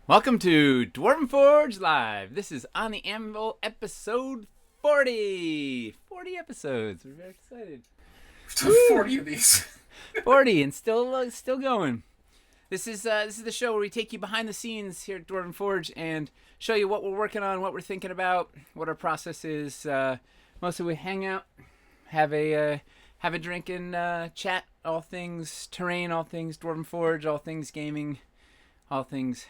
Welcome to Dwarven Forge Live. This is on the Anvil episode 40. 40 episodes. We're very excited. We've done 40 of these. 40 and still going. This is the show where we take you behind the scenes here at Dwarven Forge and show you what we're working on, what we're thinking about, what our process is. Mostly we hang out, have a drink and chat, all things terrain, all things Dwarven Forge, all things gaming, all things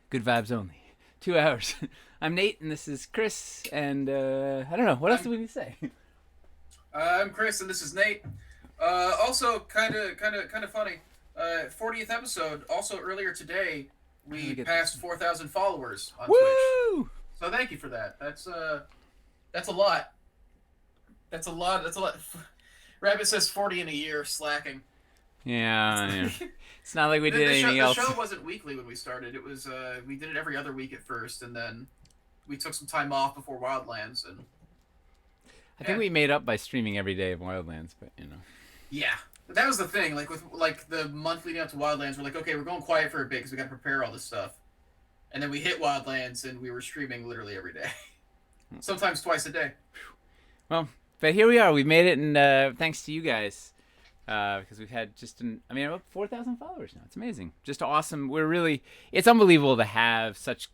good vibes only. 2 hours. I'm Nate, and this is Chris, and I don't know. What else do we need to say? I'm Chris, and this is Nate. Also, kind of funny. 40th episode. Also, earlier today, we passed 4,000 followers on Twitch. So thank you for that. That's a lot. That's a lot. Rabbit says 40 in a year, slacking. Yeah. It's not like we did anything else. The show wasn't weekly when we started. It was we did it every other week at first, and then we took some time off before Wildlands. And I think we made up by streaming every day of Wildlands, but you know. Yeah, that was the thing. Like with the month leading up to Wildlands, we're like, okay, we're going quiet for a bit because we got to prepare all this stuff. And then we hit Wildlands, and we were streaming literally every day, sometimes twice a day. Well, but here we are. We made it, and thanks to you guys. Because we've had about 4,000 followers now. It's amazing. Just awesome. It's unbelievable to have such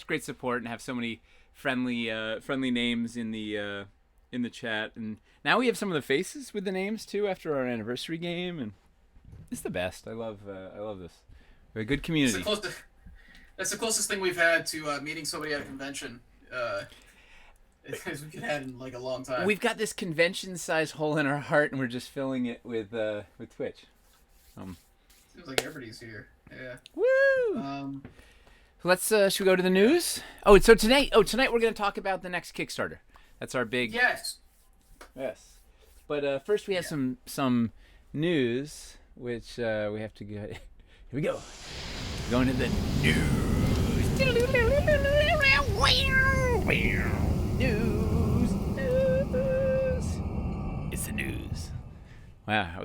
great support and have so many friendly names in the chat. And now we have some of the faces with the names too after our anniversary game, and it's the best. I love this. We're a good community. That's the closest thing we've had to meeting somebody at a convention. As we could have in like a long time. We've got this convention-sized hole in our heart, and we're just filling it with Twitch. Seems like everybody's here. Yeah. Woo! Let's. Should we go to the news? Tonight we're going to talk about the next Kickstarter. That's our big. Yes. But first we have some news, which we have to go. Here we go. Going to the news. News. It's the news. Wow,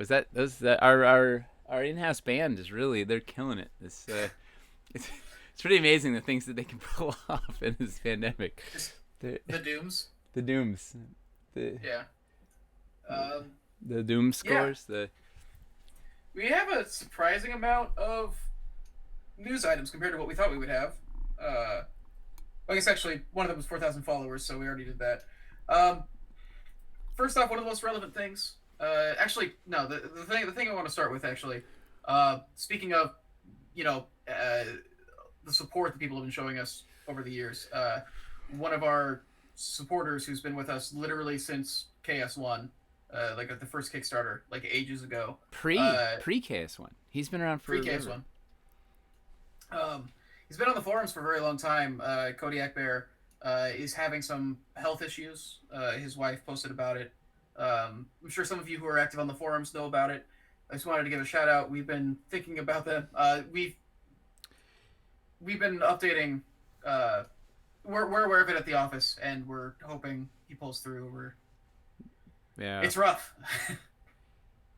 our in-house band is they're killing it. It's pretty amazing the things that they can pull off in this pandemic. The Dooms. The Dooms. The Doom scores. Yeah. We have a surprising amount of news items compared to what we thought we would have. I guess actually one of them was 4,000 followers, so we already did that. First off, one of the most relevant things. Actually, no. The thing I want to start with actually. Speaking of, the support that people have been showing us over the years. One of our supporters who's been with us literally since KS1, like at the first Kickstarter, like ages ago. Pre KS1. He's been around for pre KS1. He's been on the forums for a very long time. Kodiak Bear is having some health issues. His wife posted about it. I'm sure some of you who are active on the forums know about it. I just wanted to give a shout out. We've been thinking about them. We've been updating. We're aware of it at the office, and we're hoping he pulls through. It's rough.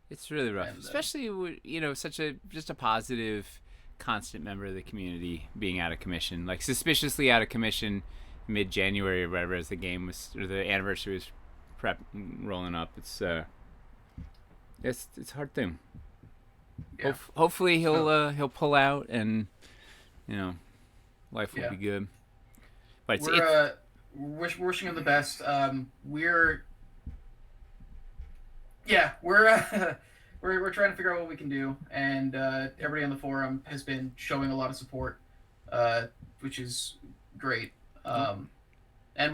It's really rough, and, especially such a positive, constant member of the community being out of commission, like suspiciously out of commission mid-January or whatever, as the game was, or the anniversary was rolling up. It's a hard thing. Yeah. Hopefully he'll pull out, and life will be good. But we're wishing him the best. We're trying to figure out what we can do, and everybody on the forum has been showing a lot of support, which is great. And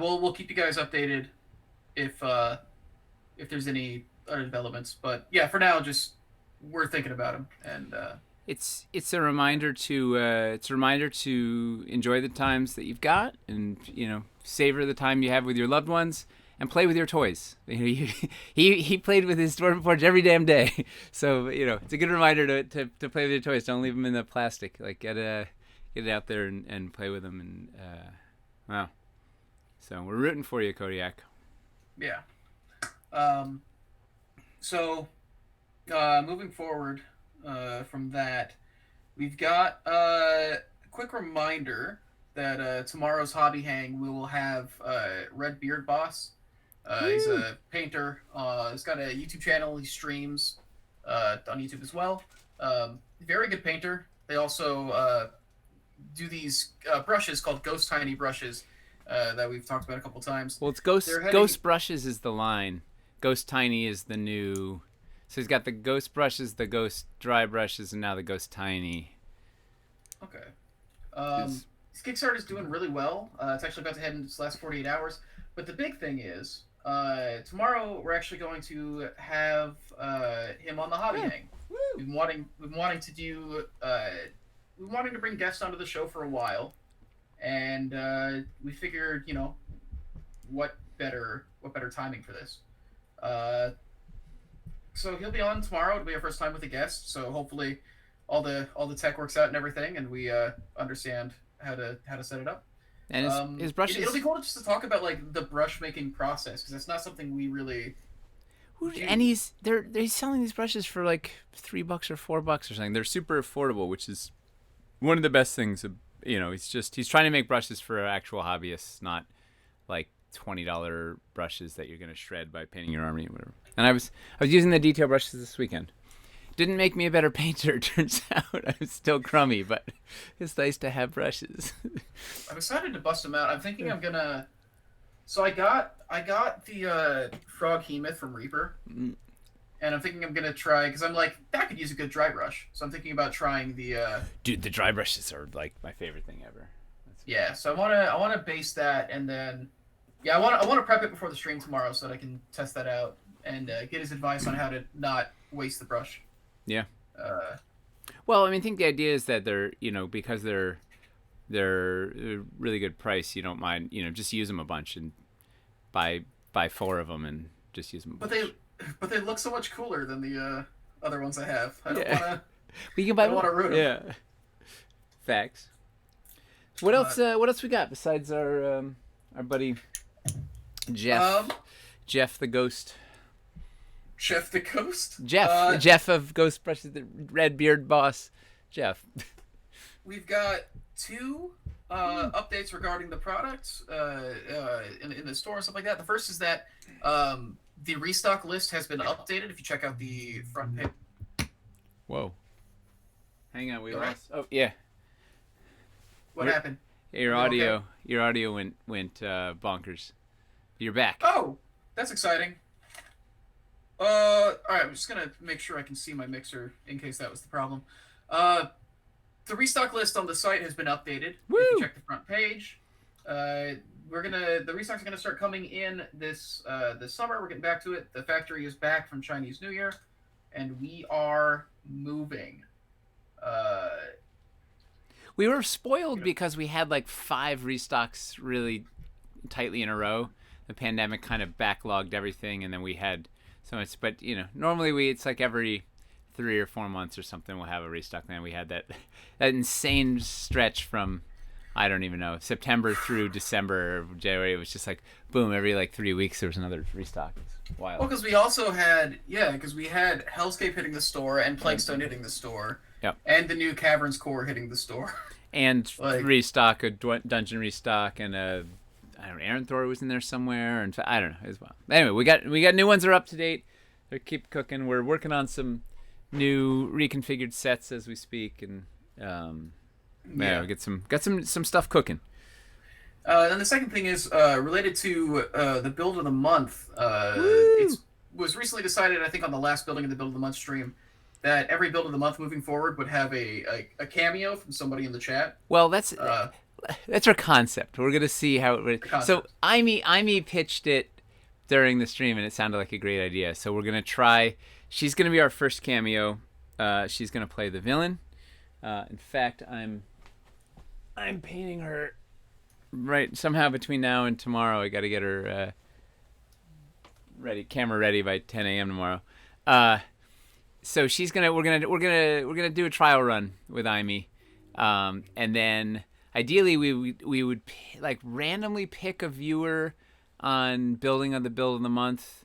we'll keep you guys updated if there's any other developments. But yeah, for now, just we're thinking about him, and it's a reminder to enjoy the times that you've got, and savor the time you have with your loved ones. And play with your toys. He played with his Dwarven Forge every damn day. So, it's a good reminder to play with your toys. Don't leave them in the plastic. Like, get it out there and play with them. And wow. So we're rooting for you, Kodiak. Yeah. Um, so moving forward from that, we've got a quick reminder that tomorrow's hobby hang we will have Red Beard Boss. He's Woo! a painter. He's got a YouTube channel. He streams on YouTube as well. Very good painter. They also do these brushes called Ghost Tiny brushes that we've talked about a couple times. Well, it's They're heading. Ghost Brushes is the line. Ghost Tiny is the new. So he's got the Ghost Brushes, the Ghost Dry Brushes, and now the Ghost Tiny. Okay. Is His Kickstarter is doing really well. It's actually about to head into its last 48 hours. But the big thing is, tomorrow we're actually going to have him on the hobby hang. Woo! We've been wanting to do. We've been wanting to bring guests onto the show for a while, and we figured, what better timing for this. Uh, so he'll be on tomorrow. It'll be our first time with a guest. So hopefully, all the tech works out and everything, and we understand how to set it up. And his brushes. It'll be cool just to talk about like the brush making process because it's not something we really. And they're selling these brushes for like $3 or $4 or something. They're super affordable, which is one of the best things. He's trying to make brushes for actual hobbyists, not like $20 brushes that you're gonna shred by painting your army or whatever. And I was using the detail brushes this weekend. Didn't make me a better painter, it turns out. I was still crummy, but it's nice to have brushes. I'm excited to bust them out. I'm thinking I'm gonna. So I got the Frog Hemoth from Reaper, and I'm thinking I'm gonna try because I'm like that could use a good dry brush. So I'm thinking about trying the. Dude, the dry brushes are like my favorite thing ever. Yeah, so I wanna base that and then, yeah, I wanna prep it before the stream tomorrow so that I can test that out and get his advice on how to not waste the brush. Yeah. Uh, Well, I think the idea is that they're, because they're a really good price. You don't mind, just use them a bunch and buy 4 of them and just use them. But they look so much cooler than the other ones I have. I don't Yeah. wanna. We can buy. I don't wanna ruin them. Yeah. Facts. What else? What else we got besides our buddy Jeff? Jeff the Ghost. Jeff the Ghost. Jeff of Ghost Brushes, the Red Beard Boss. Jeff. We've got 2 updates regarding the products in the store and stuff like that. The first is that the restock list has been updated. If you check out the front page. Whoa. Hang on, we All lost. Oh yeah. What happened? Your audio. Okay? Your audio went bonkers. You're back. Oh, that's exciting. All right. I'm just gonna make sure I can see my mixer in case that was the problem. The restock list on the site has been updated. Woo! If you check the front page, the restocks are gonna start coming in this summer. We're getting back to it. The factory is back from Chinese New Year, and we are moving. We were spoiled because we had like 5 restocks really tightly in a row. The pandemic kind of backlogged everything, and then we had so much. But normally it's like every 3 or 4 months or something we'll have a restock. Man, we had that insane stretch from I don't even know September through December or January. It was just like boom, every like 3 weeks there was another restock. It's wild. Well, because we also had we had Hellscape hitting the store and Plaguestone hitting the store. Yep. And the new Caverns Core hitting the store. And restock, a dungeon restock, and Aaron Thor was in there somewhere, and I don't know as well. Anyway, we got new ones that are up to date. They keep cooking. We're working on some new reconfigured sets as we speak, and we get some stuff cooking. Then the second thing is related to the build of the month. It was recently decided, I think, on the last building of the build of the month stream, that every build of the month moving forward would have a cameo from somebody in the chat. Well, that's our concept. We're gonna see how it. So Imi pitched it during the stream, and it sounded like a great idea. So we're gonna try. She's gonna be our first cameo. She's gonna play the villain. In fact, I'm painting her right somehow between now and tomorrow. I got to get her camera ready by 10 a.m. tomorrow. So we're gonna do a trial run with Imi, and then ideally we would like randomly pick a viewer on building of the month,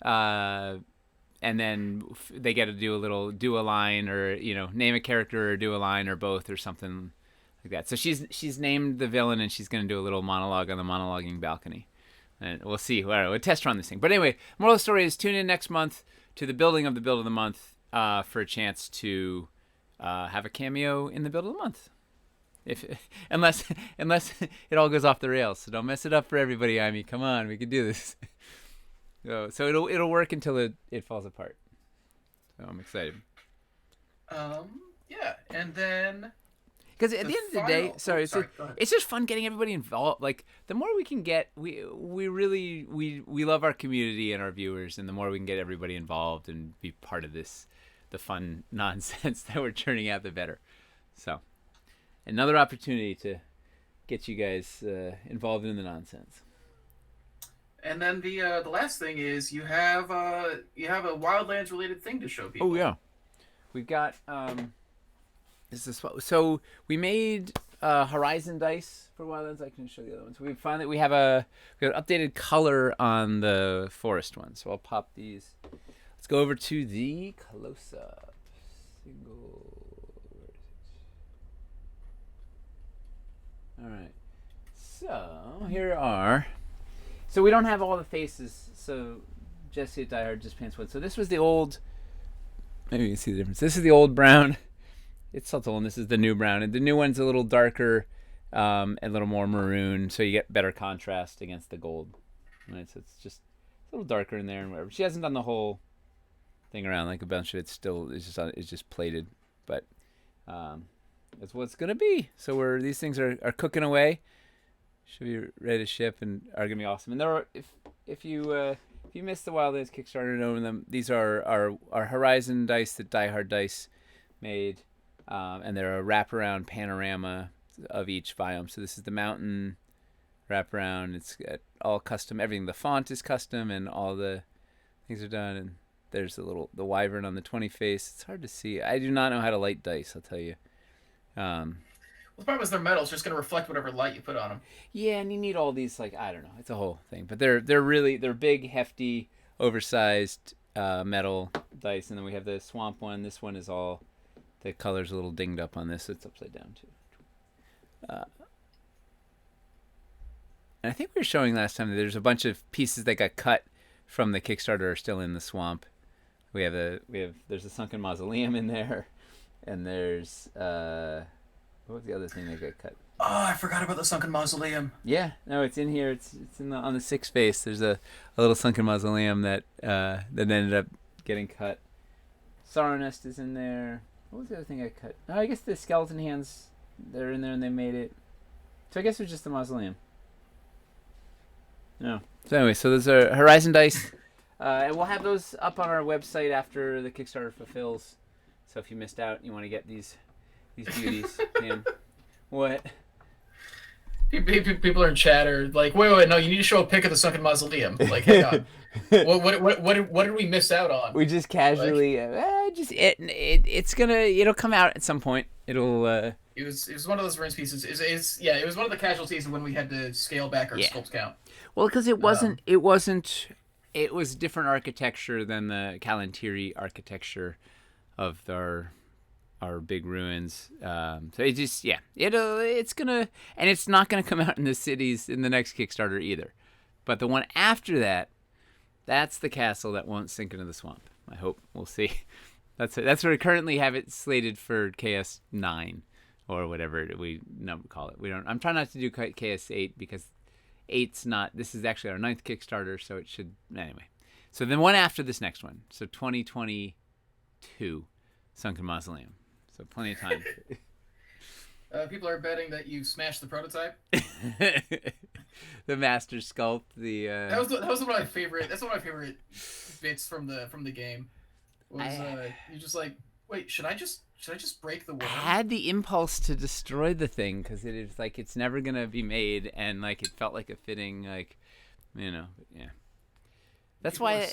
and then they get to do a line, or name a character or do a line or both or something like that. So she's named the villain, and she's going to do a little monologue on the monologuing balcony, and we'll see. We'll test run this thing. But anyway, moral of the story is tune in next month to the building of the month for a chance to have a cameo in the build of the month. Unless it all goes off the rails, so don't mess it up for everybody. I mean, come on, we can do this. So it'll work until it falls apart. So I'm excited. Yeah, and then because at the end of the day, it's just fun getting everybody involved. Like the more we can get, we really love our community and our viewers, and the more we can get everybody involved and be part of this, the fun nonsense that we're churning out, the better. So. Another opportunity to get you guys involved in the nonsense. And then the last thing is you have a Wildlands related thing to show people. Oh yeah, we've got so we made Horizon dice for Wildlands. I can show you the other ones. We finally we have an updated color on the forest one. So I'll pop these. Let's go over to the close up. All right, so here are. So we don't have all the faces. So Jesse at Die Hard just pants wood. So this was the old. Maybe you can see the difference. This is the old brown. It's subtle, and this is the new brown. And the new one's a little darker, a little more maroon, so you get better contrast against the gold. Right, so it's just a little darker in there and whatever. She hasn't done the whole thing around. Like a bunch of it still is just plated, but. That's what it's gonna be. So these things are cooking away. Should be ready to ship and are gonna be awesome. And there are if you missed the Wildlands Kickstarter and own them, these are our Horizon dice that Die Hard Dice made, and they're a wraparound panorama of each biome. So this is the mountain wraparound. It's got all custom. Everything. The font is custom, and all the things are done. And there's the wyvern on the 20 face. It's hard to see. I do not know how to light dice. I'll tell you. Well, the problem is their metal. It's just going to reflect whatever light you put on them. Yeah, and you need all these, like, I don't know. It's a whole thing. But they're big, hefty, oversized metal dice. And then we have the swamp one. This one is all, the color's a little dinged up on this. So it's upside down, too. And I think we were showing last time that there's a bunch of pieces that got cut from the Kickstarter are still in the swamp. There's a sunken mausoleum in there. And there's what was the other thing that got cut? Oh, I forgot about the sunken mausoleum. Yeah, no, it's in here. It's on the 6th face. There's a little sunken mausoleum that ended up getting cut. Sorrow Nest is in there. What was the other thing I cut? Oh, I guess the skeleton hands, they're in there and they made it. So I guess it was just the mausoleum. No. So anyway, so those are Horizon dice, and we'll have those up on our website after the Kickstarter fulfills. So if you missed out, you want to get these beauties. Tim, what? People are in chat are like, wait, no, you need to show a pic of the sunken mausoleum. Like, hang on, what did we miss out on? We just casually, it'll come out at some point. It'll. It was one of those rinse pieces. It was one of the casualties when we had to scale back our sculpt count. Well, because it was different architecture than the Kalantiri architecture of our big ruins. So it just it's gonna, and it's not gonna come out in the cities in the next Kickstarter either. But the one after that's the castle that won't sink into the swamp. I hope. We'll see. That's where we currently have it slated for KS9 or whatever we call it. I'm trying not to do KS8 because 8's not. This is actually our 9th Kickstarter, so it should anyway. So then one after this next one. So 2022 Sunken Mausoleum. So plenty of time. People are betting that you smashed the prototype. The master sculpt. That was one of my favorite. That's one of my favorite bits from the game. You're just like, wait, should I just break the worm? I had the impulse to destroy the thing because it is like it's never gonna be made, and like it felt like a fitting, like, yeah. That's People why.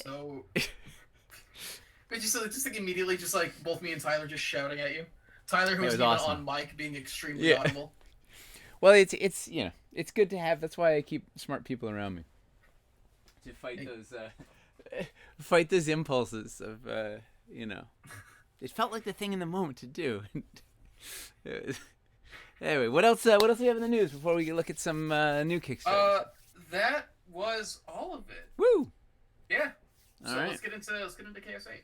But just like immediately, just like both me and Tyler just shouting at you. Tyler, who was even awesome. On mic, being extremely audible. Well, it's good to have. That's why I keep smart people around me. to fight those impulses of It felt like the thing in the moment to do. Anyway, what else? What else do we have in the news before we look at some new Kickstarters? That was all of it. Woo! Yeah. All So right. let's get into KS8.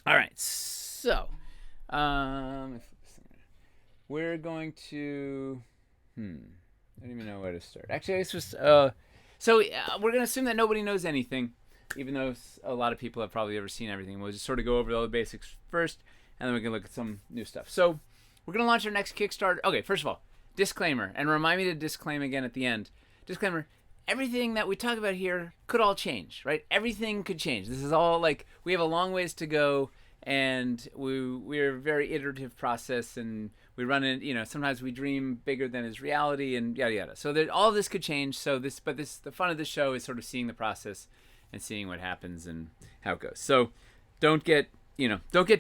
All right. So, we're going to. I don't even know where to start. Actually, it's just. We're gonna assume that nobody knows anything, even though a lot of people have probably ever seen everything. We'll just sort of go over all the basics first, and then we can look at some new stuff. So, we're gonna launch our next Kickstarter. Okay, first of all, disclaimer, and remind me to disclaim again at the end. Disclaimer: everything that we talk about here could all change, right? Everything could change. This is all we have a long ways to go, and we're a very iterative process, and we run it. Sometimes we dream bigger than is reality, and yada yada. So all of this could change. So the fun of the show is sort of seeing the process and seeing what happens and how it goes. So don't get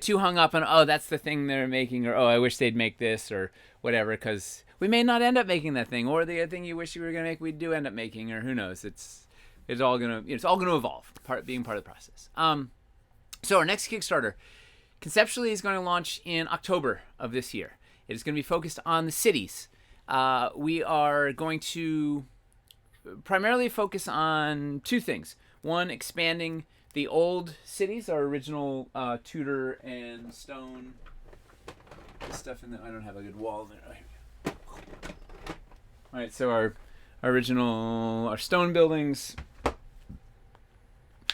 too hung up on, that's the thing they're making, or I wish they'd make this or whatever, because we may not end up making that thing, or the thing you wish you were going to make we do end up making, or who knows. It's all gonna evolve, being part of the process. So our next Kickstarter conceptually is going to launch in October of this year. It is going to be focused on the cities. We are going to primarily focus on two things. One, expanding the old cities, our original Tudor and stone. This stuff in there. I don't have a good wall there. All right, so our stone buildings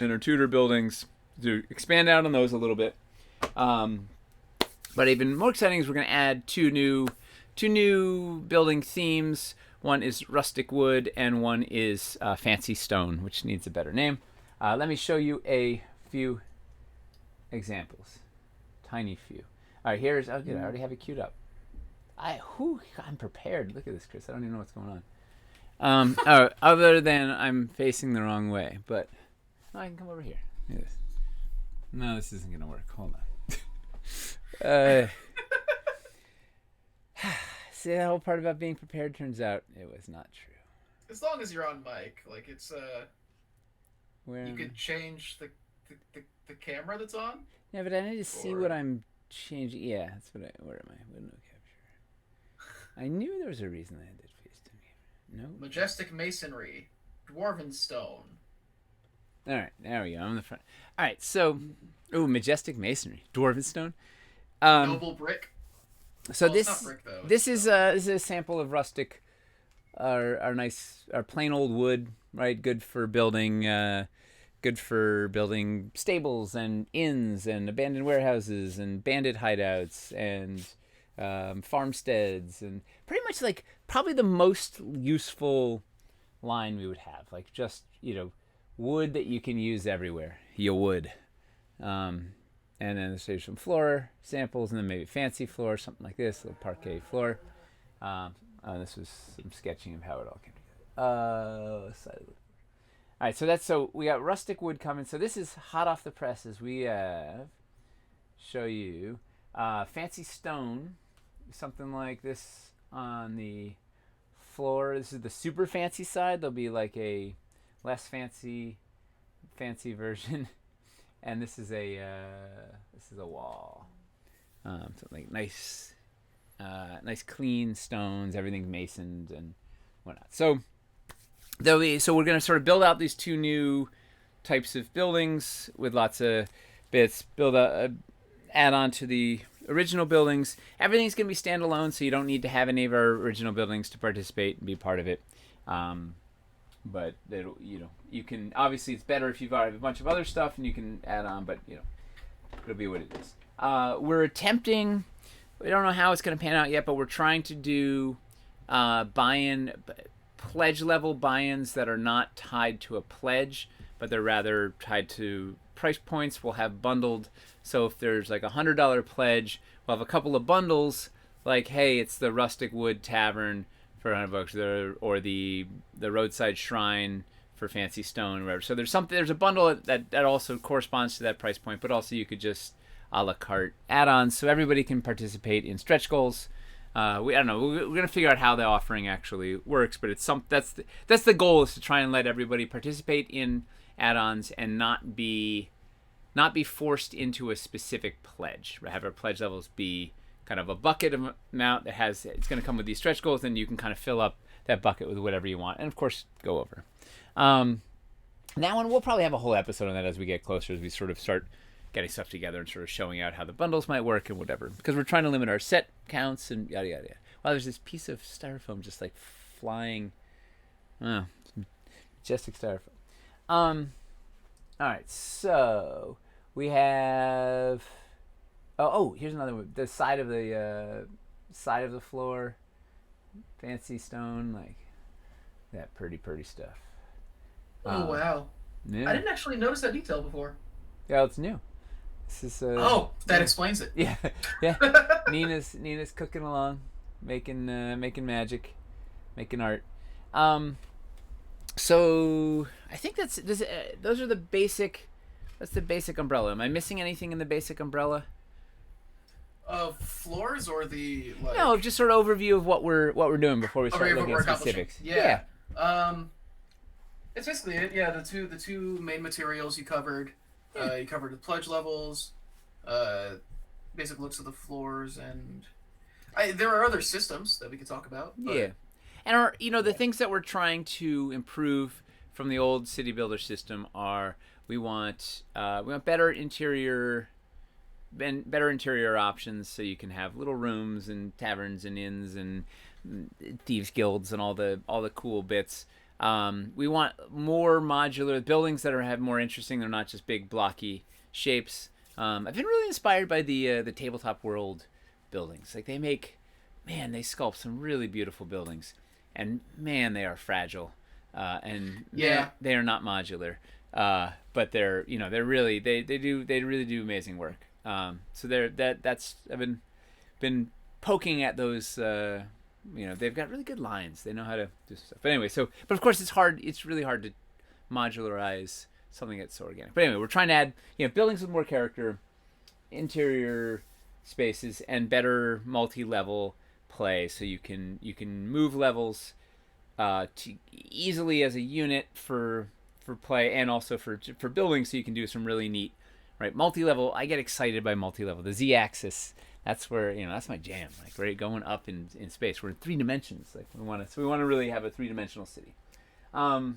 and our Tudor buildings, to expand out on those a little bit. But even more exciting is we're going to add two new building themes. One is rustic wood, and one is fancy stone, which needs a better name. Let me show you a few examples. Tiny few. All right, here's. Oh, good. I already have it queued up. I'm prepared. Look at this, Chris. I don't even know what's going on. Other than I'm facing the wrong way, but I can come over here. Look at this. No, this isn't gonna work. Hold on. See, that whole part about being prepared, turns out it was not true. As long as you're on mic, it's Where you could change the camera that's on. Yeah, but I need to see what I'm changing. Yeah, that's what where am I? Window capture. I knew there was a reason I had that face to me. No. Majestic masonry, dwarven stone. All right, there we go. I'm in the front. All right, so, majestic masonry, dwarven stone. Noble brick. So it's not brick, though. This is a sample of rustic, our plain old wood, right? Good for building stables and inns and abandoned warehouses and bandit hideouts and farmsteads, and pretty much probably the most useful line we would have, just wood that you can use everywhere. You would. And then there's some floor samples, and then maybe fancy floor, something like this, a little parquet floor. This was some sketching of how it all came together. All right, so we got rustic wood coming. So this is hot off the presses. We have, show you, fancy stone, something like this on the floor. This is the super fancy side. There'll be a less fancy version. And this is a wall. Something nice clean stones, everything's masoned and whatnot. So we're gonna sort of build out these two new types of buildings with lots of bits. Add on to the original buildings. Everything's gonna be standalone, so you don't need to have any of our original buildings to participate and be part of it. But you can, obviously it's better if you've got a bunch of other stuff and you can add on, but it'll be what it is. We're attempting, we don't know how it's going to pan out yet, but we're trying to do pledge level buy-ins that are not tied to a pledge, but they're rather tied to price points. We'll have bundled, so if there's a $100 pledge, we'll have a couple of bundles, hey, it's the Rustic Wood Tavern for $100, or the roadside shrine for fancy stone, or whatever. So there's a bundle that also corresponds to that price point, but also you could just a la carte add-ons, so everybody can participate in stretch goals. I don't know. We're gonna figure out how the offering actually works, but it's that's the goal, is to try and let everybody participate in add-ons and not be forced into a specific pledge. Have our pledge levels be kind of a bucket amount that it's going to come with these stretch goals, and you can kind of fill up that bucket with whatever you want, and of course go over. That one we'll probably have a whole episode on that as we get closer, as we sort of start getting stuff together and sort of showing out how the bundles might work and whatever, because we're trying to limit our set counts and yada yada yada. Wow, there's this piece of styrofoam just like flying. Oh, majestic styrofoam. All right, so we have. Oh, here's another one. The side of the floor, fancy stone, like that pretty stuff. Oh wow! Yeah. I didn't actually notice that detail before. Yeah, it's new. This is. That explains it. Yeah. Nina's cooking along, making magic, making art. So I think those are the basic. That's the basic umbrella. Am I missing anything in the basic umbrella? Floors or the No, just sort of overview of what we're doing before we start looking at specifics. Yeah. It's basically it. Yeah, the two main materials you covered. You covered the pledge levels, basic looks of the floors, and there are other systems that we could talk about. But... Yeah, and the things that we're trying to improve from the old city builder system are we want better interior options, so you can have little rooms and taverns and inns and thieves guilds and all the cool bits. We want more modular buildings that have more interesting. They're not just big blocky shapes. I've been really inspired by the Tabletop World buildings. Like they sculpt some really beautiful buildings, and man, they are fragile. And they are not modular. But they're really they really do amazing work. So I've been poking at those. They've got really good lines. They know how to do stuff. But anyway, but of course it's hard. It's really hard to modularize something that's so organic. But anyway, we're trying to add buildings with more character, interior spaces, and better multi-level play. So you can move levels easily as a unit for play, and also for building. So you can do some really neat, right, multi-level. I get excited by multi-level. The Z-axis. That's where that's my jam. Like we're going up in space. We're in 3 dimensions. Like we want to really have a 3-dimensional city. Does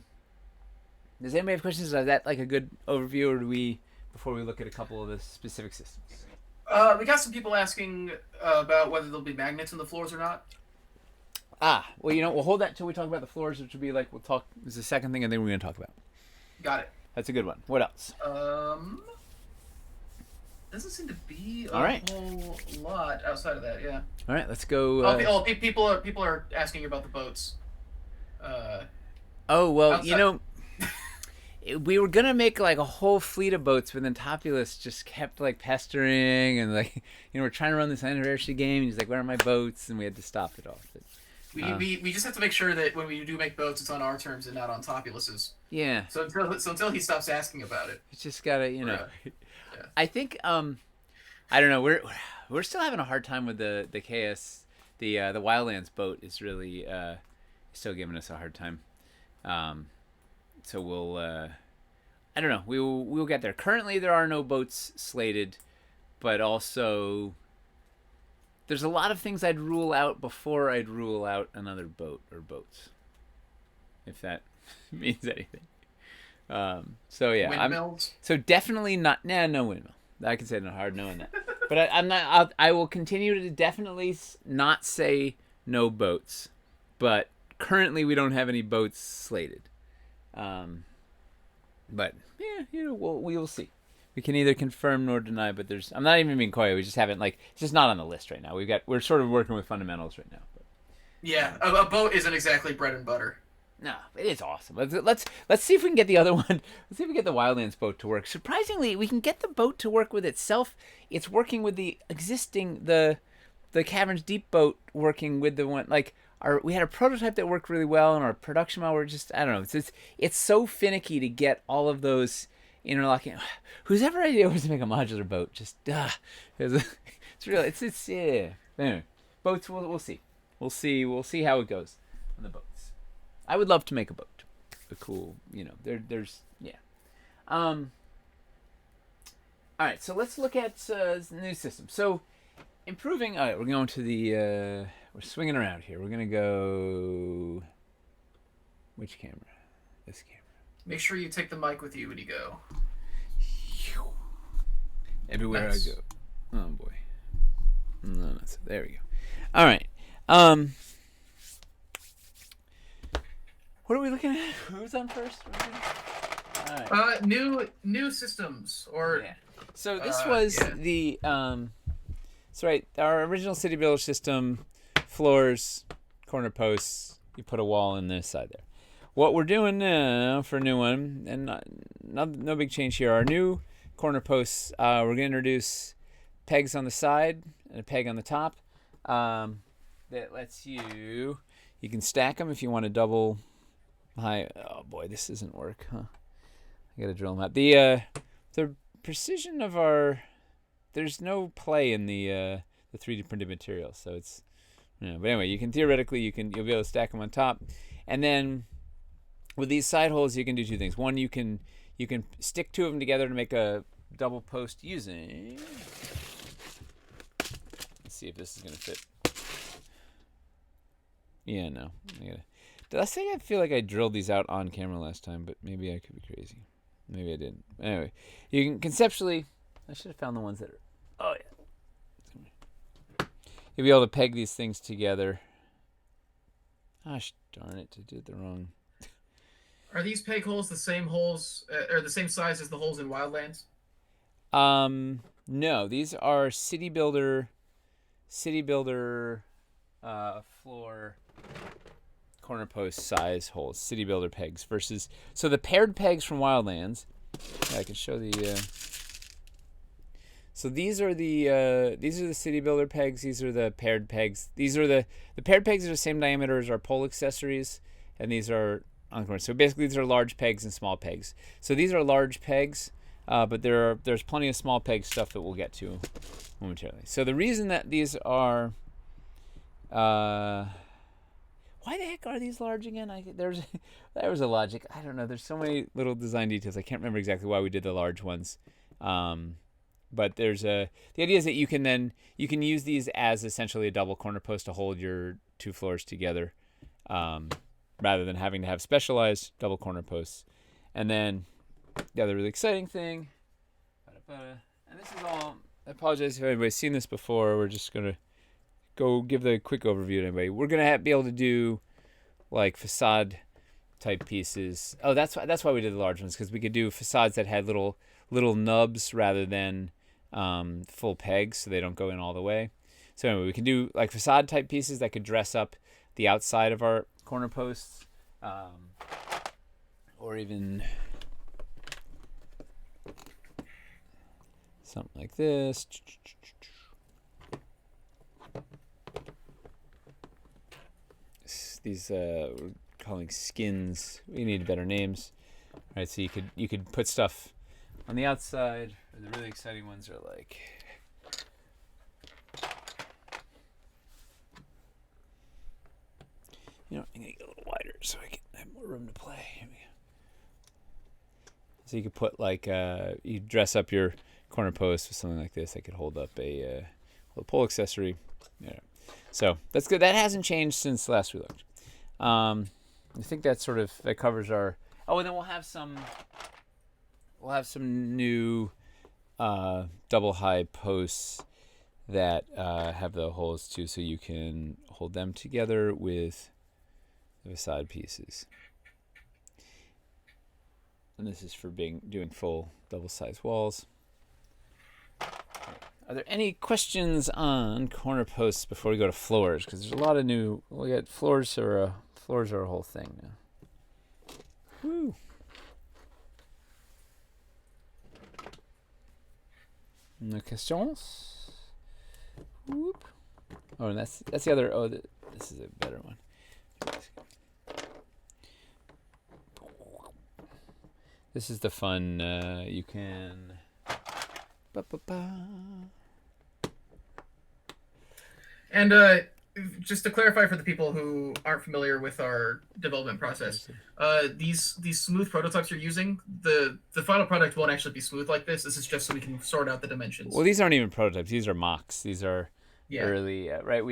anybody have questions? Is that like a good overview, or do we before we look at a couple of the specific systems? We got some people asking about whether there'll be magnets in the floors or not. Well, we'll hold that till we talk about the floors, which will be like this is the second thing I think we're going to talk about. Got it. That's a good one. What else? Doesn't seem to be a whole lot outside of that. Yeah. All right, let's go. People are asking about the boats. We were gonna make like a whole fleet of boats, but then Topulus just kept like pestering, and like we're trying to run this anniversary game, and he's like, "Where are my boats?" And we had to stop it all. But, we just have to make sure that when we do make boats, it's on our terms and not on Topulus's. Yeah. So until he stops asking about it, it's just gotta Yeah. I think I don't know. We're still having a hard time with the KS. The Wildlands boat is really still giving us a hard time. So we'll I don't know. We'll get there. Currently, there are no boats slated, but also there's a lot of things I'd rule out before I'd rule out another boat or boats, if that means anything. So yeah, windmills. So definitely not. No windmill. I can say no hard no on that. But I'm not. I will continue to definitely not say no boats. But currently we don't have any boats slated. But yeah, we will see. We can neither confirm nor deny. But I'm not even being coy. We just haven't it's just not on the list right now. We're sort of working with fundamentals right now. But. Yeah, a boat isn't exactly bread and butter. No, it is awesome. Let's see if we can get the other one. Let's see if we can get the Wildlands boat to work. Surprisingly, we can get the boat to work with itself. It's working with the existing the Caverns Deep boat working with the one we had a prototype that worked really well, and our production model I don't know. It's so finicky to get all of those interlocking. Whose ever idea was to make a modular boat? Just it's real. It's yeah. Anyway, boats. We'll see. We'll see how it goes on the boats. I would love to make a boat. A cool, there's yeah. All right, so let's look at the new system. So, improving. All right, we're going to the. We're swinging around here. We're gonna go. Which camera? This camera. Make sure you take the mic with you when you go. Everywhere Nice. I go. Oh boy. No, there we go. All right. What are we looking at? Who's on first? All right. New systems or Yeah. So this was yeah. the that's right. Our original city builder system, floors, corner posts. You put a wall in this side there. What we're doing now for a new one, and no big change here. Our new corner posts. We're gonna introduce pegs on the side and a peg on the top. That lets you can stack them if you want to double high. Oh boy, this doesn't work, huh? I gotta drill them out. The precision of our there's no play in the 3D printed material, so it's but anyway, you can theoretically you'll be able to stack them on top, and then with these side holes you can do two things. One, you can stick two of them together to make a double post using. Let's see if this is gonna fit. Yeah, no. Did I say I feel like I drilled these out on camera last time? But maybe I could be crazy. Maybe I didn't. Anyway, you can conceptually. I should have found the ones that are. Oh yeah. You'll be able to peg these things together. Gosh darn it! I did the wrong. Are these peg holes the same holes or the same size as the holes in Wildlands? No. These are city builder, floor. Corner post size holes, city builder pegs versus the paired pegs from Wildlands. I can show the. So these are the city builder pegs. These are the paired pegs. These are the paired pegs are the same diameter as our pole accessories, and these are on corner. So basically, these are large pegs and small pegs. So these are large pegs, but there's plenty of small peg stuff that we'll get to momentarily. So the reason that these are why the heck are these large again? There was a logic. I don't know. There's so many little design details. I can't remember exactly why we did the large ones. But the idea is that you can use these as essentially a double corner post to hold your two floors together, rather than having to have specialized double corner posts. And then the other really exciting thing, and this is all. I apologize if anybody's seen this before. We're just gonna go give the quick overview to anybody. We're gonna be able to do like facade type pieces. Oh, that's why we did the large ones, because we could do facades that had little nubs rather than full pegs, so they don't go in all the way. So anyway, we can do like facade type pieces that could dress up the outside of our corner posts, or even something like this. These we're calling skins. We need better names, right? So you could put stuff on the outside. Or the really exciting ones are like, I'm gonna get a little wider so I can have more room to play. Here we go. So you could put like you dress up your corner post with something like this. I could hold up a pole accessory. Yeah. So that's good. That hasn't changed since last we looked. I think that covers our. Oh, and then we'll have some new double high posts that have the holes too, so you can hold them together with the facade pieces. And this is for doing full double size walls. Are there any questions on corner posts before we go to floors? Because there's a lot of new. We got floors are a whole thing now. Woo! No questions? Whoop. Oh, and that's the other. Oh, this is a better one. This is the fun. You can. And just to clarify for the people who aren't familiar with our development process, these smooth prototypes you're using, the final product won't actually be smooth like this. This is just so we can sort out the Well, dimensions. these aren't even prototypes. These are mocks. These are Yeah. early, right?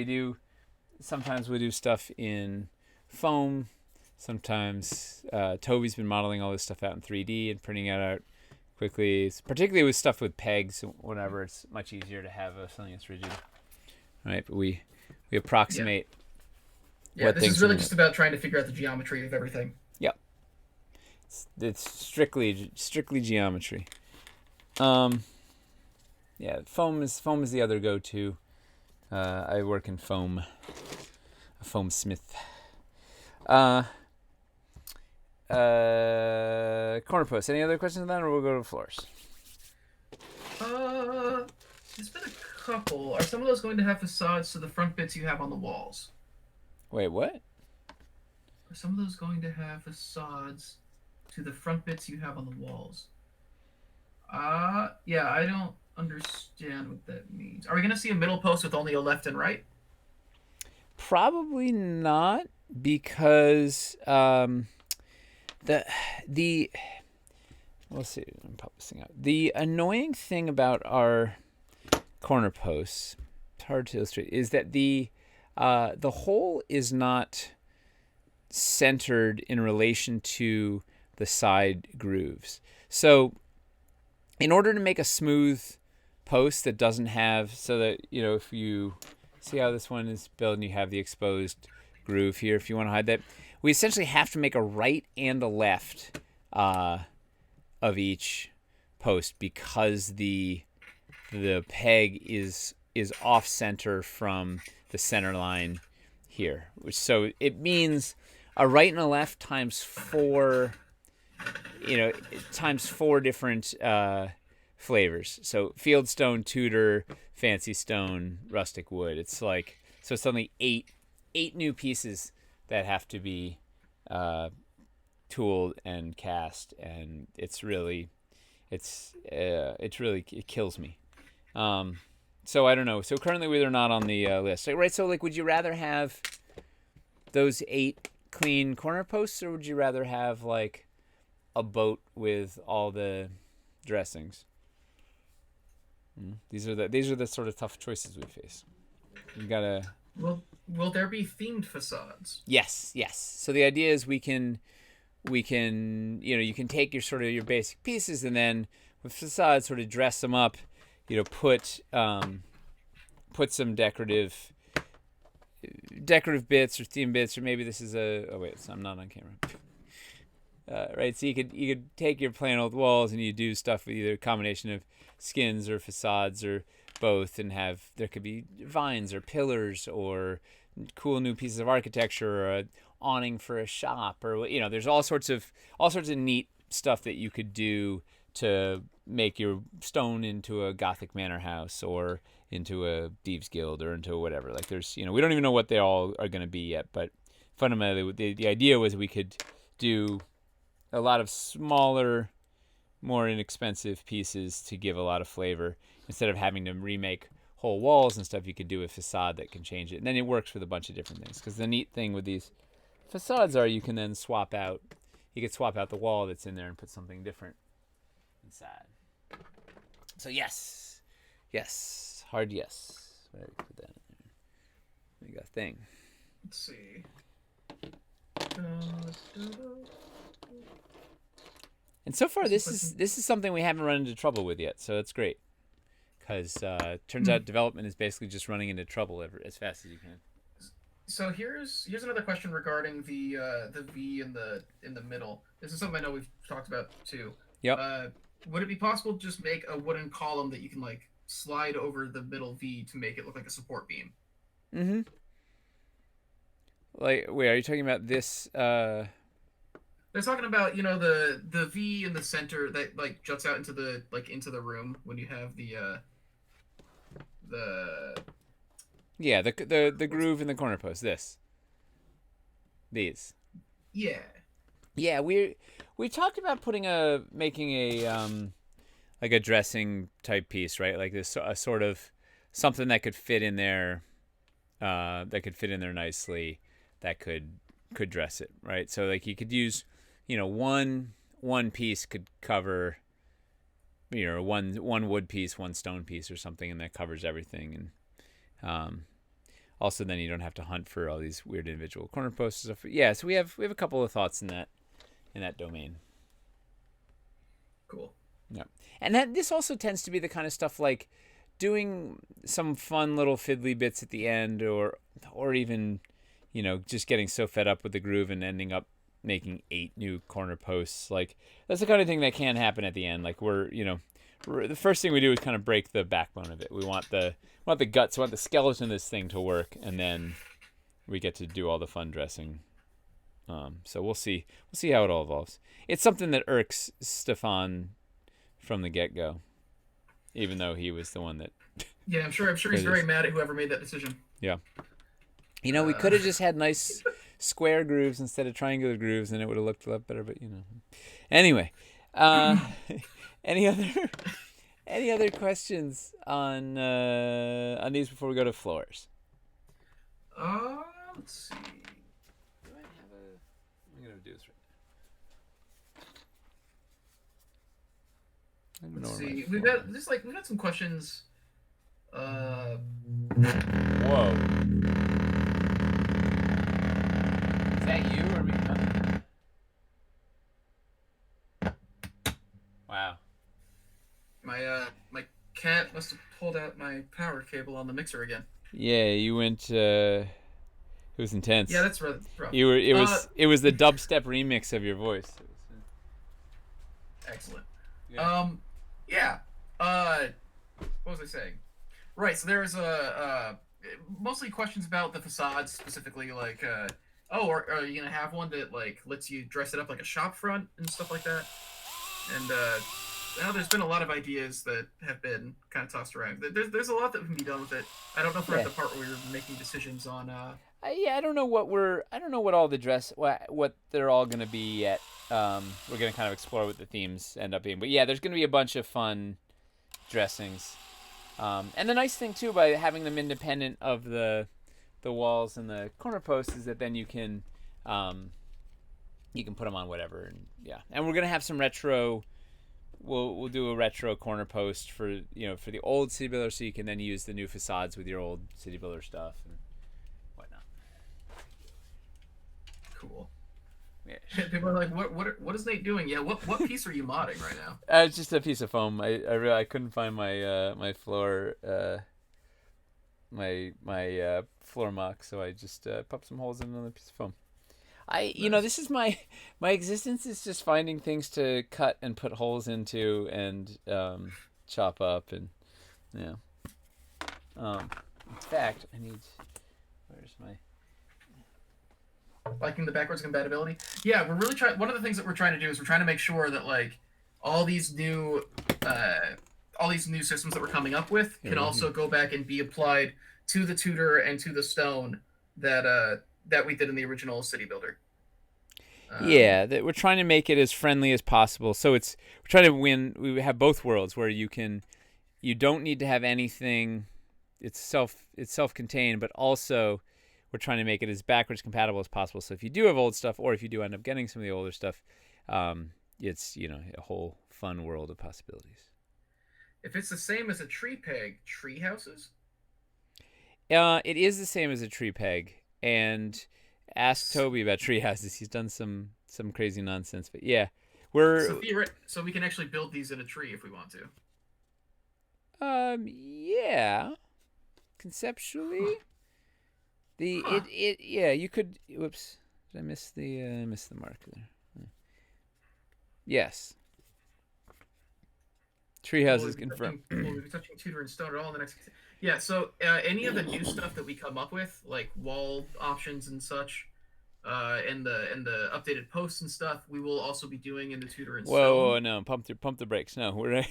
Sometimes we do stuff in foam. Sometimes Toby's been modeling all this stuff out in 3D and printing it out quickly, particularly with stuff with pegs. Whenever it's much easier to have something that's rigid, right? But we approximate. Yeah, this is really just about trying to figure out the geometry of everything. Yep. It's strictly geometry. Yeah, foam is the other go-to. I work in foam, a foam smith. Corner post. Any other questions on that, or we'll go to floors? There's been a couple. Are some of those going to have facades to the front bits you have on the walls? Wait, what? Are some of those going to have facades to the front bits you have on the walls? Yeah, I don't understand what that means. Are we going to see a middle post with only a left and right? Probably not, because we'll see. I'm pop this thing out. The annoying thing about our corner posts, it's hard to illustrate, is that the hole is not centered in relation to the side grooves. So in order to make a smooth post that doesn't have, so that, if you see how this one is built and you have the exposed groove here, if you want to hide that, we essentially have to make a right and a left of each post, because the peg is off center from the center line here. So it means a right and a left times four different flavors. So fieldstone, Tudor, fancy stone, rustic wood. It's like, so it's only eight new pieces that have to be tooled and cast, and it kills me. So I don't know. So currently they're not on the list, right? So like, would you rather have those 8 clean corner posts, or would you rather have like a boat with all the dressings? These are the sort of tough choices we face. You gotta. Will there be themed facades? Yes. So the idea is we can you can take your basic pieces, and then with facades sort of dress them up. Put some decorative bits or theme bits, or maybe this is I'm not on camera. Right, so you could take your plain old walls and you do stuff with either a combination of skins or facades or both, and there could be vines or pillars or cool new pieces of architecture, or an awning for a shop, or there's all sorts of neat stuff that you could do to make your stone into a Gothic manor house, or into a thieves guild, or into whatever. Like, there's we don't even know what they all are going to be yet, but fundamentally the idea was we could do a lot of smaller, more inexpensive pieces to give a lot of flavor, instead of having to remake whole walls and stuff. You could do a facade that can change it, and then it works with a bunch of different things. Because the neat thing with these facades are you can then swap out the wall that's in there and put something different inside. So yes, hard yes. Put that in there. We got a thing. Let's see. And so far, this is something we haven't run into trouble with yet, so that's great. Because turns out development is basically just running into trouble as fast as you can. So here's another question regarding the V in the middle. This is something I know we've talked about too. Yep. Would it be possible to just make a wooden column that you can like slide over the middle V to make it look like a support beam? Mm-hmm. Like, wait, are you talking about this? They're talking about the V in the center that like juts out into the room when you have the groove in the corner post. These. Yeah. Yeah, we talked about making a like a dressing type piece, right? Like this, a sort of something that could fit in there, that could fit in there nicely, that could dress it, right? So like you could use, one piece could cover, one wood piece, one stone piece or something, and that covers everything. And also then you don't have to hunt for all these weird individual corner posts and stuff. Yeah, so we have a couple of thoughts in that domain. Cool. Yeah, and this also tends to be the kind of stuff like doing some fun little fiddly bits at the end, or even, just getting so fed up with the groove and ending up making 8 new corner posts. Like that's the kind of thing that can happen at the end. Like the first thing we do is kind of break the backbone of it. We want the guts, we want the skeleton of this thing to work, and then we get to do all the fun dressing. So we'll see how it all evolves. It's something that irks Stefan from the get-go, even though he was the one that. Yeah, I'm sure he's very mad at whoever made that decision. Yeah. We could have just had nice square grooves instead of triangular grooves, and it would have looked a lot better. But anyway, any other questions on these before we go to floors? Let's see. Do I have a? I'm gonna do this right now. Let's see. We've got some questions. Whoa. Is that you or me? Wow. My cat must have pulled out my power cable on the mixer again. Yeah, you went. It was intense. Yeah, that's rough. You were. It was the dubstep remix of your voice. Excellent. Yeah. Yeah. What was I saying? Right. So there's mostly questions about the facades specifically, like are you gonna have one that like lets you dress it up like a shop front and stuff like that? And there's been a lot of ideas that have been kind of tossed around. There's a lot that can be done with it. I don't know if we're at the part where we're making decisions on. I don't know what all the dress what they're all gonna be yet. We're gonna kind of explore what the themes end up being. But yeah, there's gonna be a bunch of fun dressings. And the nice thing too by having them independent of the walls and the corner posts is that then you can put them on whatever, and yeah. And we're gonna have some retro. We'll do a retro corner post for the old City Builder, so you can then use the new facades with your old City Builder stuff and whatnot. Cool. Yeah. People are like, what is Nate doing? Yeah, what piece are you modding right now? It's just a piece of foam. I couldn't find my my floor my floor mock, so I just popped some holes in another piece of foam. This is my existence is just finding things to cut and put holes into and chop up, and yeah. In fact, where's my liking the backwards compatibility? Yeah, we're really trying. One of the things that we're trying to do is we're trying to make sure that like all these new systems that we're coming up with can also go back and be applied to the Tudor and to the stone that we did in the original City Builder. That we're trying to make it as friendly as possible. So we're trying to win. We have both worlds where you don't need to have anything. It's self-contained, but also we're trying to make it as backwards compatible as possible. So if you do have old stuff, or if you do end up getting some of the older stuff, it's a whole fun world of possibilities. If it's the same as a tree peg, tree houses? It is the same as a tree peg, and ask Toby about tree houses. He's done some crazy nonsense, but yeah, so we can actually build these in a tree if we want to. Yeah, conceptually, you could. Whoops, did I miss the mark there? Yes. Treehouse is confirmed. We'll be touching Tudor and stone at all in the next. Yeah, so any of the new stuff that we come up with, like wall options and such, and the updated posts and stuff, we will also be doing in the Tudor and stone. Whoa, no! Pump the brakes. No, no.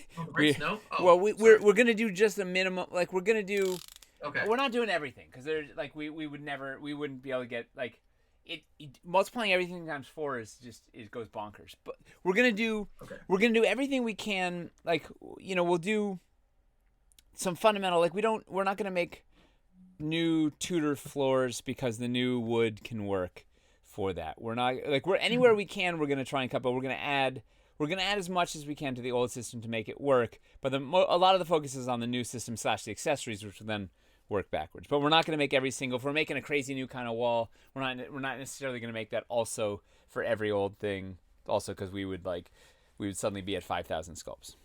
Oh, well, we're gonna do just a minimum. Like we're gonna do. Okay. We're not doing everything because there's like we wouldn't be able to get like. It multiplying everything times 4 it goes bonkers. But we're gonna do everything we can. Like we'll do some fundamental. Like we're not gonna make new Tudor floors because the new wood can work for that. We're not like we're anywhere we can. We're gonna try and cut, but we're gonna add as much as we can to the old system to make it work. But a lot of the focus is on the new system / the accessories, which will then work backwards. But we're not gonna make every single. If we're making a crazy new kind of wall, we're not necessarily gonna make that also for every old thing. Also, because we would suddenly be at 5,000 sculpts.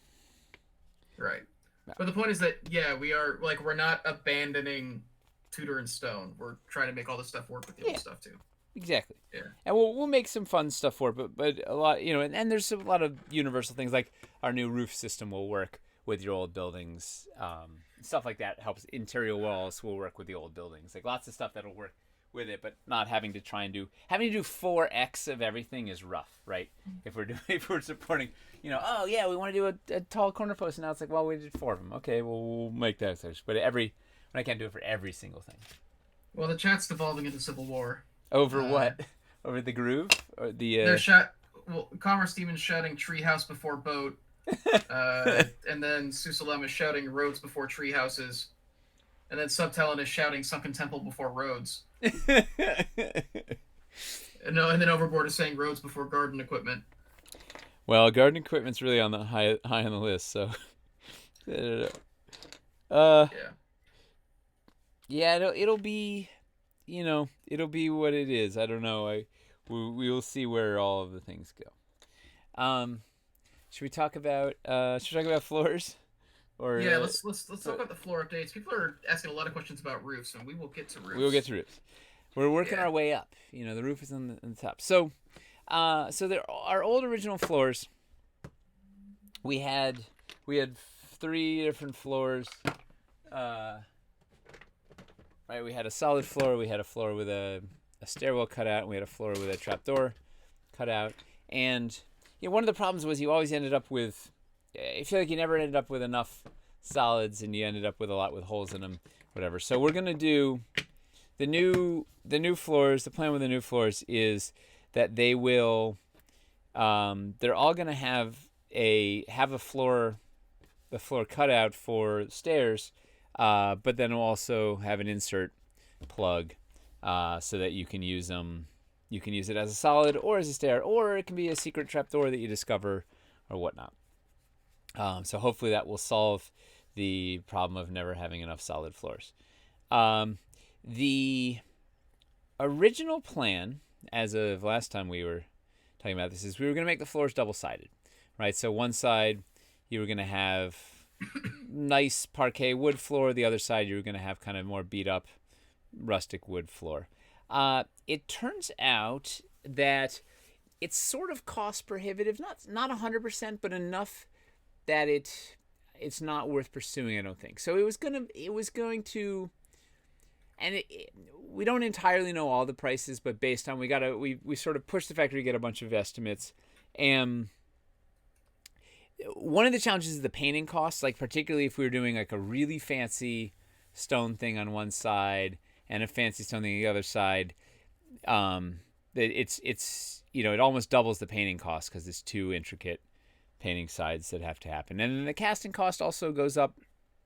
Right. No. But the point is that we're not abandoning Tudor and stone. We're trying to make all this stuff work with the old stuff too. Exactly. Yeah. And we'll make some fun stuff for it, but a lot, and there's a lot of universal things like our new roof system will work with your old buildings. Stuff like that helps. Interior walls will work with the old buildings. Like lots of stuff that'll work with it, but not having to do 4x of everything is rough, right? If we're supporting, we want to do a tall corner post, and now it's like, well, we did 4 of them. Okay, well, we'll make that. But I can't do it for every single thing. Well, the chat's devolving into civil war. Over what? Over the groove? Or the Commerce Demon's shouting treehouse before boat. And then Susalem is shouting roads before tree houses. And then Subtalon is shouting sunken temple before roads. and then Overboard is saying roads before garden equipment. Well, garden equipment's really on the high on the list, so it'll be it'll be what it is. I don't know. We will see where all of the things go. Should we talk about floors? Or let's talk about the floor updates. People are asking a lot of questions about roofs, and we will get to roofs. We will get to roofs. We're working our way up. The roof is on the top. So there our old original floors. We had 3 different floors. Right, we had a solid floor. We had a floor with a stairwell cut out. And we had a floor with a trapdoor cut out. And one of the problems was you always ended up with. I feel like you never ended up with enough solids, and you ended up with a lot with holes in them, whatever. So we're gonna do the new floors. The plan with the new floors is that they will. They're all gonna have a floor cut out for stairs, but then we'll also have an insert plug, so that you can use them. You can use it as a solid or as a stair, or it can be a secret trapdoor that you discover or whatnot. So hopefully that will solve the problem of never having enough solid floors. The original plan, as of last time we were talking about this, is we were going to make the floors double-sided, right? So one side you were going to have nice parquet wood floor. The other side you were going to have kind of more beat-up rustic wood floor. It turns out that it's sort of cost prohibitive, not 100%, but enough that it's not worth pursuing, I don't think. So it was going to, and we don't entirely know all the prices, but based on we sort of pushed the factory to get a bunch of estimates, and one of the challenges is the painting costs, like particularly if we were doing like a really fancy stone thing on one side and a fancy stone thing on the other side, it almost doubles the painting cost because it's 2 intricate painting sides that have to happen, and then the casting cost also goes up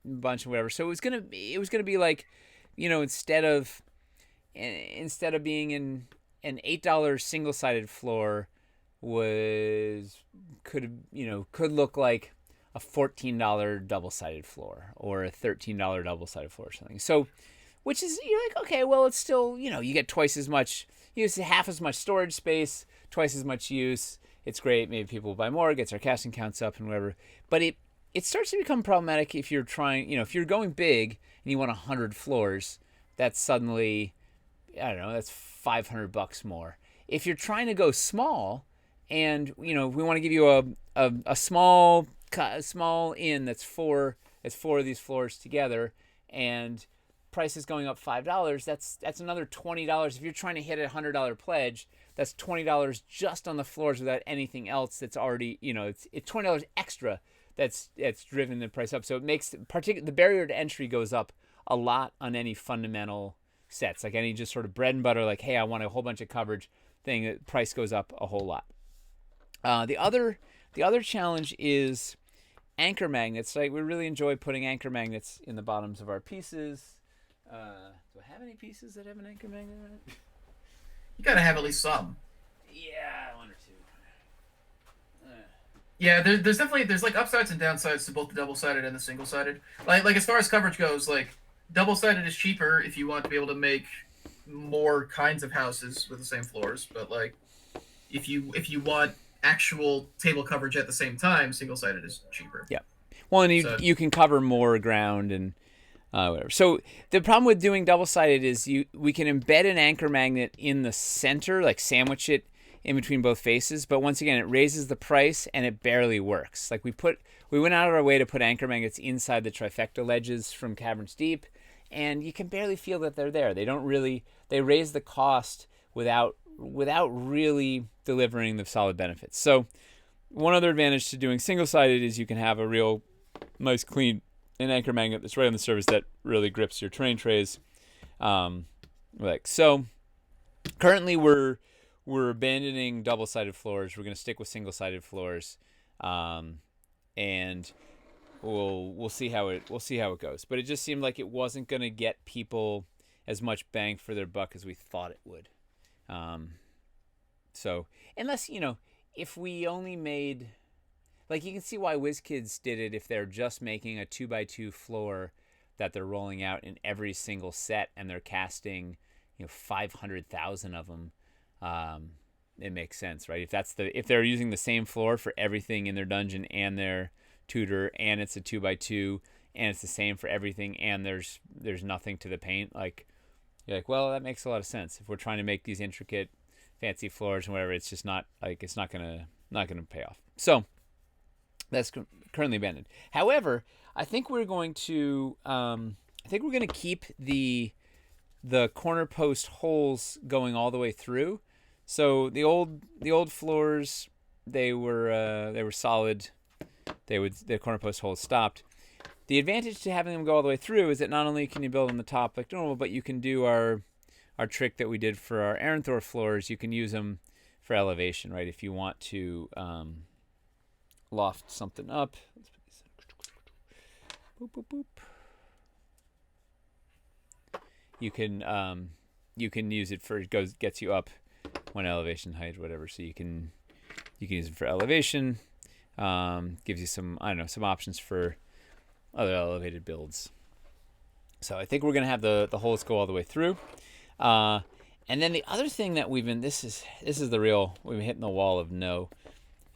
a bunch of whatever. So it was gonna be like, instead of being in an $8 single-sided floor could look like a $14 double-sided floor or a $13 double-sided floor or something. So, which is, you're like, okay, well, it's still, you get twice as much, half as much storage space, twice as much use. It's great. Maybe people will buy more, gets our casting counts up and whatever. But it starts to become problematic if you're trying, if you're going big and you want 100 floors, that's suddenly, I don't know, that's $500 more. If you're trying to go small and, we want to give you a small inn that's 4 of these floors together, and price is going up $5, that's another $20. If you're trying to hit a $100 pledge, that's $20 just on the floors without anything else that's already, it's $20 extra that's driven the price up. So it makes the barrier to entry goes up a lot on any fundamental sets, like any just sort of bread and butter, like, hey, I want a whole bunch of coverage thing, the price goes up a whole lot. The other challenge is anchor magnets. Like, we really enjoy putting anchor magnets in the bottoms of our pieces. Do I have any pieces that have an anchor magnet on it? You gotta have at least some. Yeah, one or two. Yeah, there's definitely there's like upsides and downsides to both the double sided and the single sided. Like as far as coverage goes, like double sided is cheaper if you want to be able to make more kinds of houses with the same floors, but like if you want actual table coverage at the same time, single sided is cheaper. Yeah. Well, and So you can cover more ground and whatever. So the problem with doing double sided is we can embed an anchor magnet in the center, like sandwich it in between both faces. But once again, it raises the price and it barely works. Like we went out of our way to put anchor magnets inside the trifecta ledges from Caverns Deep, and you can barely feel that they're there. They raise the cost without really delivering the solid benefits. So one other advantage to doing single sided is you can have a real nice clean an anchor magnet that's right on the surface that really grips your terrain trays. So currently we're abandoning double-sided floors. We're going to stick with single-sided floors, and we'll see how it goes. But it just seemed like it wasn't going to get people as much bang for their buck as we thought it would. So unless if we only made, like, you can see why WizKids did it if they're just making a 2x2 floor that they're rolling out in every single set and they're casting 500,000 of them. It makes sense, right? If they're using the same floor for everything in their dungeon and their tutor, and it's a 2x2 and it's the same for everything, and there's nothing to the paint, like you're like, well, that makes a lot of sense. If we're trying to make these intricate fancy floors and whatever, it's just not gonna pay off. So that's currently abandoned. However, I think we're going to keep the corner post holes going all the way through. So the old floors, they were solid. The corner post holes stopped. The advantage to having them go all the way through is that not only can you build on the top like normal, but you can do our trick that we did for our Aranthor floors. You can use them for elevation, right? If you want to loft something up. Boop, boop, boop. You can use it for gets you up one elevation height, whatever. So you can use it for elevation. Gives you some options for other elevated builds. So I think we're gonna have the holes go all the way through. And then the other thing that we've been we've been hitting the wall of no.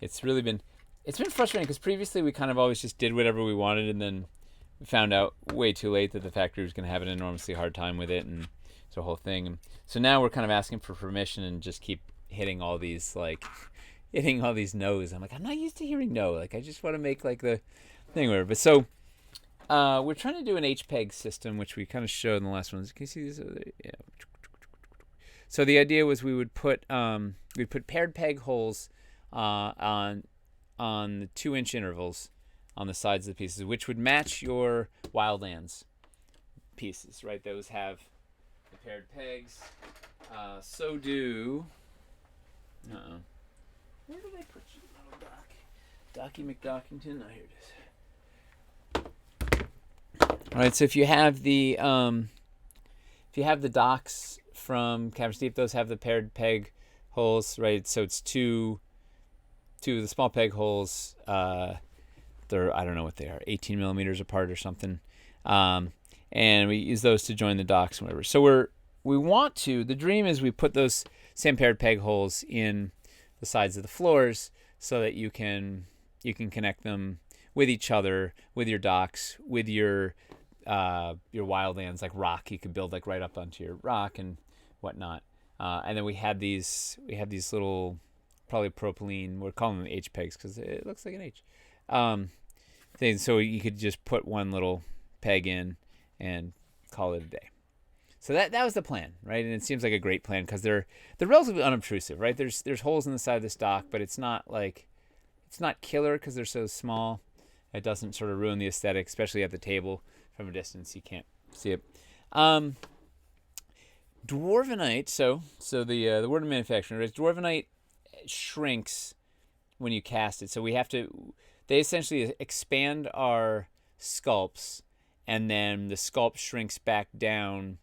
It's been frustrating because previously we kind of always just did whatever we wanted, and then we found out way too late that the factory was going to have an enormously hard time with it, and it's a whole thing. And so now we're kind of asking for permission and just keep hitting all these no's. I'm like, I'm not used to hearing no. Like, I just want to make like the thing whatever. But so we're trying to do an HPEG system, which we kind of showed in the last ones. Can you see this? Yeah. So the idea was we'd put paired peg holes on the 2-inch intervals on the sides of the pieces, which would match your Wildlands pieces, right? Those have the paired pegs. So do. Where did I put you, little Doc? Docky McDockington. Oh, here it is. All right. So if you have the docks from Caverns Deep, those have the paired peg holes, right? So it's two of the small peg holes. They're, I don't know what they are, 18 millimeters apart or something. And we use those to join the docks and whatever. So the dream is we put those same paired peg holes in the sides of the floors so that you can connect them with each other, with your docks, with your wildlands, like rock. You could build like right up onto your rock and whatnot. And then we have these little, probably propylene. We're calling them H pegs because it looks like an H. So you could just put one little peg in and call it a day. So that was the plan, right? And it seems like a great plan because they're relatively unobtrusive, right? There's holes in the side of this dock, but it's not killer because they're so small. It doesn't sort of ruin the aesthetic, especially at the table from a distance. You can't see it. Dwarvenite. So the word of manufacturing is Dwarvenite shrinks when you cast it. So they essentially expand our sculpts and then the sculpt shrinks back down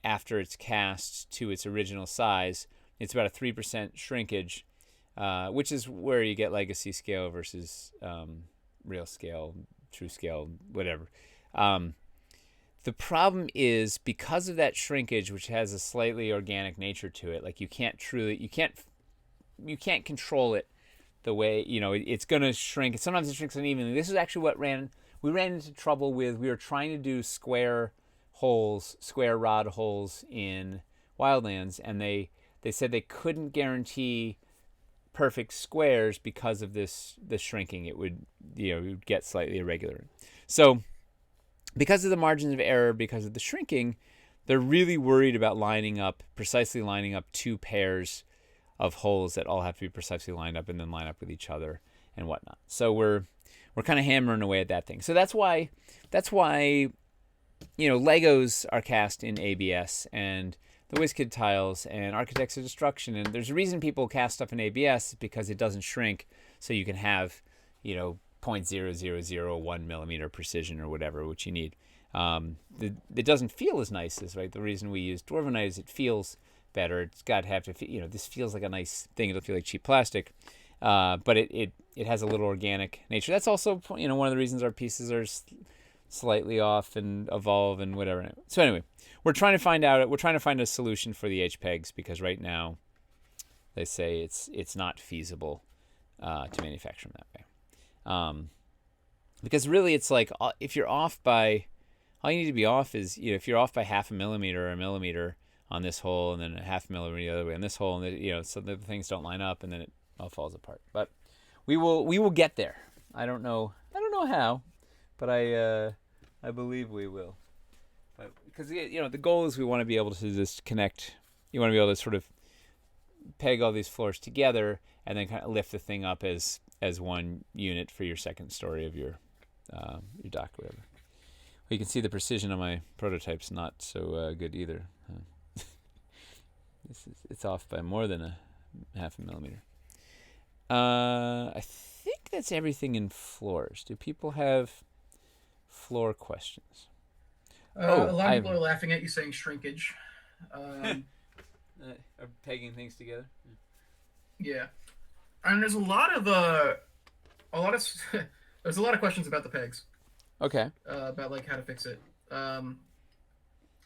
after it's cast to its original size. It's about a 3% shrinkage, which is where you get legacy scale versus real scale, true scale, whatever. The problem is, because of that shrinkage, which has a slightly organic nature to it, like you can't control it the way, it's going to shrink. Sometimes it shrinks unevenly. This is actually what we ran into trouble with. We were trying to do square rod holes in Wildlands, and they said they couldn't guarantee perfect squares because of the shrinking. It would get slightly irregular. So because of the margins of error, because of the shrinking, they're really worried about precisely lining up two pairs of holes that all have to be precisely lined up and then line up with each other and whatnot. So we're kind of hammering away at that thing. So that's why Legos are cast in ABS, and the WizKid tiles and Architects of Destruction. And there's a reason people cast stuff in ABS, because it doesn't shrink, so you can have 0.0001 millimeter precision or whatever, which you need. It doesn't feel as nice as, right? The reason we use Dwarvenite is it feels better. It's got to have to feel, this feels like a nice thing. It'll feel like cheap plastic, but it has a little organic nature. That's also one of the reasons our pieces are slightly off and evolve and whatever. So anyway, we're trying to find a solution for the H-pegs, because right now they say it's not feasible to manufacture them that way. Because really it's like, if you're off by, all you need to be off is, if you're off by half a millimeter or a millimeter on this hole, and then a half millimeter the other way on this hole, and so the things don't line up, and then it all falls apart. But we will get there. I don't know how, but I believe we will. But because the goal is we want to be able to just connect. You want to be able to sort of peg all these floors together and then kind of lift the thing up as one unit for your second story of your dock, or whatever. Well, you can see the precision on my prototype's not so good either. It's off by more than a half a millimeter. I think that's everything in floors. Do people have floor questions? A lot of people are laughing at you saying shrinkage. Are pegging things together? Yeah, and there's a lot of there's a lot of questions about the pegs. Okay. About like how to fix it.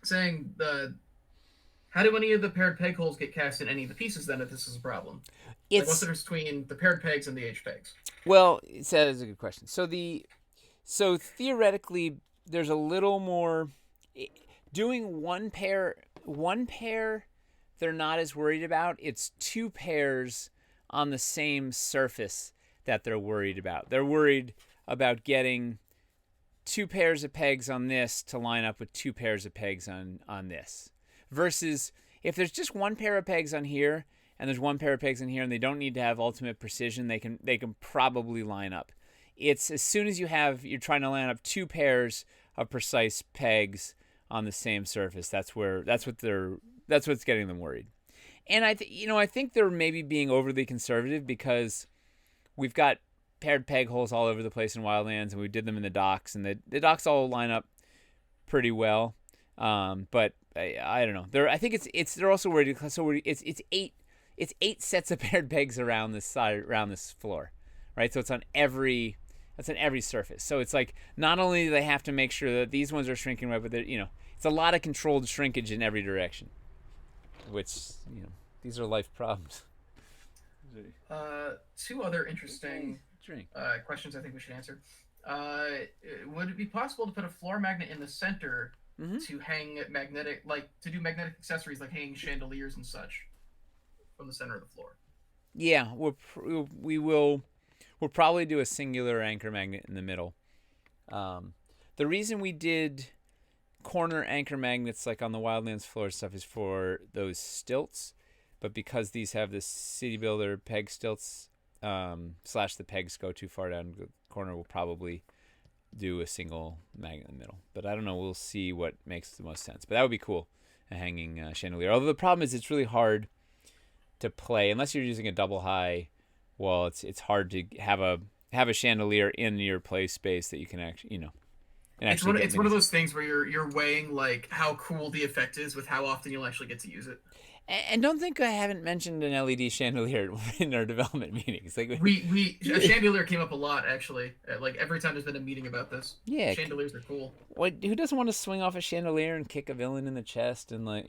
Saying how do any of the paired peg holes get cast in any of the pieces then, if this is a problem? What's the difference between the paired pegs and the H pegs? Well, that is a good question. So theoretically, there's a little more. Doing one pair, they're not as worried about. It's two pairs on the same surface that they're worried about. They're worried about getting two pairs of pegs on this to line up with two pairs of pegs on this. Versus if there's just one pair of pegs on here and there's one pair of pegs in here, and they don't need to have ultimate precision, they can probably line up. It's as soon as you're trying to line up two pairs of precise pegs on the same surface, that's what's getting them worried. And I think they're maybe being overly conservative, because we've got paired peg holes all over the place in Wildlands, and we did them in the docks, and the docks all line up pretty well. But I don't know. I think they're also worried. So it's eight sets of paired pegs around this floor, right? So it's on every surface. So it's like, not only do they have to make sure that these ones are shrinking right, but it's a lot of controlled shrinkage in every direction, which these are life problems. Two other interesting questions I think we should answer. Would it be possible to put a floor magnet in the center to hang to do magnetic accessories like hanging chandeliers and such from the center of the floor? Yeah, we'll probably do a singular anchor magnet in the middle. The reason we did corner anchor magnets like on the Wildlands floor stuff is for those stilts, but because these have the City Builder peg stilts / the pegs go too far down the corner, we'll probably do a single magnet in the middle. But I don't know, we'll see what makes the most sense. But that would be cool, a hanging chandelier. Although the problem is it's really hard to play unless you're using a double high. Well, it's hard to have a chandelier in your play space that you can actually and actually get It's one of minis. those things where you're weighing like how cool the effect is with how often you'll actually get to use it. And don't think I haven't mentioned an LED chandelier in our development meetings. Like, We a chandelier came up a lot actually. Like every time there's been a meeting about this, yeah, chandeliers are cool. what? Who doesn't want to swing off a chandelier and kick a villain in the chest and like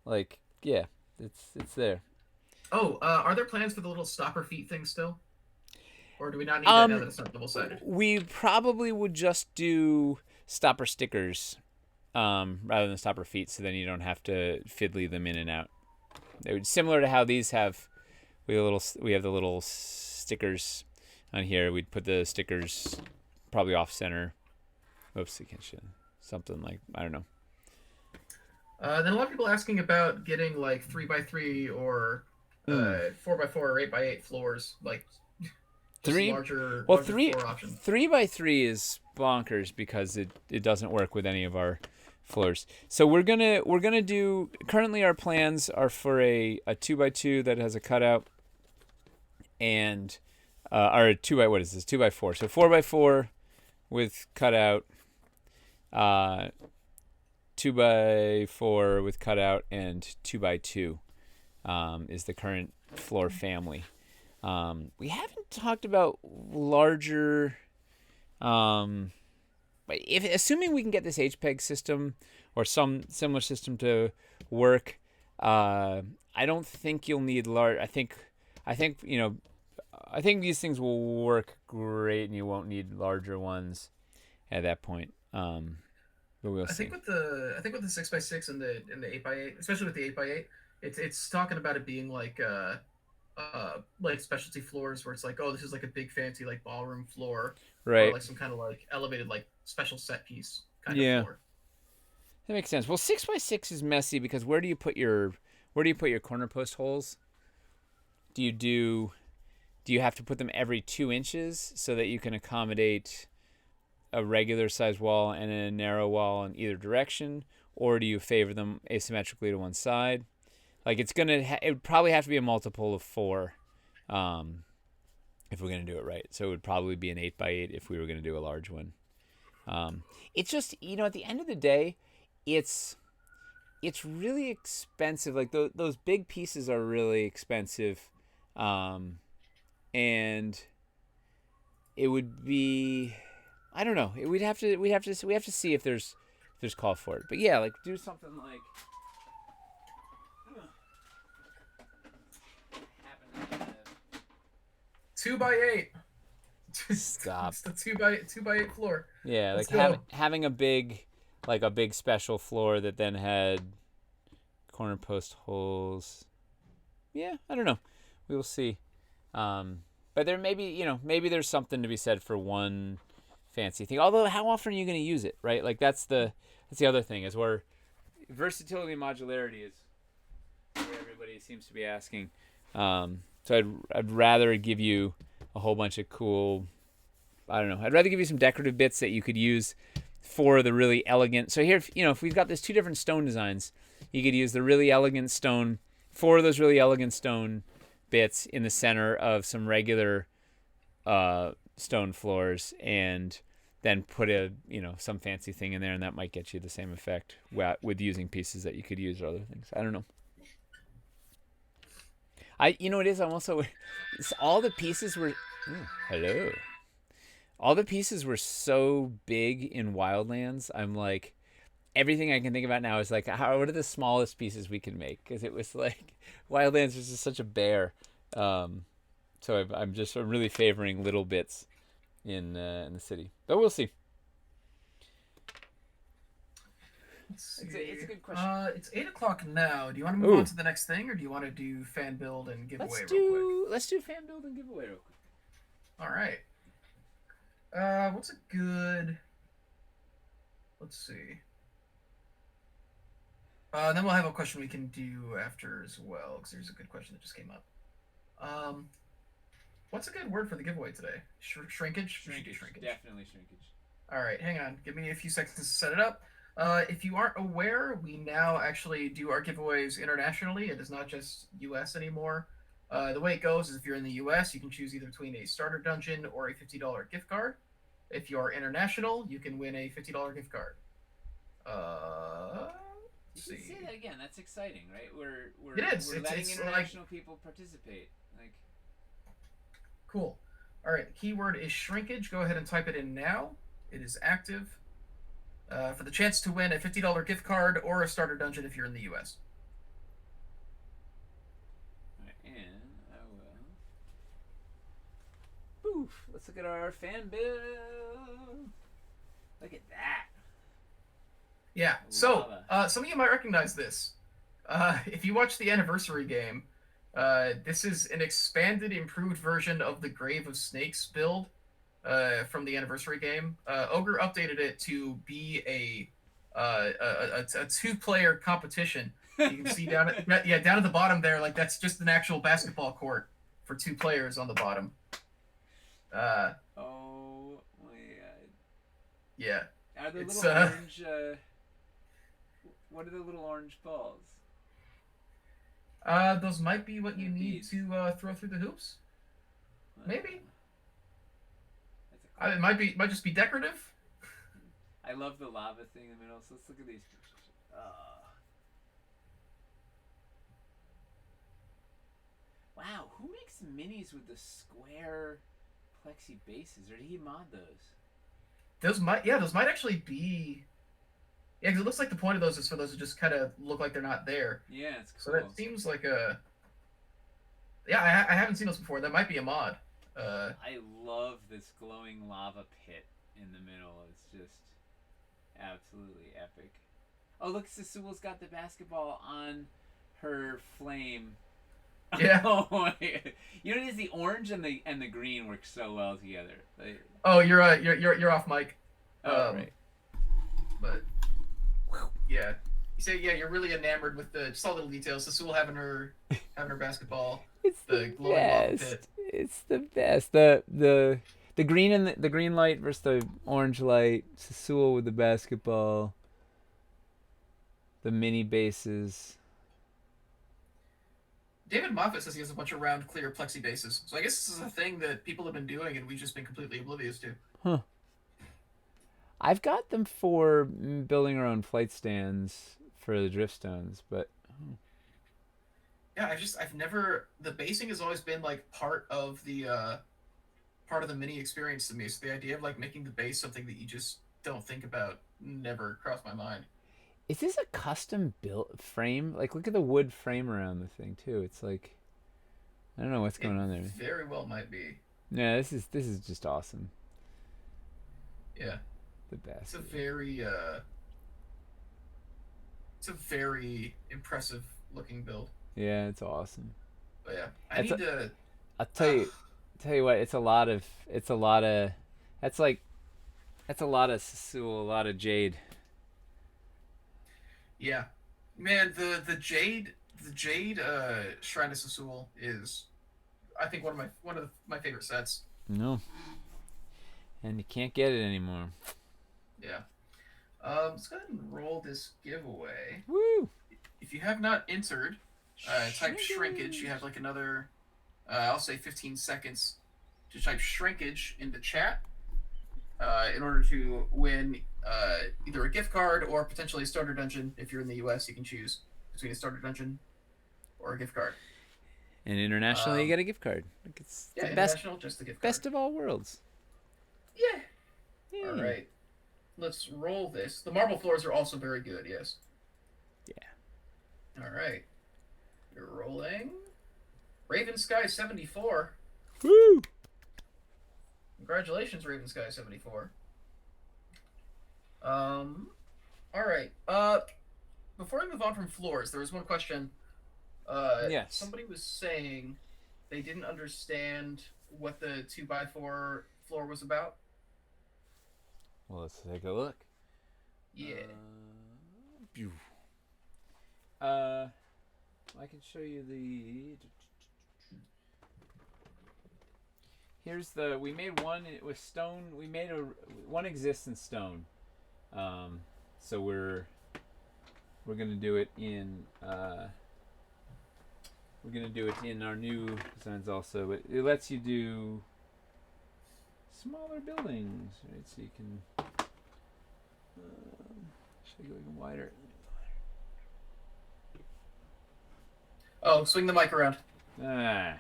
like yeah, it's there. Oh, are there plans for the little stopper feet thing still, or do we not need that now Um, that it's not double sided? we probably would just do stopper stickers, rather than stopper feet, so then you don't have to fiddly them in and out. They would similar to how these have. We have the little stickers on here. We'd put the stickers probably off center. Oops, I can't show. Something like, I don't know. Then a lot of people asking about getting like 3x3 or Mm. 4x4 or 8x8 floors, like just Three. Well, larger three floor option. 3x3 is bonkers because it doesn't work with any of our floors. So we're gonna do. Currently, our plans are for a 2x2 that has a cutout, and or a 2 by what is this 2x4? So 4x4 with cutout, 2x4 with cutout, and 2x2 is the current floor family. We haven't talked about larger. But if assuming we can get this HPEG system or some similar system to work, I don't think you'll need large. I think I think these things will work great, and you won't need larger ones at that point. But we'll see. I think with the 6x6 and the 8x8, especially with the 8x8, it's talking about it being like specialty floors where it's like, oh, this is like a big fancy like ballroom floor, or Right. like some kind of like elevated like special set piece kind of Yeah, floor. that makes sense. Well, 6x6 is messy because where do you put your corner post holes? Do you do you have to put them every 2 inches so that you can accommodate a regular size wall and a narrow wall in either direction, or do you favor them asymmetrically to one side? Like it would probably have to be a multiple of 4, if we're gonna do it right. So it would probably be an 8x8 if we were gonna do a large one. It's just at the end of the day, it's really expensive. Like those big pieces are really expensive, and it would be, I don't know. We have to see if there's call for it. But yeah, like do something like. 2x8. Stop. It's the 2x8 floor. Yeah, Let's like go. having a big special floor that then had corner post holes. Yeah, I don't know. We will see. But there maybe there's something to be said for one fancy thing. Although, how often are you going to use it, right? Like that's the other thing is where versatility and modularity is where everybody seems to be asking. So I'd rather give you a whole bunch of cool. I don't know. I'd rather give you some decorative bits that you could use for the really elegant. So here, if we've got these two different stone designs, you could use the really elegant stone, 4 of those really elegant stone bits in the center of some regular stone floors, and then put some fancy thing in there, and that might get you the same effect with using pieces that you could use or other things. I don't know. It is. I'm also. All the pieces were. Hello. All the pieces were so big in Wildlands. I'm like, everything I can think about now is like, what are the smallest pieces we can make? Because it was like, Wildlands was just such a bear. So I'm really favoring little bits in the city, but we'll see. It's a good question. It's 8 o'clock now. Do you want to move Ooh, on to the next thing, or do you want to do fan build and giveaway let's real quick? do fan build and giveaway real quick. All right. What's a good? Let's see. Then we'll have a question we can do after as well, because there's a good question that just came up. What's a good word for the giveaway today? Shrinkage? Shrinkage. Definitely shrinkage. All right, hang on. Give me a few seconds to set it up. If you aren't aware, we now actually do our giveaways internationally. It is not just US anymore. The way it goes is if you're in the US, you can choose either between a starter dungeon or a $50 gift card. If you're international, you can win a $50 gift card. You Let's can see. say that again. That's exciting, right? We're It is. we're letting It's international people participate. Like, cool. All right. The keyword is shrinkage. Go ahead and type it in now. It is active. For the chance to win a $50 gift card or a starter dungeon if you're in the U.S. and I will. Poof! Let's look at our fan bill. Look at that. Yeah. So Lava. some of you might recognize this. If you watch the anniversary game, this is an expanded, improved version of the Grave of Snakes build from the anniversary game. Ogre updated it to be a two-player competition. You can see down at the bottom there, like that's just an actual basketball court for 2 players on the bottom. Oh my god. Yeah. Are there It's, little orange? What are the little orange balls? Those might be what you need Beads. to throw through the hoops. Maybe. That's a cool. It might just be decorative. I love the lava thing in the middle. So let's look at these pictures. Wow, who makes minis with the square plexi bases, or did he mod those? Those might actually be. Yeah, because it looks like the point of those is for those to just kind of look like they're not there. Yeah, it's cool. So that seems like a. Yeah, I haven't seen those before. That might be a mod. I love this glowing lava pit in the middle. It's just absolutely epic. Oh, look, Sasule's got the basketball on her flame. Yeah. Oh my God. You know what it is? The orange and the green work so well together. Oh, you're off mic. Right. But yeah, you say you're really enamored with the just all little details. Sasule having her basketball. It's the glowing lava best. pit. It's the best. The green and the green light versus the orange light. Sasule with the basketball. The mini bases. David Moffat says he has a bunch of round, clear plexi bases. So I guess this is a thing that people have been doing, and we've just been completely oblivious to. Huh. I've got them for building our own flight stands for the driftstones, but Yeah, I've never. The basing has always been like part of the mini experience to me. So the idea of like making the base something that you just don't think about never crossed my mind. is this a custom built frame? Like, look at the wood frame around the thing too. It's like, I don't know what's going on there. Very well might be. Yeah, this is just awesome. Yeah. The best. It's a very impressive looking build. Yeah, it's awesome. But yeah, I'll tell you what, it's a lot of that's a lot of Sasule, a lot of Jade. Yeah, man, the Jade Shrine to Sasule is, I think, one of my favorite sets. No. And you can't get it anymore. Yeah. Let's go ahead and roll this giveaway. Woo! If you have not entered, type shrinkage. You have like another, I'll say 15 seconds to type shrinkage in the chat in order to win either a gift card or potentially a starter dungeon. If you're in the US, you can choose between a starter dungeon or a gift card. And internationally, you get a gift card. Like, it's yeah, the best, international, just the gift card. best of all worlds. Yeah. Yay. All right. Let's roll this. The marble floors are also very good, yes. Yeah. All right. You're rolling. Raven Sky 74. Woo! Congratulations, Raven Sky 74. All right. Before I move on from floors, there was one question. Yes. Somebody was saying they didn't understand what the 2x4 floor was about. Well, let's take a look. Yeah. I can show you the. Here's the. We made one. It was stone. We made one exists in stone. So we're gonna do it in. We're gonna do it in our new designs also, but it lets you do smaller buildings, right? So you can should I go even wider? Oh, swing the mic around. Ah.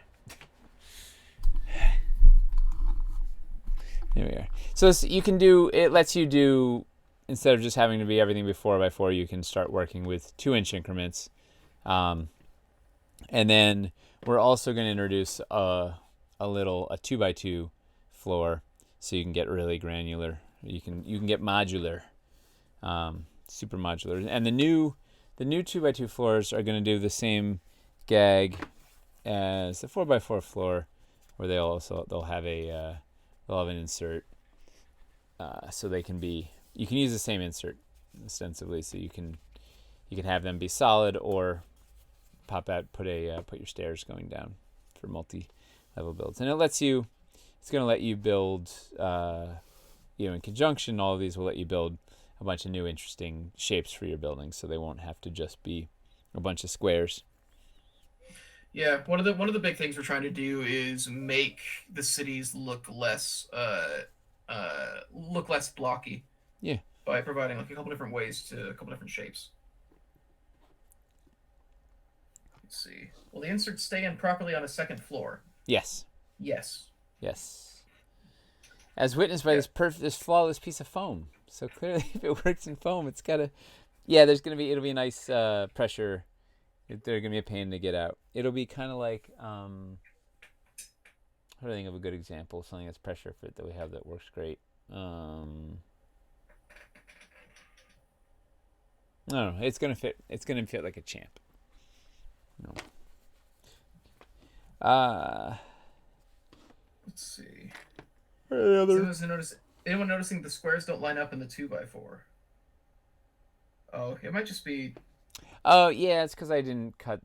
There we are. So you can do, it lets you do, instead of just having to be everything be 4x4, you can start working with 2-inch increments. And then we're also going to introduce a 2x2 floor, so you can get really granular. You can get modular, super modular. And the new 2x2 floors are going to do the same gag as the 4x4 floor, where they'll have an insert, so they can be. You can use the same insert ostensibly, so you can have them be solid or pop out, put your stairs going down for multi-level builds, and it's going to let you build, in conjunction. All of these will let you build a bunch of new interesting shapes for your buildings, so they won't have to just be a bunch of squares. Yeah, one of the big things we're trying to do is make the cities look less blocky. Yeah. By providing like a couple different ways to a couple different shapes. Let's see. Will the inserts stay in properly on a second floor? Yes. Yes. Yes. As witnessed by this flawless piece of foam. So clearly, if it works in foam, it's gotta. Yeah, it'll be a nice pressure. They're gonna be a pain to get out. It'll be kind of like. How do I think of a good example of something that's pressure fit that we have that works great? No, it's gonna fit. It's gonna fit like a champ. No. Let's see. Anyone noticing the squares don't line up in the 2x4? Oh, it might just be. Oh yeah, it's because I didn't cut.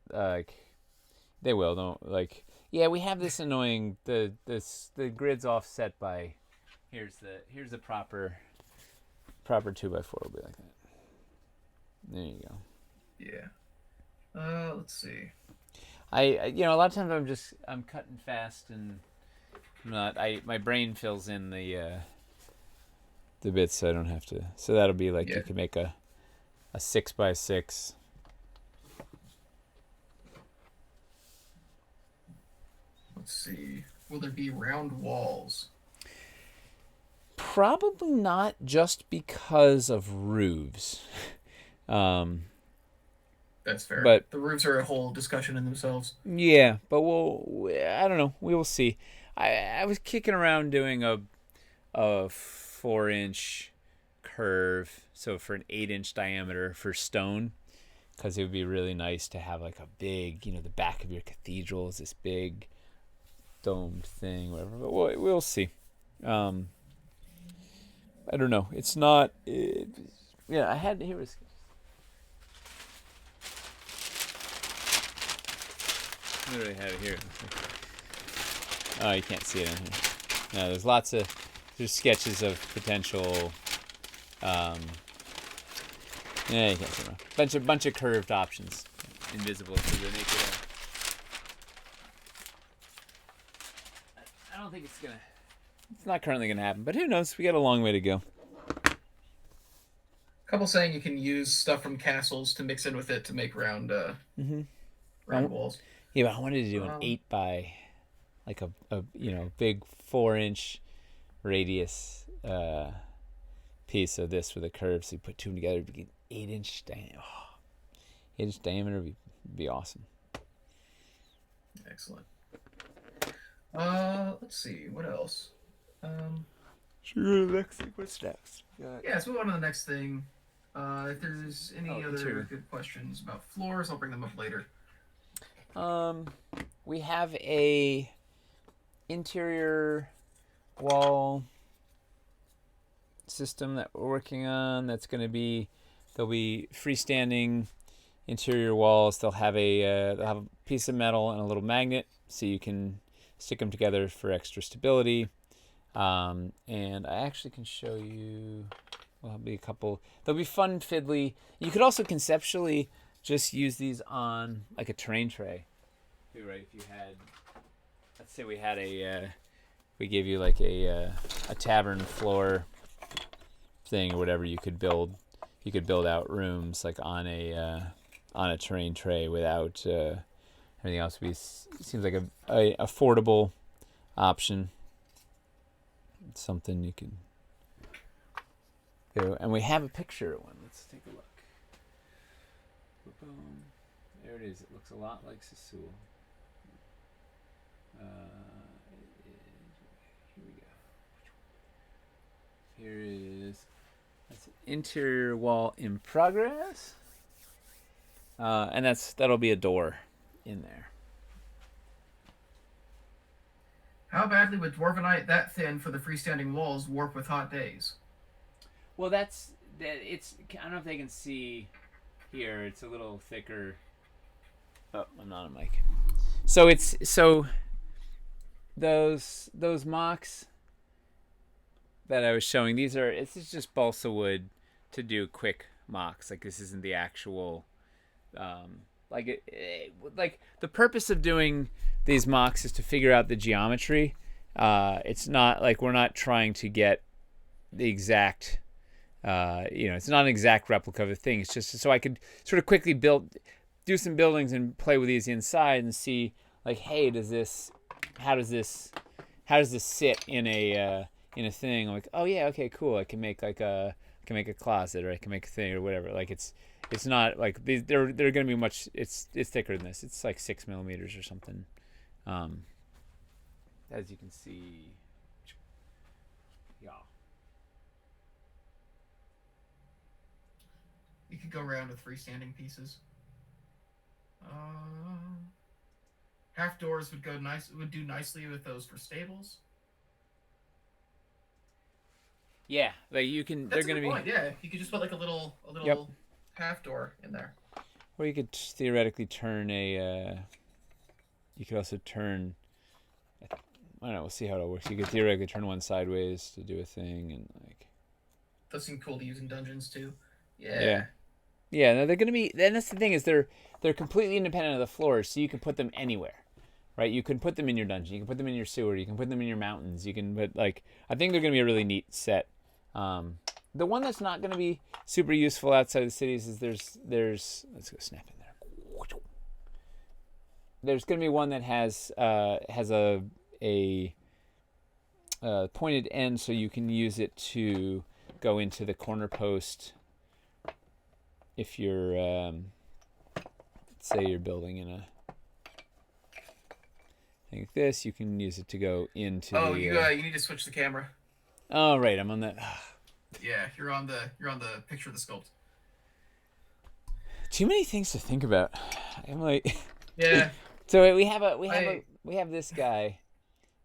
They will. Don't like. Yeah, we have this annoying the grid's offset by. Here's the proper 2x4 will be like that. There you go. Yeah. Let's see. A lot of times I'm cutting fast and my brain fills in the bits, so I don't have to. So that'll be like you can make a 6x6. Let's see. Will there be round walls? Probably not, just because of roofs. That's fair. But the roofs are a whole discussion in themselves. Yeah, but I don't know. We will see. I was kicking around doing a 4-inch curve, so for an 8-inch diameter for stone, because it would be really nice to have like a big, the back of your cathedral is this big domed thing, whatever. But we'll see. I don't know. It's not. I had here was. I literally have it here. Oh, you can't see it in here. No, there's sketches of potential. Yeah, you can't see them. Bunch of curved options, invisible to the naked eye. I don't think it's not currently gonna happen, but who knows? We got a long way to go. A couple saying you can use stuff from castles to mix in with it to make round walls. Yeah, but I wanted to do an 8 by, like a big 4-inch radius piece of this with a curve. So you put two of them together, it'd be an 8-inch diameter. 8-inch diameter would be awesome. Excellent. Let's see, what else? Should we go to the next thing? What's next? Yeah, let's move on to the next thing. If there's any other good questions about floors, I'll bring them up later. We have a interior wall system that we're working on. There'll be freestanding interior walls. They'll have a piece of metal and a little magnet, so you can stick them together for extra stability. And I actually can show you. There'll be a couple. They'll be fun, fiddly. You could also conceptually just use these on like a terrain tray. Right? If you had, let's say we had we gave you like a tavern floor thing or whatever, you could build out rooms like on a terrain tray without everything else. Seems like a affordable option. It's something you can do. And we have a picture of one. Let's take a look. Boom. There it is. It looks a lot like Sassoul. Here we go. Here is that's interior wall in progress. And that'll be a door in there. How badly would Dwarvenite that thin for the freestanding walls warp with hot days? Well, it's. I don't know if they can see here. It's a little thicker. Oh, I'm not on mic. So those mocks that I was showing. This is just balsa wood to do quick mocks. Like this isn't the actual. Like the purpose of doing these mocks is to figure out the geometry. It's not like we're not trying to get the exact, it's not an exact replica of the thing. It's just so I could sort of quickly do some buildings and play with these inside and see like, hey, how does this sit in a thing? I'm like, oh yeah, okay, cool. I can make a closet, or I can make a thing or whatever. Like it's not like they're going to be much. It's thicker than this. It's like 6 millimeters or something. As you can see, yeah. You could go around with freestanding pieces. Half doors would do nicely with those for stables. Yeah, like you can. That's they're going to be. Point. Yeah, you could just put like a little Yep. half door in there. Or you could theoretically turn a. You could also turn. I don't know. We'll see how it works. You could theoretically turn one sideways to do a thing, and like. Those seem cool to use in dungeons too. Yeah. Yeah. No, they're gonna be. Then that's the thing is they're completely independent of the floors, so you can put them anywhere, right? You can put them in your dungeon. You can put them in your sewer. You can put them in your mountains. You can put like. I think they're gonna be a really neat set. The one that's not gonna be super useful outside of the cities is there's let's go snap in there. There's gonna be one that has a pointed end, so you can use it to go into the corner post if you're say you're building in a thing like this. You can use it to go into you need to switch the camera. Oh right, I'm on that. Yeah, you're on the picture of the sculpt. Too many things to think about. I'm like yeah. So we have this guy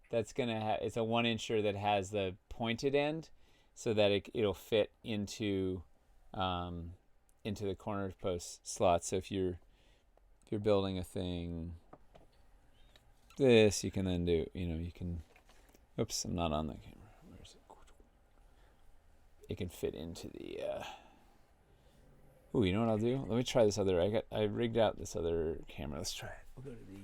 that's gonna have, it's a 1-incher that has the pointed end, so that it'll fit into the corner post slot. So if you're building a thing, this you can then do. You can. Oops, I'm not on the camera. Where is it? It can fit into the. Ooh, you know what I'll do? Let me try this other. I rigged out this other camera. Let's try it. We'll go to the.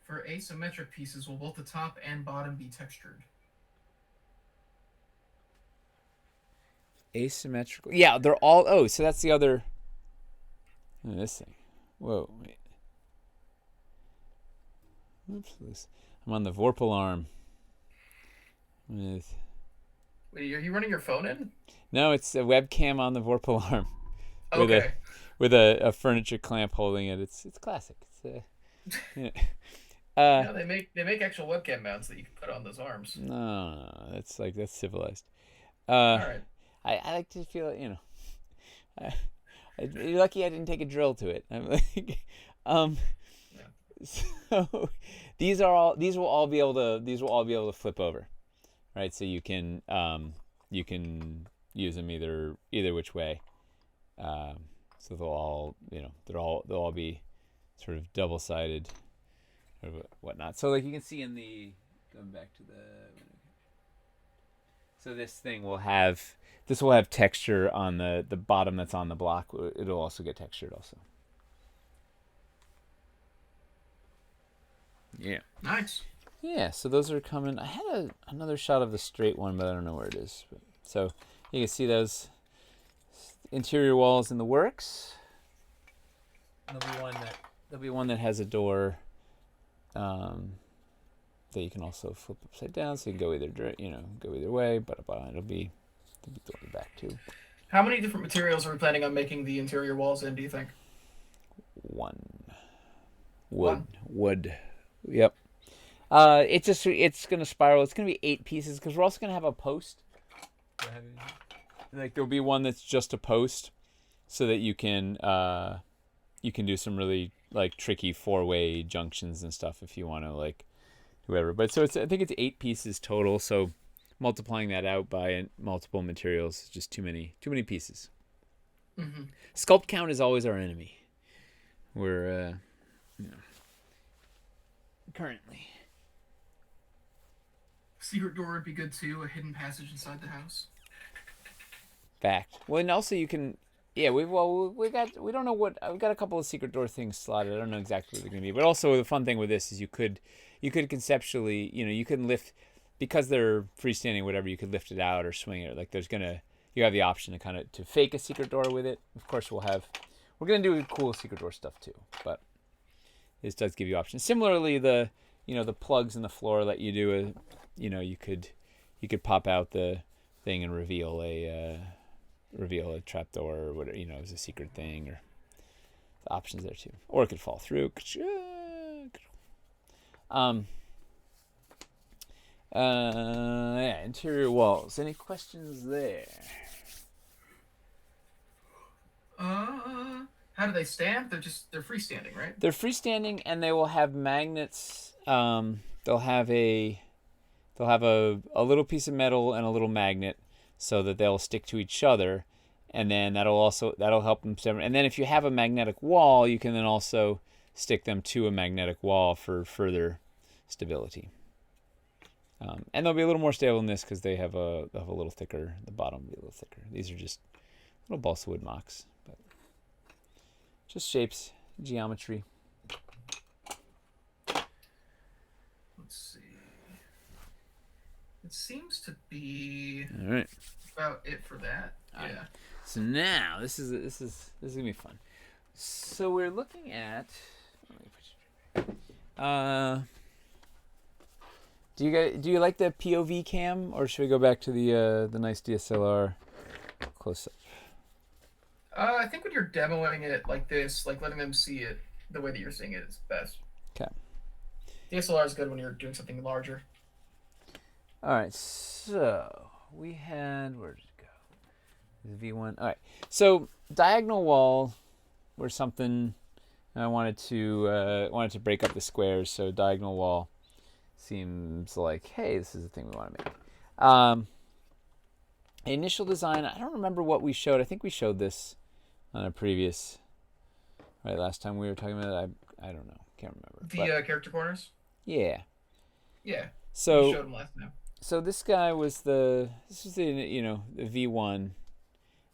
For asymmetric pieces, will both the top and bottom be textured? Asymmetrical. Yeah, they're all. Oh, so that's the other. This thing. Whoa, wait. Oops, I'm on the Vorpal arm. Wait, are you running your phone in? No, it's a webcam on the Vorpal arm. Okay. With a furniture clamp holding it. It's classic. They make actual webcam mounts that you can put on those arms. No, that's civilized. All right. I like to feel, you're lucky I didn't take a drill to it. I'm like, So these will all be able to flip over, right? So you can use them either which way. So they'll all be sort of double-sided or whatnot. So like you can see going back to so this will have texture on the bottom that's on the block. It'll also get textured also. Yeah. Nice. Yeah, so those are coming. I had another shot of the straight one, but I don't know where it is. So you can see those interior walls in the works. There'll be one that has a door that you can also flip upside down, so you can go either way. But it'll be going back too. How many different materials are we planning on making the interior walls in, do you think? One. One? Wood. Yep. It's gonna spiral. It's gonna be 8 pieces because we're also gonna have a post. Like there'll be one that's just a post, so that you can do some really like tricky 4-way junctions and stuff if you want to like whoever. But so I think it's 8 pieces total. So multiplying that out by multiple materials is just too many pieces. Mm-hmm. Sculpt count is always our enemy. We're currently. Secret door would be good too. A hidden passage inside the house. Fact. Well, and also you can. Yeah, we don't know what we've got a couple of secret door things slotted. I don't know exactly what they're gonna be, but also the fun thing with this is you could conceptually, you can lift because they're freestanding, whatever. You could lift it out or swing it. Like you have the option to fake a secret door with it. Of course, we're gonna do cool secret door stuff too, but this does give you options. Similarly, the plugs in the floor let you do you could pop out the thing and reveal a trapdoor or whatever, as a secret thing, or the options there too. Or it could fall through. Yeah, interior walls. Any questions there? How do they stand? They're freestanding, right? They're freestanding, and they will have magnets. They'll have a little piece of metal and a little magnet, so that they'll stick to each other, and then that'll help them separate. And then if you have a magnetic wall, you can then also stick them to a magnetic wall for further stability. And they'll be a little more stable than this because they'll have a little thicker. The bottom will be a little thicker. These are just little balsa wood mocks, but just shapes, geometry. Let's see. It seems to be All right. about it for that. All yeah. Right. So now this is gonna be fun. So we're looking at. Do you like the POV cam, or should we go back to the nice DSLR close up? I think when you're demoing it like this, like letting them see it the way that you're seeing it is best. Okay. DSLR is good when you're doing something larger. All right, so we had, where did it go? V1. All right, so diagonal wall, or something. I wanted to break up the squares, so diagonal wall seems like, hey, this is the thing we want to make. Initial design, I don't remember what we showed. I think we showed this on a previous, last time we were talking about it. I don't know, can't remember. The character corners. Yeah. Yeah. So you showed them last time. So this guy was the V1.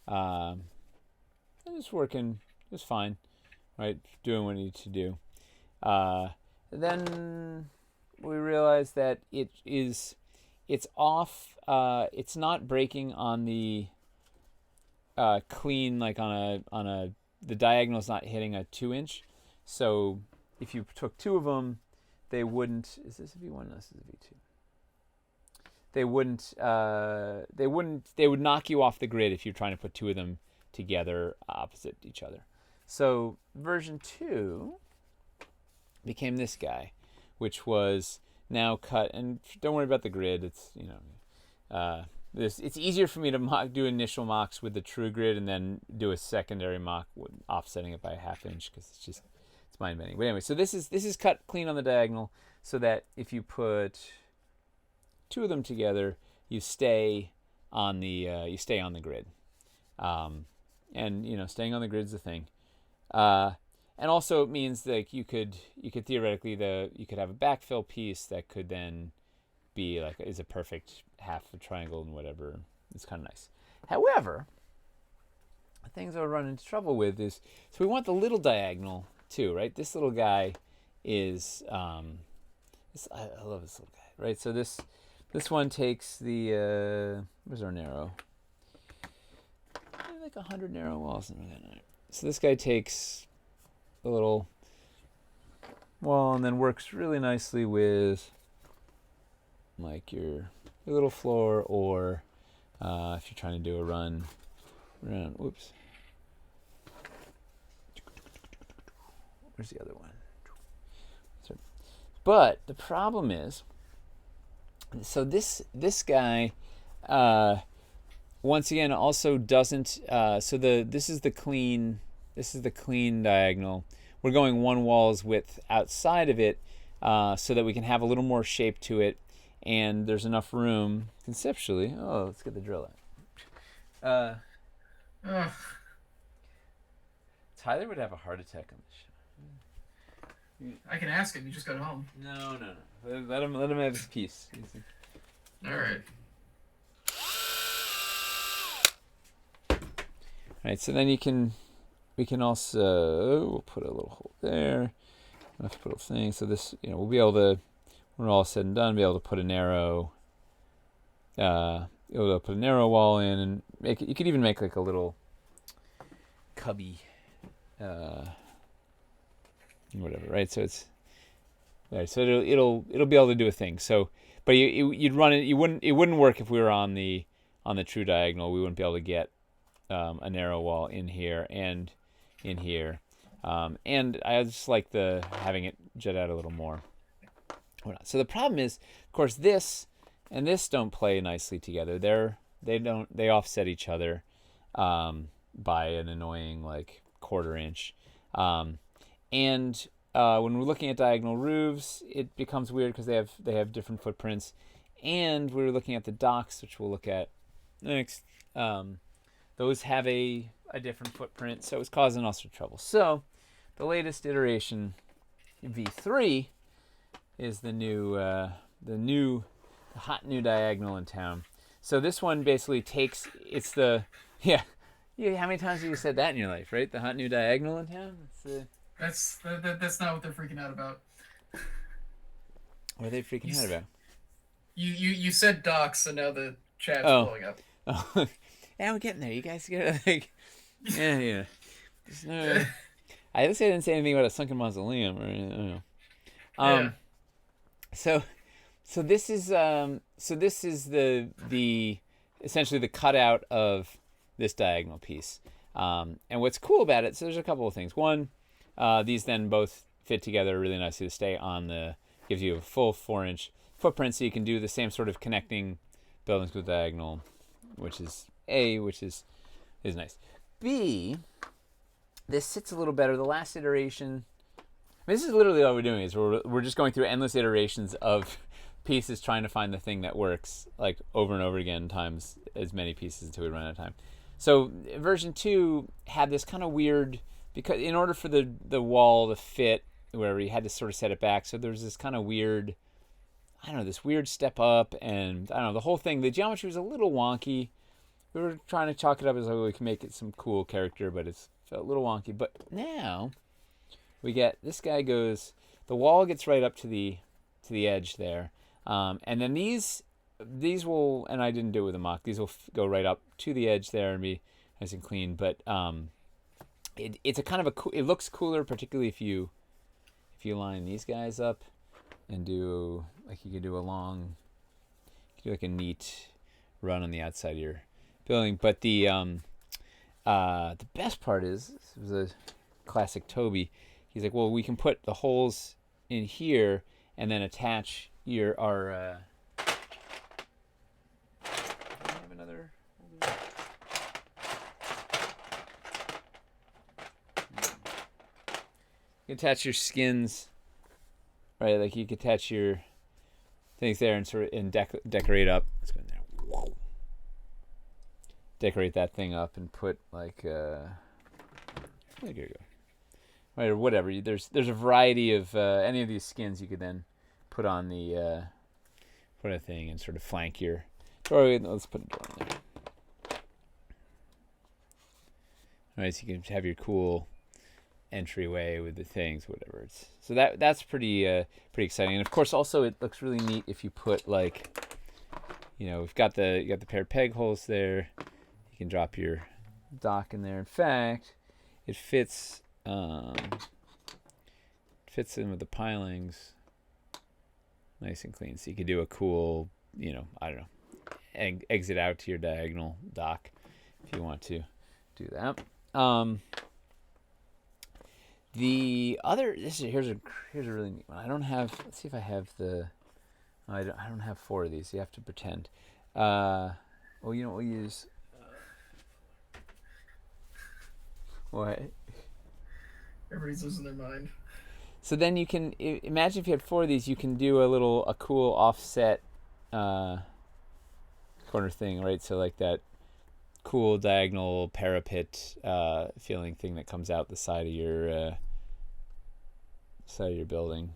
It was working. It was fine, right? Doing what it needed to do. Then we realized that it's off. It's not breaking on the clean, like the diagonal's not hitting a 2-inch. So if you took 2 of them, they wouldn't. Is this a V1? No, this is a V2. They would knock you off the grid if you're trying to put 2 of them together opposite each other. So version 2 became this guy, which was now cut. And don't worry about the grid. It's it's easier for me to do initial mocks with the true grid and then do a secondary mock with offsetting it by a 1/2 inch because it's mind bending. But anyway, so this is cut clean on the diagonal so that if you put 2 of them together, you stay on the grid, and staying on the grid is the thing, and also it means like you could theoretically you could have a backfill piece that could then be like is a perfect half a triangle and whatever. It's kind of nice. However, the things I run into trouble with is we want the little diagonal too, right? This little guy is I love this little guy, right? So this one takes the where's our narrow? Like 100 narrow walls. So this guy takes a little wall and then works really nicely with like your little floor, or if you're trying to do a run around. Whoops. Where's the other one? But the problem is, so this guy, once again, also doesn't. So this is the clean diagonal. We're going one wall's width outside of it, so that we can have a little more shape to it, and there's enough room conceptually. Oh, let's get the drill out. Tyler would have a heart attack on this show. I can ask him. You just got home. No. Let him have his piece. All right. All right. So then we can also we'll put a little hole there. Enough to put a thing. So this, we'll be able to, when all said and done, be able to put a narrow. Able to put a narrow wall in and make it. You could even make like a little cubby. Whatever, right? So it's right. So it'll be able to do a thing. So, but you'd run it. It wouldn't work if we were on the true diagonal. We wouldn't be able to get a narrow wall in here and in here. And I just like having it jet out a little more. So the problem is, of course, this and this don't play nicely together. They offset each other by an annoying like quarter inch. And when we're looking at diagonal roofs, it becomes weird because they have different footprints. And we're looking at the docks, which we'll look at next. Those have a different footprint, so it's causing all sorts of trouble. So the latest iteration, V3, is the hot new diagonal in town. So this one basically takes how many times have you said that in your life, right? The hot new diagonal in town. That's not what they're freaking out about. What are they freaking out about? You said docs, so now the chat's blowing up. Oh, yeah, we're getting there. You guys gotta like, yeah. I didn't say anything about a sunken mausoleum or I don't know. So this is the essentially the cutout of this diagonal piece. And what's cool about it? So there's a couple of things. One. These then both fit together really nicely to stay on gives you a full 4-inch footprint, so you can do the same sort of connecting buildings with diagonal, which is nice. B, this sits a little better. The last iteration, this is literally all we're doing is we're just going through endless iterations of pieces trying to find the thing that works like over and over again times as many pieces until we run out of time. So version 2 had this kind of weird. Because in order for the wall to fit wherever, you had to sort of set it back. So there's this kind of weird, this weird step up, and the whole thing. The geometry was a little wonky. We were trying to chalk it up as like we can make it some cool character, but it's felt a little wonky. But now we get this guy goes. The wall gets right up to the edge there, and then these will, and I didn't do it with a mock. These will go right up to the edge there and be nice and clean, but. It's a kind of it looks cooler, particularly if you line these guys up and do like you could do like a neat run on the outside of your building. But the best part is, this was a classic Toby. He's like, well, we can put the holes in here and then attach our. Do I have another? You can attach your skins, right? Like you can attach your things there and sort of decorate up. Let's go in there. Whoa. Decorate that thing up and put like there you go. Right, or whatever. There's a variety of any of these skins you could then put on the put a thing and sort of flank your door. Let's put a door in there. All right, so you can have your cool entryway with the things, whatever. So that's pretty exciting. And of course, also it looks really neat if you put like, we've got you got the pair of peg holes there. You can drop your dock in there. In fact, it fits in with the pilings nice and clean. So you could do a cool, I don't know, exit out to your diagonal dock if you want to do that. Here's a really neat one. I don't have. Let's see if I have the. I don't have 4 of these. You have to pretend. We'll use. What? Everybody's losing their mind. So then you can imagine if you had 4 of these, you can do a cool offset corner thing, right? So like that cool diagonal parapet feeling thing that comes out the side of your building.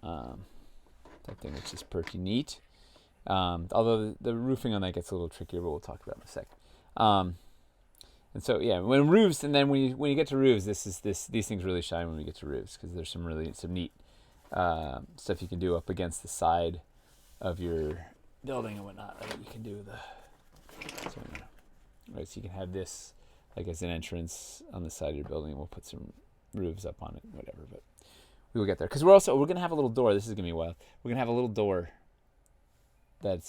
That thing, which is pretty neat. Although the roofing on that gets a little trickier, but we'll talk about it in a sec. And so when roofs, and then when you get to roofs, these things really shine when we get to roofs because there's some neat stuff you can do up against the side of your building and whatnot. Right? You can do right, so you can have this like as an entrance on the side of your building, and we'll put some roofs up on it, whatever. But we will get there because we're gonna have a little door. This is gonna be wild. We're gonna have a little door that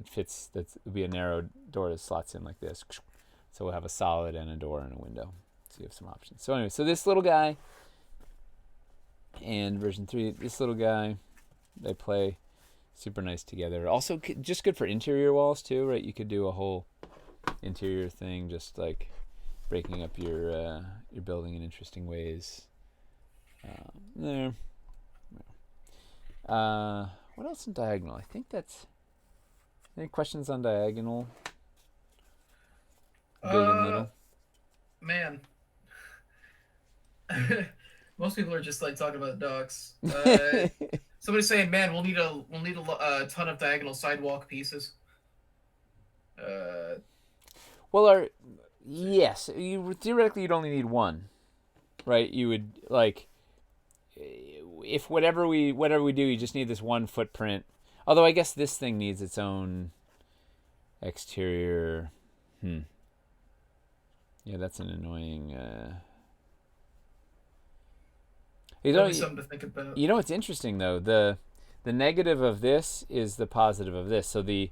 fits. Will be a narrow door that slots in like this. So we'll have a solid and a door and a window. So you have some options. So anyway, so this little guy and version 3, this little guy, they play super nice together. Also, just good for interior walls too, right? You could do a whole interior thing, just like breaking up your building in interesting ways. There. What else in diagonal? I think that's. Any questions on diagonal? Big and little. Man. Most people are just like talking about docks. Somebody's saying, "Man, we'll need a ton of diagonal sidewalk pieces." Well, yes, theoretically you'd only need 1, right? You would like if whatever we do, you just need this 1 footprint. Although I guess this thing needs its own exterior. Yeah, that's an annoying. Something to think about. What's interesting though? The negative of this is the positive of this. So the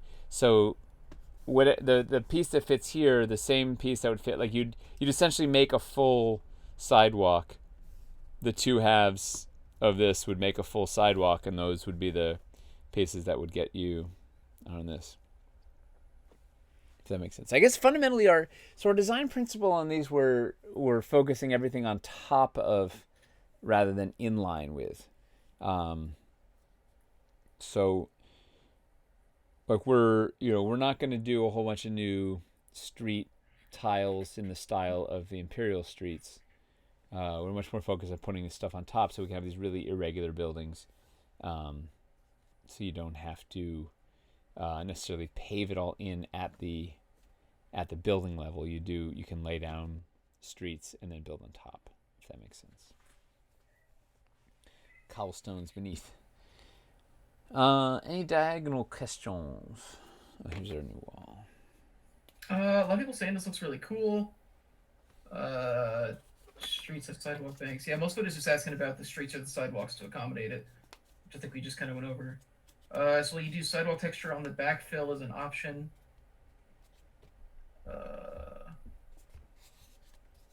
piece that fits here, the same piece that would fit, like you'd essentially make a full sidewalk. The 2 halves of this would make a full sidewalk, and those would be the pieces that would get you on this. If that makes sense. I guess fundamentally our design principle on these we're focusing everything on top of rather than in line with. So like we're not going to do a whole bunch of new street tiles in the style of the imperial streets. We're much more focused on putting this stuff on top so we can have these really irregular buildings. So you don't have to necessarily pave it all in at the building level. You can lay down streets and then build on top, if that makes sense. Cobblestones beneath. Any diagonal questions? Oh, here's our new wall. A lot of people saying this looks really cool. Streets of sidewalk banks. Yeah, most of it is just asking about the streets or the sidewalks to accommodate it, which I think we just kind of went over. So you do sidewalk texture on the backfill as an option.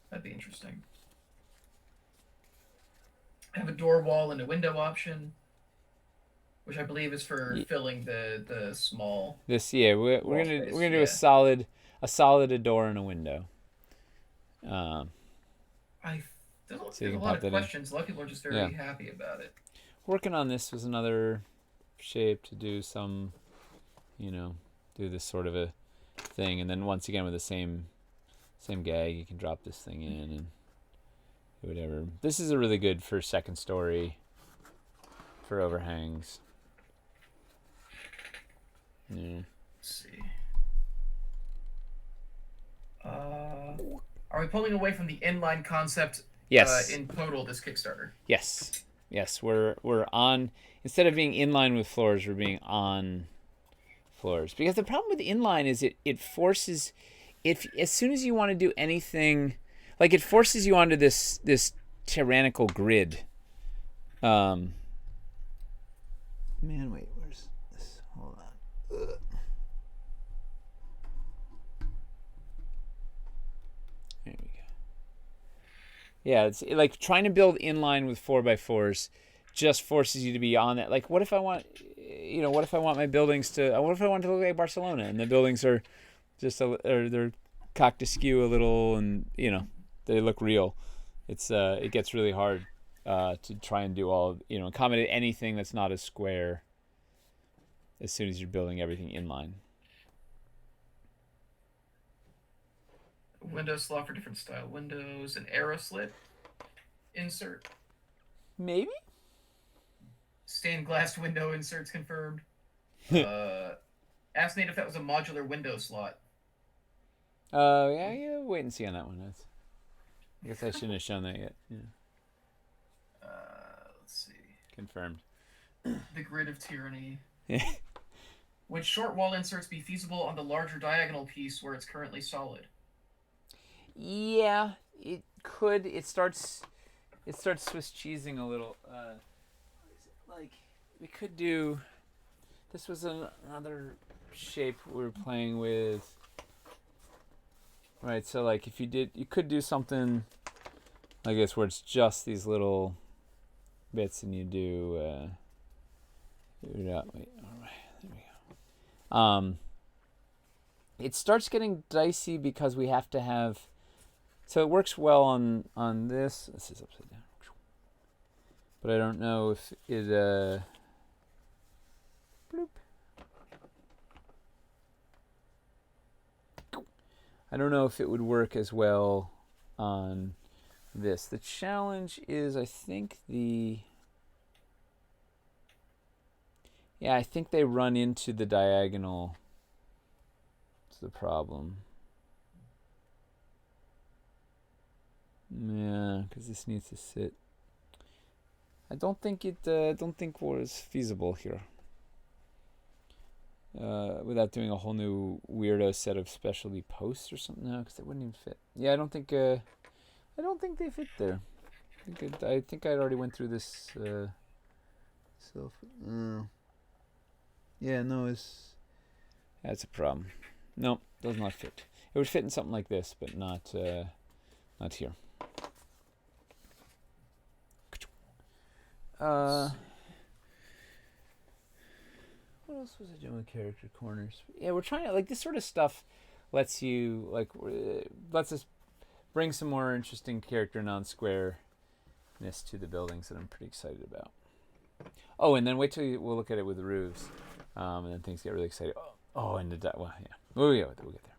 That'd be interesting. Have a door wall and a window option, which I believe is for filling the small. We're gonna do a solid door and a window. There's a lot of questions. A lot of people are just very happy about it. Working on this was another shape to do some, do this sort of a thing, and then once again with the same gag, you can drop this thing in and do whatever. This is a really good for second story for overhangs. Yeah. Let's see. Are we pulling away from the inline concept Yes. in total this Kickstarter. Yes. Yes. We're on, instead of being inline with floors, we're being on floors. Because the problem with inline is it forces, if as soon as you want to do anything, like it forces you onto this tyrannical grid. Man, wait, where's this? Hold on. Ugh. There we go. Yeah, it's like trying to build inline with 4x4s just forces you to be on that. Like, what if I want, what if I want my buildings to, what if I want it to look like Barcelona and the buildings are just, they're cocked askew a little and, they look real. It gets really hard to try and do all, accommodate anything that's not a square as soon as you're building everything inline. Window slot for different style windows, an arrow slit insert. Maybe? Stained glass window inserts confirmed. Asked Nate if that was a modular window slot. Yeah, wait and see on that one. I guess I shouldn't have shown that yet. Yeah. Let's see. Confirmed. The grid of tyranny. Would short wall inserts be feasible on the larger diagonal piece where it's currently solid? Yeah, it could. It starts Swiss cheesing a little. Like we could do. This was another shape we were playing with. Right, so like if you could do something like this where it's just these little bits and you do. Wait, all right, there we go. It starts getting dicey because we have to have. So it works well on this. This is upside down. But I don't know if it bloop. I don't know if it would work as well on this. The challenge is I think I think they run into the diagonal. It's the problem. Yeah, because this needs to sit. I don't think it was feasible here. Without doing a whole new weirdo set of specialty posts or something, no, because it wouldn't even fit. Yeah, I don't think they fit there. I think I already went through this. Yeah, no, that's a problem. No, does not fit. It would fit in something like this, but not here. What else was I doing with character corners? Yeah, we're trying to, like, this sort of stuff lets us bring some more interesting character non-squareness to the buildings that I'm pretty excited about. Oh, and then wait till we'll look at it with the roofs, and then things get really exciting. Oh, and well, yeah, we'll get there.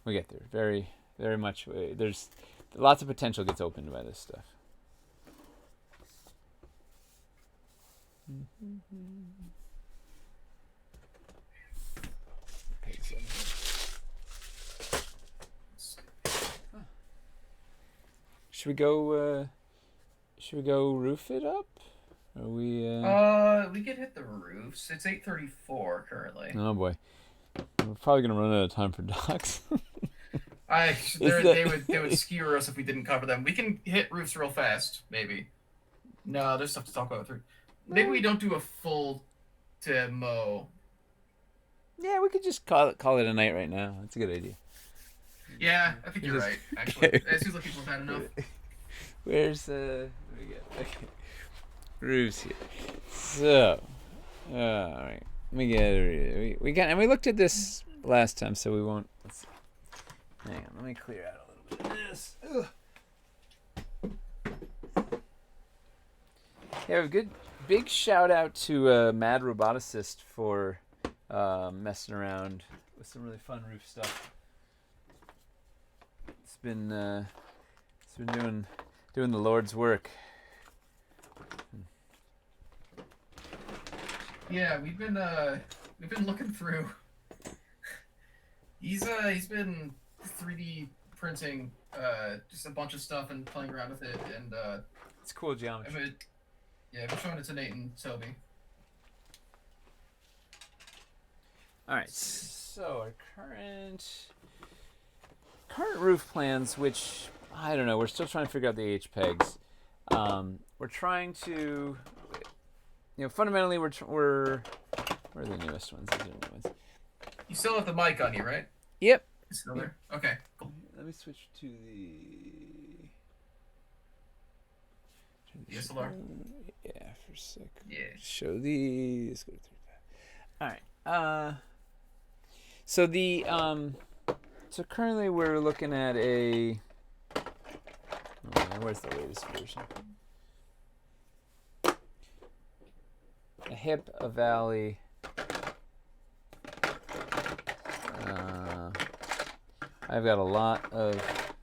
We get there. Very, very much. There's lots of potential gets opened by this stuff. Should we go roof it up? Are we? We could hit the roofs. It's 8:34 currently. Oh boy, we're probably gonna run out of time for docks. They would skewer us if we didn't cover them. We can hit roofs real fast, maybe. No, there's stuff to talk about through. Maybe we don't do a full demo. Yeah, we could just call it a night right now. That's a good idea. Yeah, I think you're right. Actually, it seems like people have had enough. Where's what do we get? Okay. Roofs here. So, all right. Let me get we looked at this last time, so we won't. Hang on. Let me clear out a little bit of this. Yeah, a good big shout out to Mad Roboticist for messing around with some really fun roof stuff. It's been doing the Lord's work. Yeah, we've been looking through. He's been 3D printing just a bunch of stuff and playing around with it, and It's cool geometry. I've been showing it to Nate and Toby. All right, so our current roof plans, which I don't know, we're still trying to figure out the H pegs. We're trying to, fundamentally where are the newest ones? These are the new ones. You still have the mic on you, right? Yep. It's still there. Okay. Cool. Let me switch to the DSLR. Yeah, for a sec. Yeah. Show these. Go through that. All right. So the so currently we're looking at a. Oh man, where's the latest version? A hip, a valley. I've got a lot of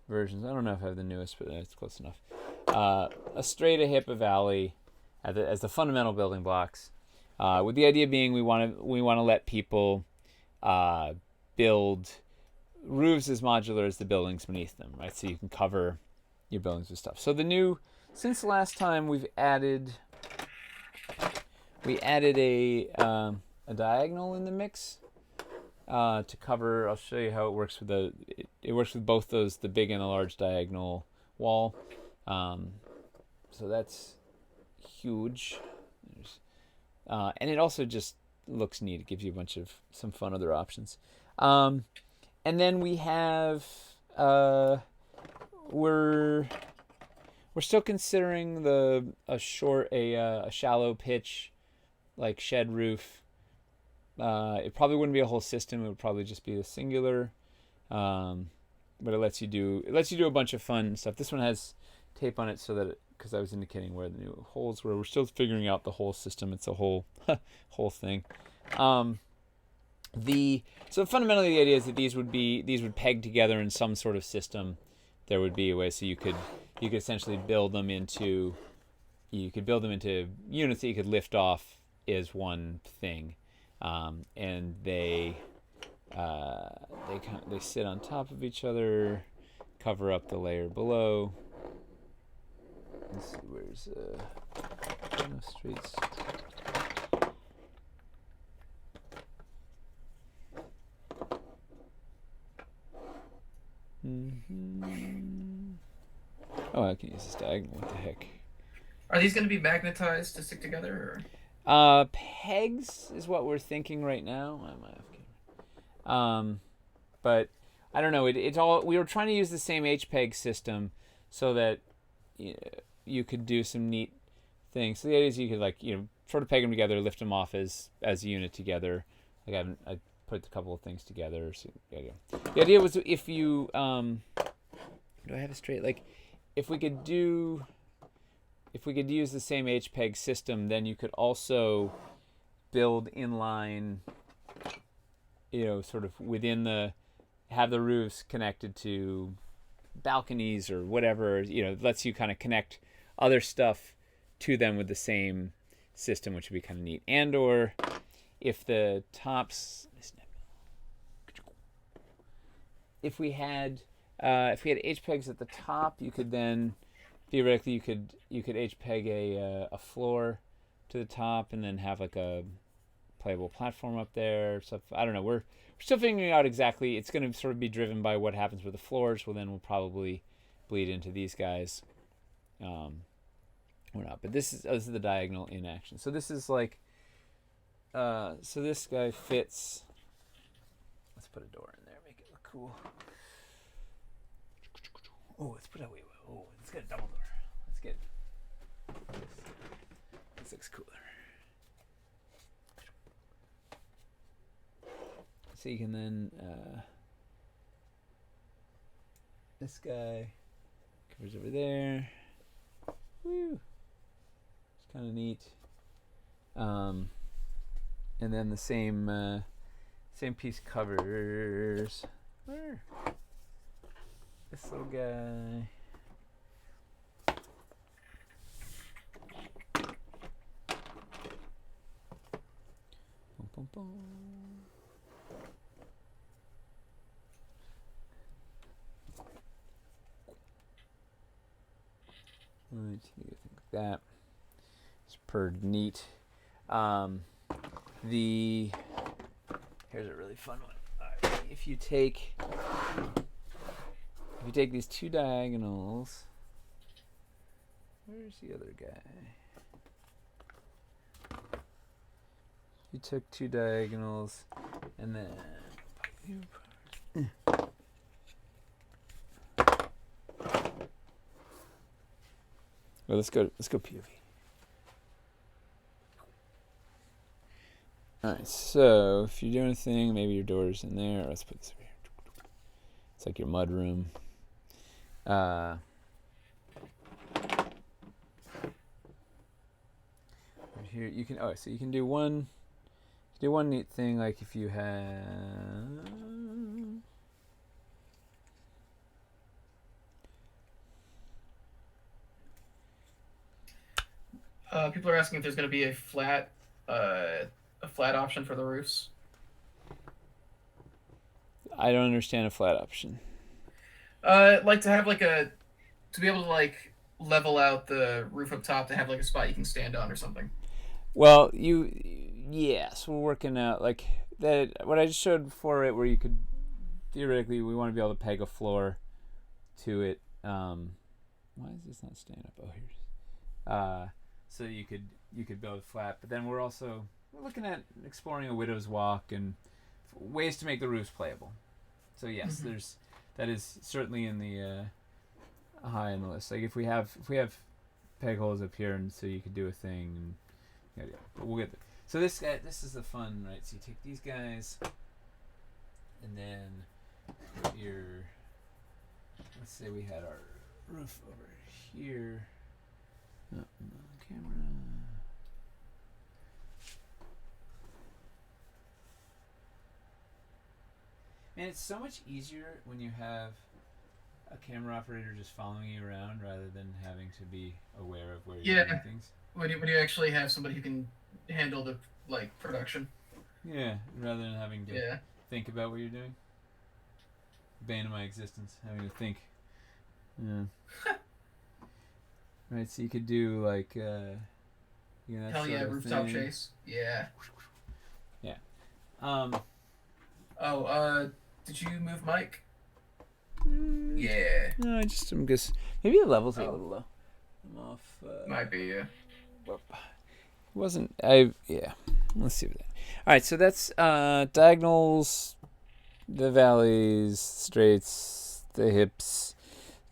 versions. I don't know if I have the newest, but it's close enough. A straight, a hip, a valley, as the fundamental building blocks. With the idea being, we want to let people build roofs as modular as the buildings beneath them, right? So you can cover your buildings with stuff. So since last time, we've added a diagonal in the mix. To cover, I'll show you how it works with it works with both those, the big and the large diagonal wall. So that's huge. And it also just looks neat. It gives you some fun other options. And then we have we're still considering a shallow pitch like shed roof. It probably wouldn't be a whole system. It would probably just be a singular, but it lets you do a bunch of fun stuff. This one has tape on it so that because I was indicating where the new holes were. We're still figuring out the whole system. It's a whole thing. So fundamentally the idea is that these would peg together in some sort of system. There would be a way so you could essentially build them into units that you could lift off as one thing. And they sit on top of each other, cover up the layer below. Let's see, where's no streets. Oh, I can use this diagonal. What the heck? Are these going to be magnetized to stick together, or? Pegs is what we're thinking right now. I might have but I don't know. It's all, we were trying to use the same H-peg system so that you could do some neat things. So the idea is you could sort of peg them together, lift them off as a unit together. I put a couple of things together. So the idea was if you do I have a straight if we could use the same H-peg system, then you could also build inline, sort of have the roofs connected to balconies or whatever, lets you kind of connect other stuff to them with the same system, which would be kind of neat. And or if the tops, if we had H-pegs at the top, you could then theoretically you could H-peg a floor to the top and then have a playable platform up there. So I don't know. We're still figuring out exactly. It's going to sort of be driven by what happens with the floors. Well, then we'll probably bleed into these guys, or not. But this is the diagonal in action. So this is so this guy fits. Let's put a door in there, make it look cool. Oh, let's put a wait. Oh, let's get a double door. Let's get this looks cooler. So you can then this guy covers over there. Woo! It's kind of neat. And then the same piece covers where? This little guy. Boom, boom, boom. Think like that. It's pretty neat. Here's a really fun one. Right. If you take these two diagonals, where's the other guy? You took two diagonals, and then well, let's go POV. All right, so if you're doing a thing, maybe your door's in there. Let's put this over here. It's like your mud room. Right here, you can. Oh, so you can do one neat thing, like if you have. People are asking if there's going to be a flat option for the roofs. I don't understand a flat option. Like to have to be able to level out the roof up top to have a spot you can stand on or something. Well, yes, we're working out like that. What I just showed before, right, where you could theoretically, we want to be able to peg a floor to it. Why is this not staying up? Oh, here's. So you could build flat, but then we're looking at exploring a widow's walk and ways to make the roofs playable. So yes, that is certainly in the high on the list. Like if we have peg holes up here, and so you could do a thing. And, yeah, but we'll get there. So this is the fun, right? So you take these guys, and then put your. Let's say we had our roof over here. Oh, camera. Man, it's so much easier when you have a camera operator just following you around rather than having to be aware of where you're doing things. When you actually have somebody who can handle the production. Yeah, rather than having to think about what you're doing. Bane of my existence, having to think. Yeah. Right, so you could do that hell yeah, rooftop thing. chase. Yeah. Yeah. Did you move Mike? Yeah. No, I'm just maybe the levels are a little low. I'm off. Might be, yeah. Let's see with that. All right, so that's diagonals, the valleys, straights, the hips,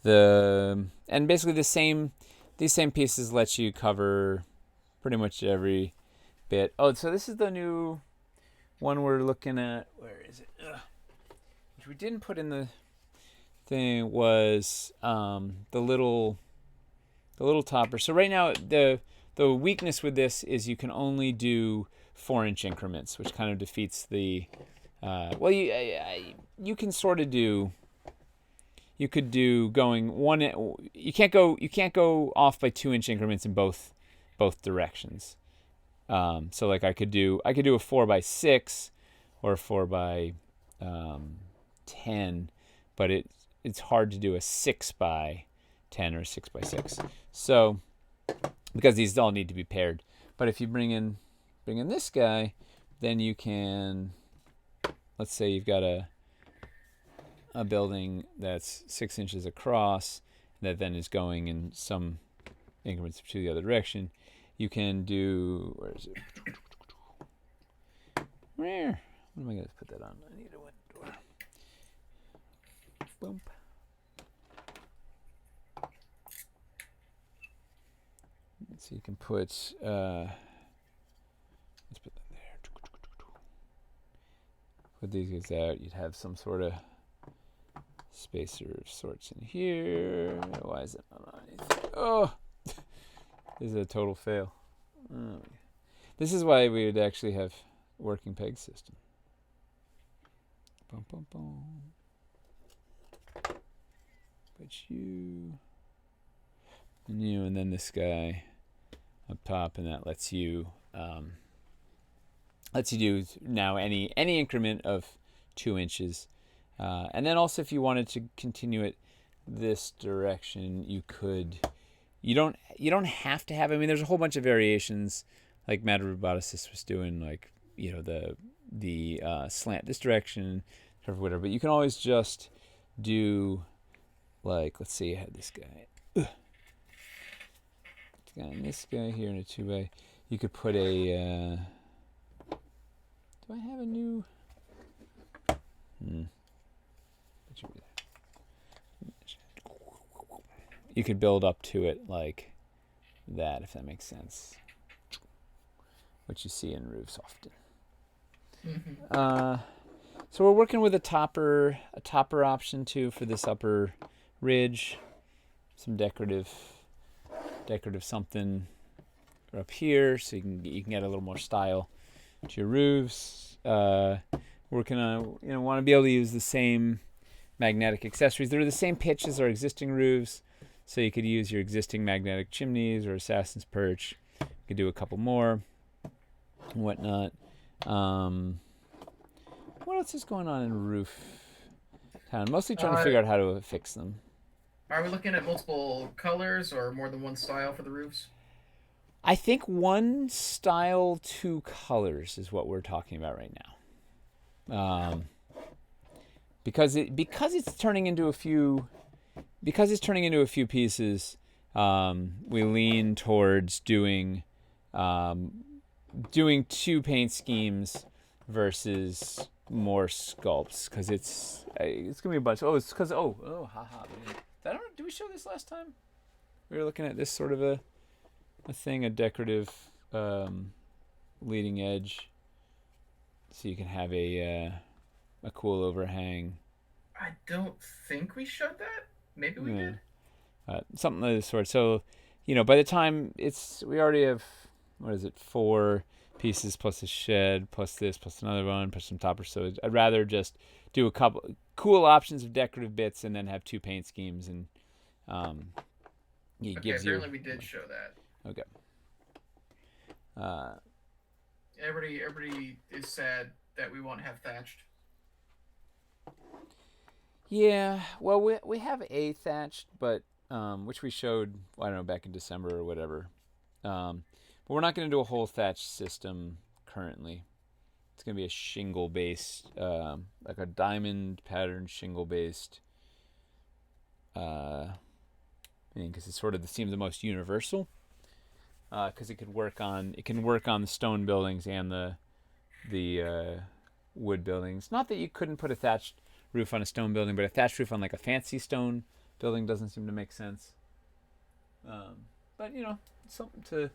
and basically these same pieces let you cover pretty much every bit. Oh, so this is the new one we're looking at. Where is it? Which we didn't put in the thing was the little topper. So right now the weakness with this is you can only do 4-inch increments, which kind of defeats the. You can sort of do. You could do going one. You can't go off by 2-inch increments in both directions. So like I could do a 4x6 or a 4x10, but it's hard to do a 6x10 or a 6x6. So because these all need to be paired. But if you bring in this guy, then you can. Let's say you've got a building that's 6 inches across that then is going in some increments to the other direction. You can do, where is it? Where? What am I going to put that on? I need a window door. Boom. So you can put, let's put that there. Put these guys out. You'd have some sort of spacer of sorts in here. Why is it not on anything? Oh! This is a total fail. Oh. This is why we would actually have working peg system. Boom, boom, boom. Put you and then this guy up top, and that lets you do now any increment of 2 inches. And then also if you wanted to continue it this direction, you could you don't have to have. I mean, there's a whole bunch of variations, like Mad Roboticist was doing, like the slant this direction, or whatever. But you can always just do, like, let's see, I had this guy. And this guy here in a 2-way. You could put a. Do I have a new? You could build up to it like that, if that makes sense. Which you see in roofs often. Mm-hmm. So we're working with a topper option too for this upper ridge. Some decorative something up here, so you can get a little more style to your roofs. Working on, want to be able to use the same magnetic accessories. They're the same pitch as our existing roofs, so you could use your existing magnetic chimneys or assassin's perch. You could do a couple more and whatnot. What else is going on in roof town? Mostly trying to figure out how to fix them. Are we looking at multiple colors or more than one style for the roofs? I think one style, two colors is what we're talking about right now. Because it's turning into a few pieces. We lean towards doing 2 paint schemes versus more sculpts, because it's gonna be a bunch. Oh, it's because haha. Did we show this last time? We were looking at this sort of a thing, a decorative leading edge, so you can have a cool overhang. I don't think we showed that. Maybe we did. Something of the sort. So, by the time we already have, 4 pieces plus a shed, plus this, plus another one, plus some toppers. So I'd rather just do a couple cool options of decorative bits and then have 2 paint schemes, and it gives you. Apparently we did show that. Okay. Everybody is sad that we won't have thatched. Yeah, well, we have a thatched, but which we showed, I don't know, back in December or whatever. But we're not going to do a whole thatched system currently. It's going to be a shingle-based, like a diamond pattern shingle-based. Because it sort of seems the most universal. Because it can work on the stone buildings and the wood buildings. Not that you couldn't put a thatched roof on a stone building, but a thatched roof on like a fancy stone building doesn't seem to make sense. But something to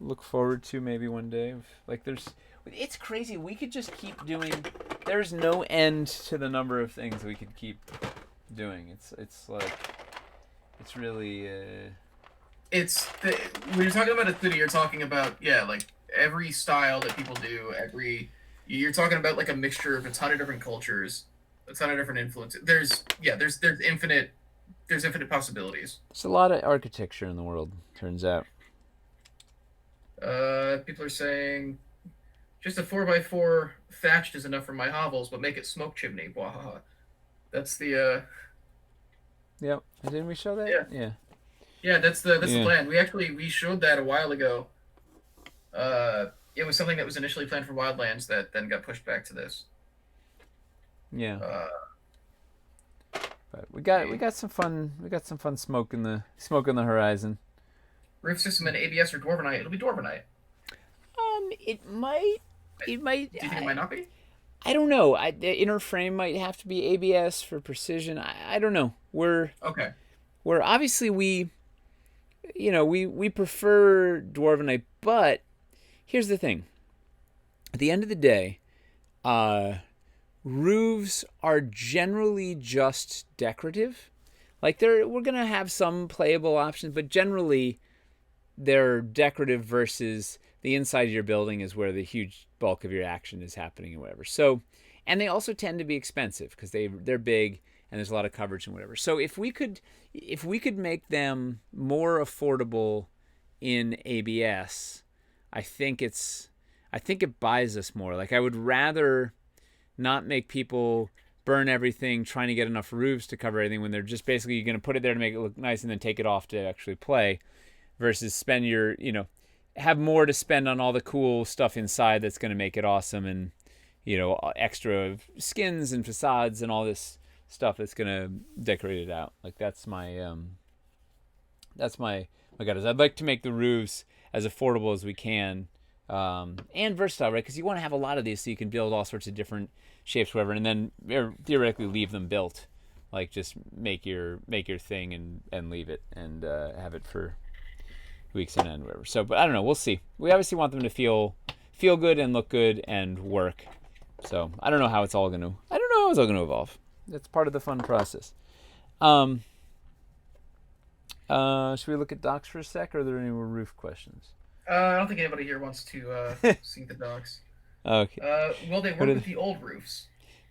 look forward to maybe one day. Like it's crazy. We could just keep doing. There's no end to the number of things we could keep doing. It's like it's really. When you're talking about a studio, you're talking about like every style that people do. You're talking about like a mixture of a ton of different cultures, a ton of different influences. There's infinite possibilities. There's a lot of architecture in the world, turns out. People are saying just a 4x4 thatched is enough for my hovels, but make it smoke chimney. Wahaha. That's the. Yep. Didn't we show that? Yeah. Yeah, that's the plan. We showed that a while ago. It was something that was initially planned for Wildlands that then got pushed back to this. Yeah. But we got some fun. We got some fun smoke in the horizon. Roof system in ABS or Dwarvenite? It'll be Dwarvenite. It might. Do you think it might not be? I don't know. The inner frame might have to be ABS for precision. I don't know. We're obviously we prefer Dwarvenite, but here's the thing. At the end of the day, roofs are generally just decorative. Like we're gonna have some playable options, but generally they're decorative versus the inside of your building is where the huge bulk of your action is happening and whatever. So, and they also tend to be expensive because they're big and there's a lot of coverage and whatever. So if we could make them more affordable in ABS, I think it buys us more. Like I would rather not make people burn everything, trying to get enough roofs to cover everything when they're just basically you're going to put it there to make it look nice and then take it off to actually play, versus spend your, have more to spend on all the cool stuff inside that's going to make it awesome, and, extra skins and facades and all this stuff that's going to decorate it out. Like that's my God, is I'd like to make the roofs as affordable as we can, and versatile, right? Because you want to have a lot of these so you can build all sorts of different shapes, whatever, and then theoretically leave them built, like just make your thing and leave it and have it for weeks and end, whatever. So, but I don't know. We'll see. We obviously want them to feel good and look good and work. So I don't know how it's all gonna. I don't know how it's all gonna evolve. That's part of the fun process. Should we look at docs for a sec, or are there any more roof questions? I don't think anybody here wants to see the docs. Okay. Will they work with the old roofs?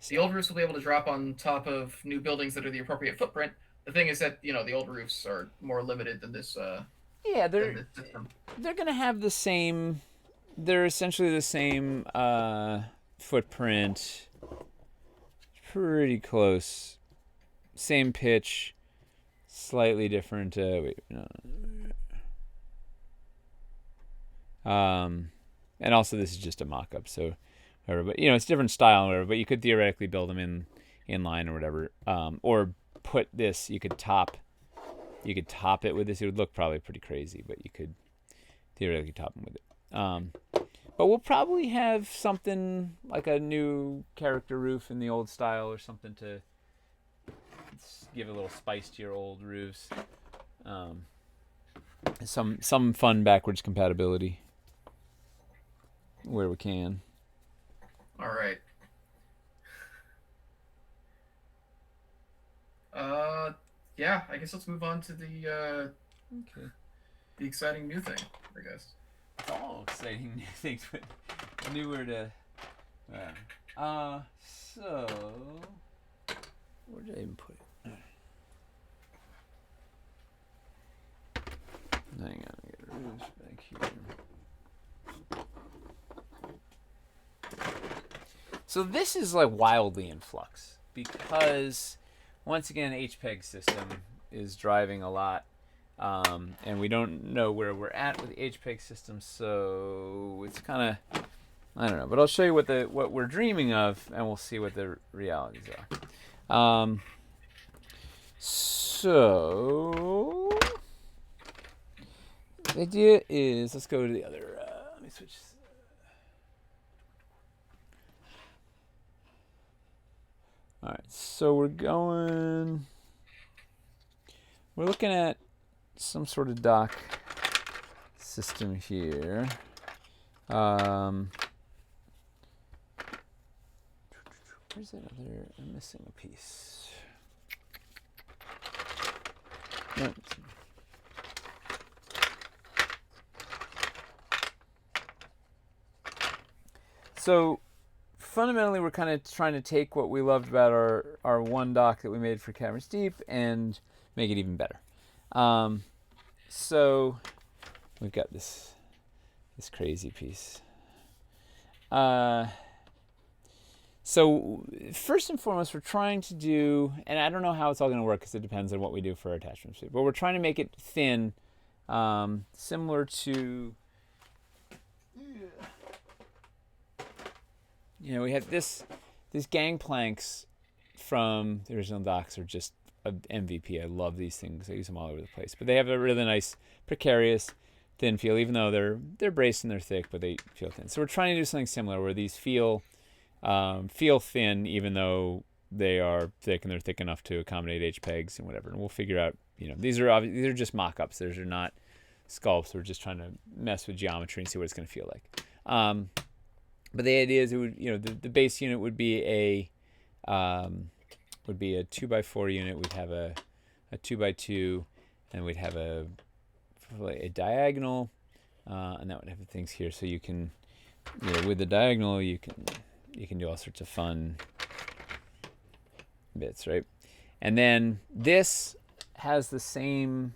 The old roofs will be able to drop on top of new buildings that are the appropriate footprint. The thing is that the old roofs are more limited than this. Yeah, they're gonna have the same. They're essentially the same footprint. Pretty close. Same pitch. Slightly different. Wait, no. And also this is just a mock-up, so whatever. But it's different style, or whatever. But you could theoretically build them in line or whatever, or put this. You could top it with this. It would look probably pretty crazy, but you could theoretically top them with it. But we'll probably have something like a new character roof in the old style or something to give a little spice to your old roofs. Some fun backwards compatibility where we can. All right. Yeah, I guess let's move on to the exciting new thing, I guess. All exciting new things, but newer to. So where did I even put it? Hang on, I got roofs back here. So this is like wildly in flux because once again, HPEG system is driving a lot, and we don't know where we're at with the HPEG system, so it's kind of, I don't know. But I'll show you what we're dreaming of, and we'll see what the realities are. So the idea is, let's go to the other. Let me switch. All right, so we're looking at some sort of dock system here. Where's that other? I'm missing a piece. Nope. So fundamentally, we're kind of trying to take what we loved about our one dock that we made for Caverns Deep and make it even better. So we've got this crazy piece. So first and foremost, we're trying to do, and I don't know how it's all going to work because it depends on what we do for our attachment suite, but we're trying to make it thin, similar to, we had these gangplanks from the original docks are just a MVP. I love these things. I use them all over the place, but they have a really nice, precarious, thin feel, even though they're braced and they're thick, but they feel thin. So we're trying to do something similar where these feel thin, even though they are thick, and they're thick enough to accommodate HPEGs and whatever. And we'll figure out, these are just mock-ups. These are not sculpts. We're just trying to mess with geometry and see what it's going to feel like. But the idea is it would, the base unit would be a 2x4 unit. We'd have a 2x2, and we'd have a diagonal, and that would have things here. So you can, with the diagonal, you can do all sorts of fun bits, right? And then this has the same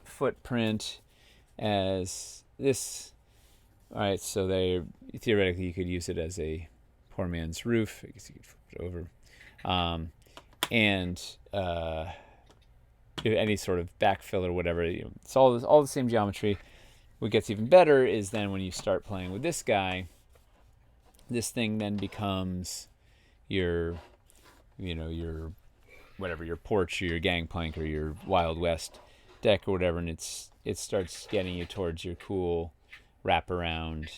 footprint as this. All right, so theoretically you could use it as a poor man's roof. I guess you could flip it over. and any sort of backfill or whatever. It's all the same geometry. What gets even better is then when you start playing with this guy, this thing then becomes your whatever, your porch or your gangplank or your Wild West deck or whatever, and it starts getting you towards your cool wraparound,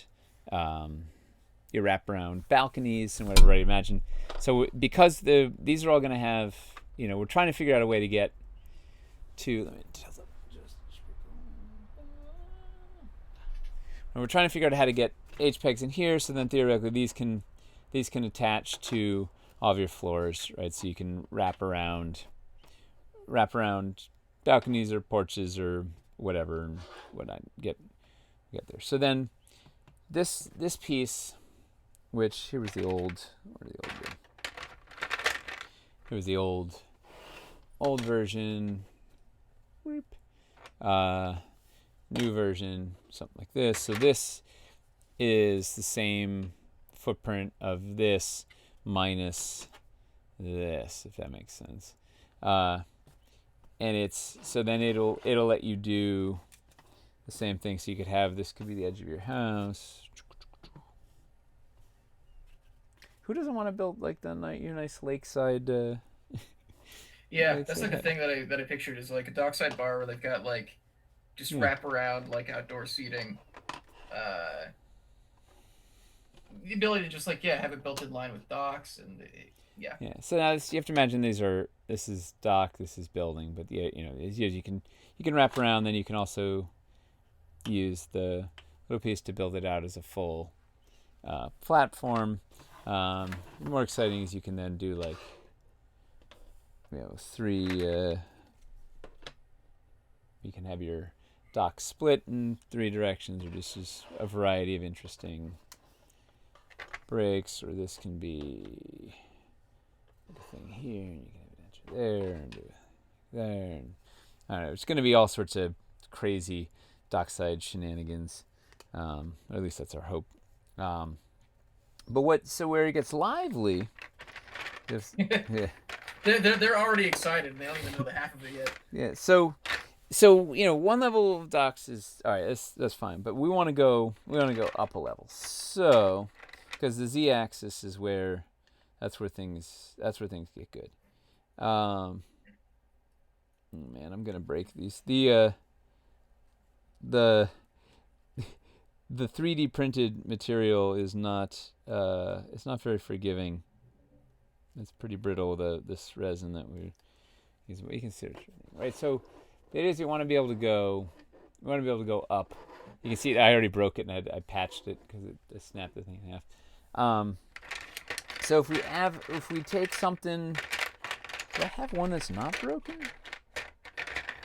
your wraparound balconies and whatever. Right? Imagine. So because these are all going to have, we're trying to figure out a way to get to. We're trying to figure out how to get H pegs in here, so then theoretically these can attach to all of your floors, right? So you can wrap around balconies or porches or whatever, and whatnot, get there. So then this piece, which here was the old version. Whoop. New version, something like this. So this is the same footprint of this minus this, if that makes sense. And then it'll let you do the same thing. So you could have, this could be the edge of your house. Who doesn't want to build like your nice lakeside? Yeah, that's like the thing that I pictured is like a dockside bar where they've got like just wrap around like outdoor seating. The ability to just have it built in line with docks and yeah. So now you have to imagine this is dock, this is building, but you can wrap around. Then you can also use the little piece to build it out as a full platform. More exciting is you can then do like three. You can have your dock split in 3 directions, or just as a variety of interesting breaks, or this can be the thing here, and you can have an entry there, and do it there. And, I don't know, it's going to be all sorts of crazy dockside shenanigans, or at least that's our hope. But where it gets lively, they're already excited, and they don't even know the half of it yet. Yeah, so one level of docks is all right. That's fine, but we want to go up a level. So, because the z-axis is that's where things get good. Man, I'm gonna break these. The 3D printed material is not it's not very forgiving. It's pretty brittle. This resin that we're using. You can see it, right? So it is, you want to be able to go up. You can see I already broke it, and I patched it because I snapped the thing in half. So if we take something, do I have one that's not broken?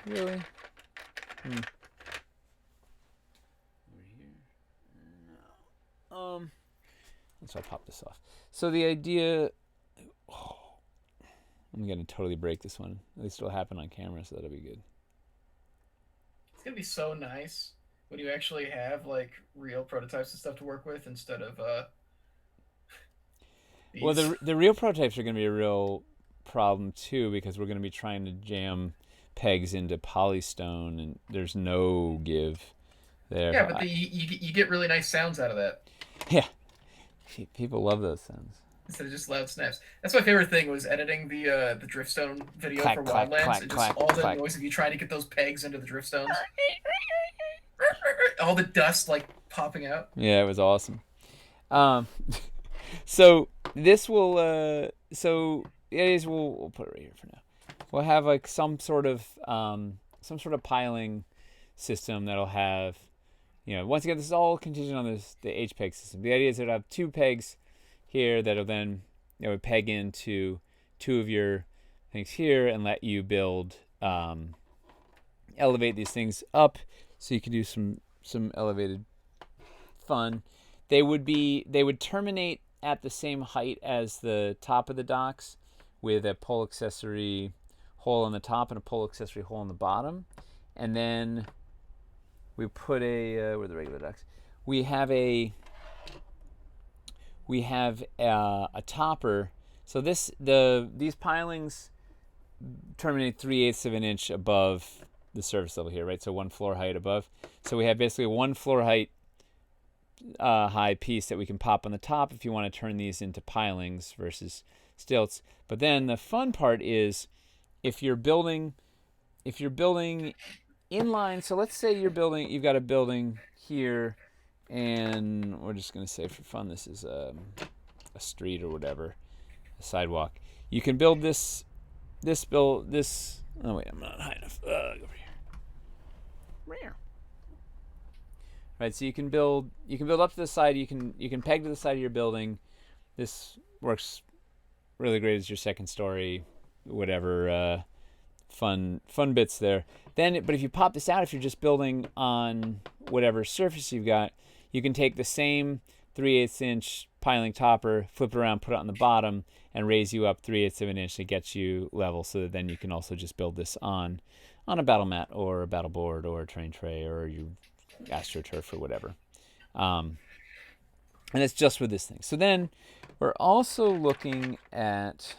Really? Over here? No. So I'll pop this off. So the idea. I'm gonna totally break this one. At least it'll happen on camera, so that'll be good. It's gonna be so nice when you actually have like real prototypes and stuff to work with instead of these. Well, the real prototypes are gonna be a real problem too, because we're gonna be trying to jam pegs into polystone, and there's no give there. Yeah, but you get really nice sounds out of that. Yeah, people love those sounds. Instead of just loud snaps. That's my favorite thing, was editing the Driftstone video for Wildlands, and just all the noise of you trying to get those pegs into the Driftstones. All the dust like popping out. Yeah, it was awesome. So this will so the idea is we'll put it right here for now. We'll have like some sort of piling system that'll have, once again, this is all contingent on the H peg system. The idea is that it'll have 2 pegs here that'll then peg into 2 of your things here and let you build, elevate these things up, so you can do some elevated fun. They would terminate at the same height as the top of the docks, with a pole accessory hole on the top and a pole accessory hole on the bottom, and then we put where are the regular docks? We have a topper So these pilings terminate 3/8 of an inch above the surface level here, right? So 1 floor height above. So we have basically 1 floor height high piece that we can pop on the top if you want to turn these into pilings versus stilts. But then the fun part is if you're building inline. So let's say you've got a building here, and we're just going to say for fun this is a street or whatever, a sidewalk. You can build this. Oh wait, I'm not high enough. Over here. Right, so you can build up to the side. You can peg to the side of your building. This works really great as your second story, whatever. Fun bits there. But if you pop this out, if you're just building on whatever surface you've got, you can take the same 3/8 inch piling topper, flip it around, put it on the bottom, and raise you up 3/8 of an inch to get you level. So that then you can also just build this on a battle mat or a battle board or a terrain tray or your AstroTurf or whatever. And it's just with this thing. So then we're also looking at,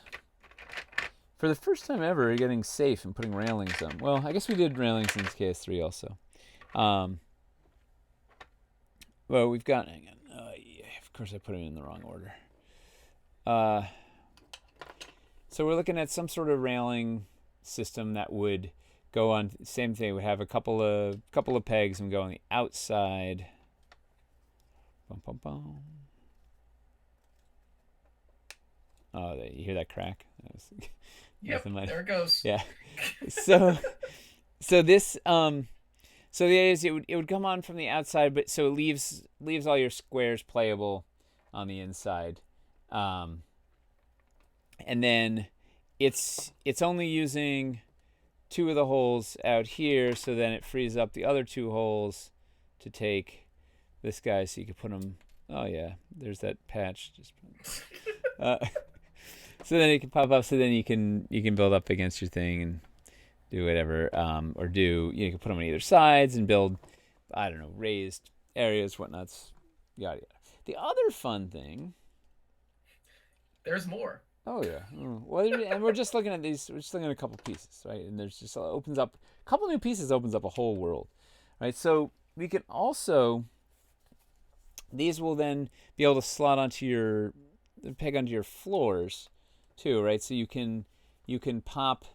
for the first time ever, getting safe and putting railings on. Well, I guess we did railings in KS3 also. Well, we've got, hang on. Yeah, of course I put it in the wrong order. So we're looking at some sort of railing system that would go on, same thing, we have a couple of pegs and go on the outside. Bum, bum, bum. Oh, you hear that crack? That was yep, there it goes. Yeah. So this so the idea is it would come on from the outside, but so it leaves all your squares playable on the inside. And then it's only using 2 of the holes out here, so then it frees up the other 2 holes to take this guy, so you can put them. Oh yeah, there's that patch. Just so then it can pop up. So then you can build up against your thing and do whatever, or you can put them on either sides and build, I don't know, raised areas, whatnots, yada yada. The other fun thing. There's more. Oh yeah. Well, and we're just looking at these. We're just looking at a couple pieces, right? And there's just opens up a couple new pieces. Opens up a whole world, right? So we can also, these will then be able to slot onto peg onto your floors, too, right? So you can pop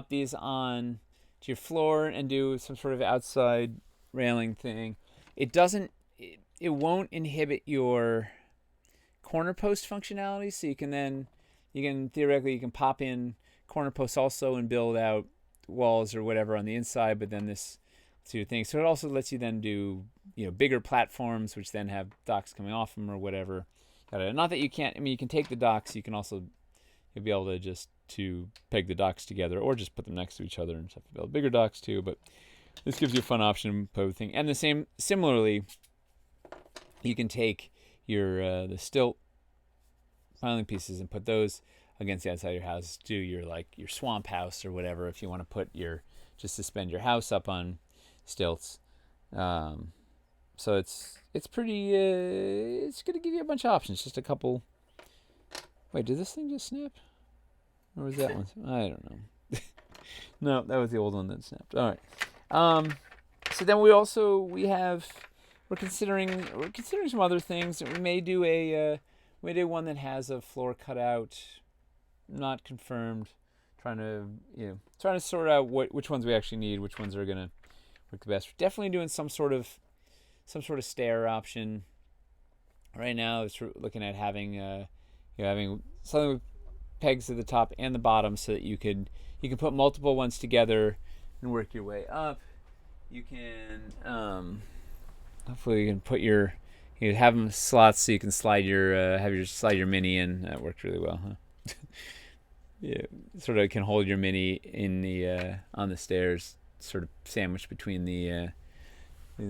these on to your floor and do some sort of outside railing thing. It won't inhibit your corner post functionality, so you can theoretically pop in corner posts also and build out walls or whatever on the inside, but then this two things. So it also lets you then do bigger platforms, which then have docks coming off them or whatever. Not that you can't. I mean, you can take the docks. You can also you'll be able to just peg the docks together, or just put them next to each other and have to build bigger docks too. But this gives you a fun option of everything. And similarly, you can take your the stilt piling pieces and put those against the outside of your house. Do your swamp house or whatever if you want to put just suspend your house up on stilts. So it's pretty. It's gonna give you a bunch of options. Just a couple. Wait, did this thing just snap? Or was that one? I don't know. No, that was the old one that snapped. All right. So then we're considering some other things. We may do one that has a floor cutout, not confirmed. Trying to sort out which ones we actually need, which ones are gonna work the best. We're definitely doing some sort of stair option. Right now, it's looking at having something with pegs at the top and the bottom, so that you can put multiple ones together and work your way up. You can hopefully you can put have them slots so you can slide your mini in. That worked really well, huh? Yeah, sort of can hold your mini in the on the stairs, sort of sandwiched between the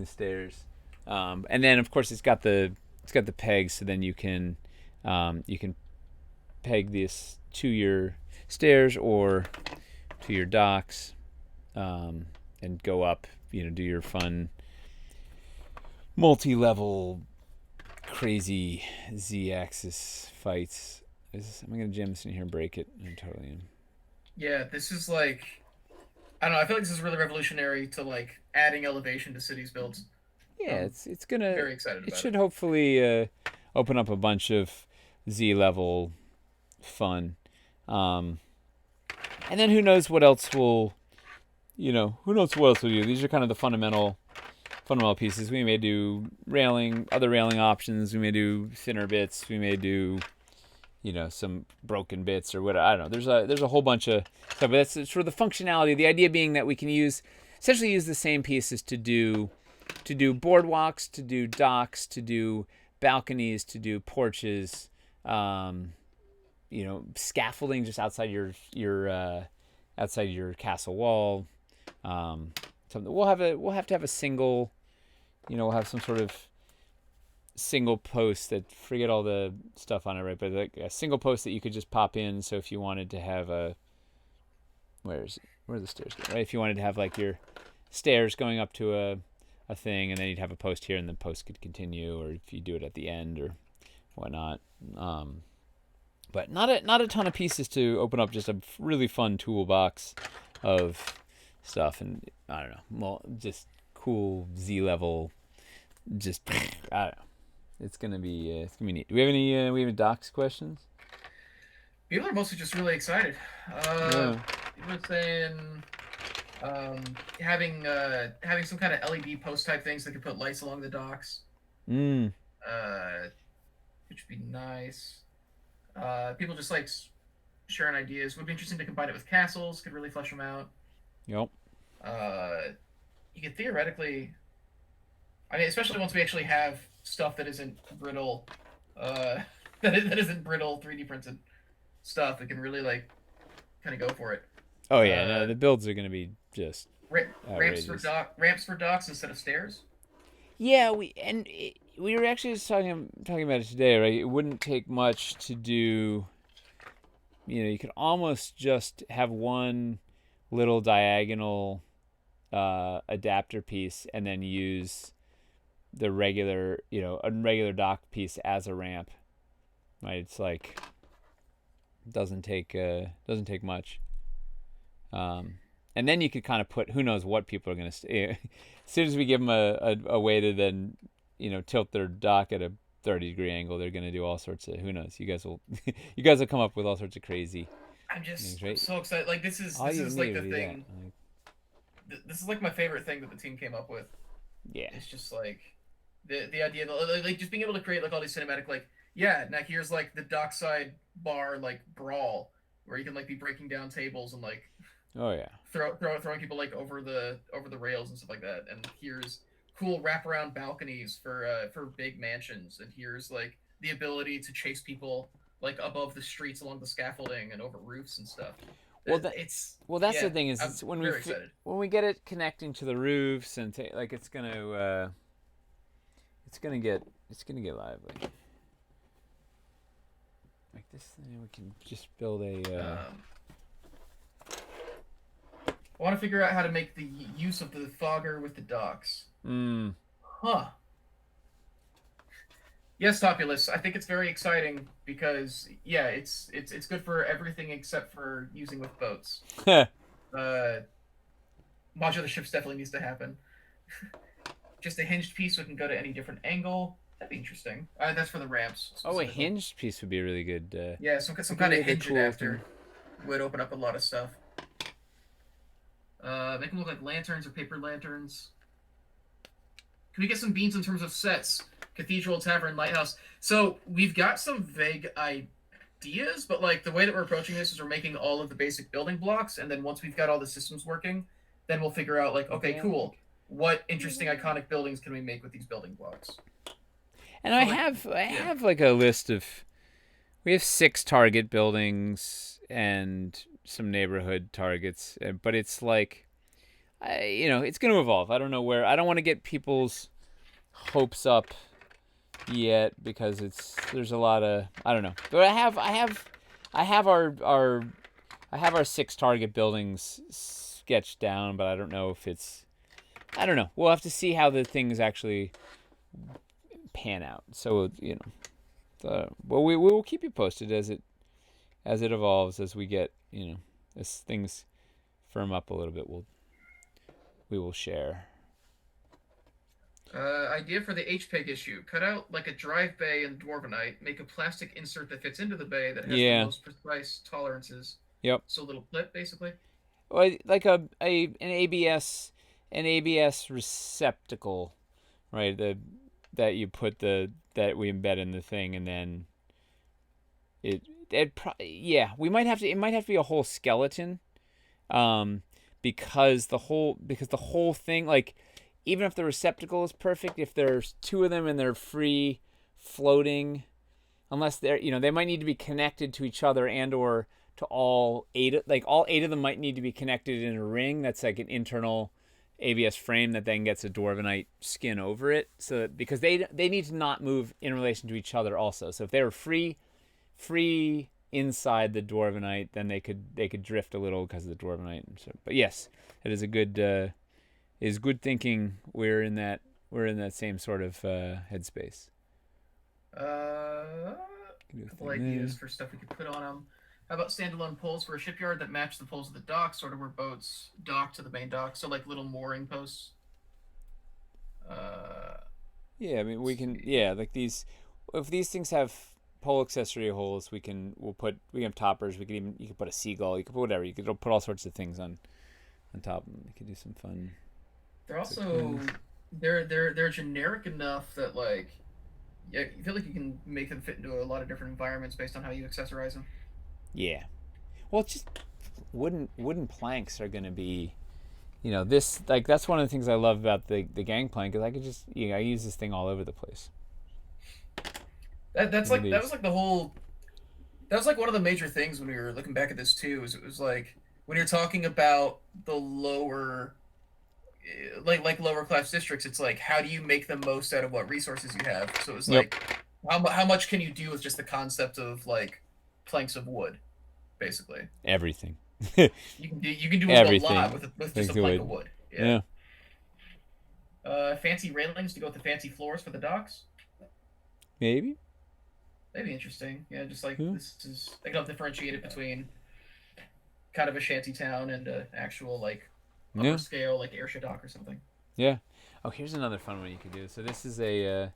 stairs. And then of course it's got the pegs, so then you can peg this to your stairs or to your docks, and go up. Do your fun multi-level crazy Z-axis fights. Am I gonna jam this in here and break it? I totally am. Yeah, this is like I don't know. I feel like this is really revolutionary to like adding elevation to cities builds. Yeah, I'm it's gonna. very excited It about it. should hopefully open up a bunch of Z level fun, um, and then who knows what else will. Who knows what else we'll do. These are kind of the fundamental pieces. We may do other railing options. We may do thinner bits. We may do some broken bits or whatever. I don't know. There's a whole bunch of stuff, but that's sort of the functionality. The idea being that we can essentially use the same pieces to do boardwalks, to do docks, to do balconies, to do porches, scaffolding just outside your castle wall. Something we'll have to have a single, we'll have some sort of single post that forget all the stuff on it, right? But like a single post that you could just pop in. So if you wanted to have where are the stairs going? Right? If you wanted to have like your stairs going up to a thing, and then you'd have a post here, and the post could continue, or if you do it at the end or whatnot. But not a ton of pieces to open up. Just a really fun toolbox of stuff, and I don't know, well, just cool Z level. Just I don't know. It's gonna be neat. Do we have any docs questions? People are mostly just really excited. Uh, Yeah. People are saying um, having some kind of LED post type things that could put lights along the docks, Mm. uh, which would be nice. People just like sharing ideas. Would be interesting to combine it with castles. Could really flesh them out. Yep. Uh, you could theoretically, I mean, especially once we actually have stuff that isn't brittle, that isn't brittle 3D printed stuff. It can really like kind of go for it. Oh yeah, no, Uh, the builds are gonna be just Ramps for outrageous. ramps for docks instead of stairs. Yeah, we were actually just talking about it today, right? It wouldn't take much to do. You could almost just have one little diagonal adapter piece, and then use the a regular dock piece as a ramp. Right? It's like doesn't take much. And then you could kind of put who knows what people are going to as soon as we give them a way to then tilt their dock at a 30-degree angle, they're going to do all sorts of who knows. You guys will come up with all sorts of crazy I'm just things, right? so excited. Like this is All this you is need like to the do that. thing. This is like my favorite thing that the team came up with. Yeah. It's just like the idea of like just being able to create like all these cinematic like yeah now here's like the dockside bar like brawl where you can like be breaking down tables and like Oh yeah. throwing people like over the rails and stuff like that. And here's cool wraparound balconies for big mansions. And here's like the ability to chase people like above the streets along the scaffolding and over roofs and stuff. Well, that It's well, that's yeah. the thing is I'm it's very excited. when we get it connecting to the roofs and like it's gonna get lively. Like this thing, we can just build a. I want to figure out how to make the use of the fogger with the docks. Mm. Huh. Yes, Topulus. I think it's very exciting because yeah, it's good for everything except for using with boats. Uh, Modular ships definitely needs to happen. Just a hinged piece so it can go to any different angle. That'd be interesting. That's for the ramps Oh, a specifically. hinged piece would be really good. Yeah, some Would be kind of really hinge cool adapter would open up a lot of stuff. Make them look like lanterns or paper lanterns. Can we get some beans in terms of sets? Cathedral, tavern, lighthouse. So we've got some vague ideas, but like the way that we're approaching this is we're making all of the basic building blocks, and then once we've got all the systems working, then we'll figure out like, okay, cool. What interesting iconic buildings can we make with these building blocks? And So, I have like a list of. We have 6 target buildings and some neighborhood targets, but it's like, it's going to evolve. I don't know where. I don't want to get people's hopes up yet because there's a lot of I don't know. But I have our 6 target buildings sketched down, but I don't know if it's. I don't know. We'll have to see how the things actually pan out. So well, we will keep you posted as it as it evolves, as we get, as things firm up a little bit, we will share. Idea for the HPEG issue. Cut out like a drive bay in Dwarvenite. Make a plastic insert that fits into the bay that has the Yeah. most precise tolerances. Yep. So a little clip, basically. Well, like an ABS receptacle, right? That you put that we embed in the thing, and then we might have to. It might have to be a whole skeleton, because the whole thing, like, even if the receptacle is perfect, if there's two of them and they're free floating, unless they might need to be connected to each other and or to all eight. Like, all eight of them might need to be connected in a ring that's like an internal ABS frame that then gets a Dwarvenite skin over it. So because they need to not move in relation to each other also. So if they were free inside the Dwarvenite, then they could drift a little because of the Dwarvenite. But yes, it is a good is good thinking. We're in that same sort of headspace. A couple ideas for stuff we could put on them. How about standalone poles for a shipyard that match the poles of the dock, sort of where boats dock to the main dock? So like little mooring posts. Yeah, I mean we can. Yeah, like these. If these things have pole accessory holes, we can have toppers. You can put a seagull. You can put whatever. You could put all sorts of things on top. You could do some fun. They're also they're generic enough that, like, yeah, you feel like you can make them fit into a lot of different environments based on how you accessorize them. Yeah. Well, it's just wooden planks are going to be, this, like, that's one of the things I love about the gangplank is I could just, I use this thing all over the place. That was like one of the major things when we were looking back at this too. Is it was like when you're talking about the lower, like lower class districts, it's like, how do you make the most out of what resources you have? So it's like, how much can you do with just the concept of like planks of wood, basically. Everything. You can do a lot with just a plank of wood. Yeah. Fancy railings to go with the fancy floors for the docks. Maybe. That'd be interesting. Yeah, just like this is, I can differentiate it between kind of a shanty town and an actual like upper scale like airship dock or something. Yeah. Oh, here's another fun one you could do. So this is a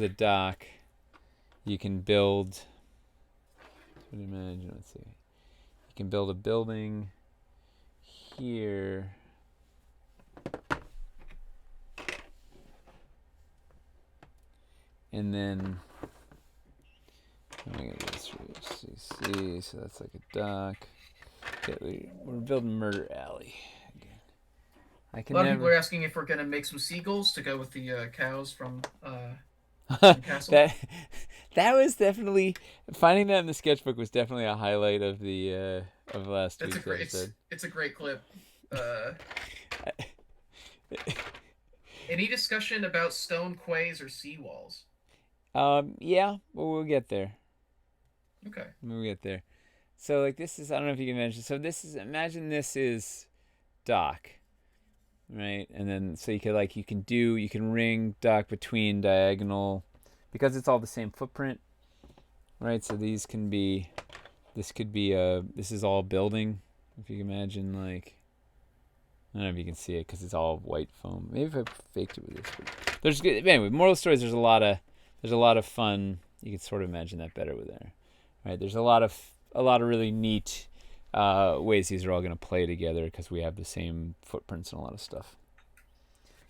dock. You can build. Let's see. You can build a building here. And then I'm gonna get this CC, so that's like a dock. Okay, we're building Murder Alley again. A lot of people are asking if we're gonna make some seagulls to go with the cows from the castle. That was definitely, finding that in the sketchbook was definitely a highlight of the of last week's episode. It's a great clip. Any discussion about stone quays or seawalls? Yeah, well, we'll get there. Okay. We'll get there. So, like, this is, I don't know if you can mention. So imagine this is dock, right? And then, so you can ring dock between diagonal, because it's all the same footprint, right? So this could be this is all building. If you can imagine, like, I don't know if you can see it because it's all white foam. Maybe if I faked it with this. But anyway, moral of the story is there's a lot of fun. You can sort of imagine that better with there, right? There's a lot of really neat ways these are all going to play together because we have the same footprints and a lot of stuff.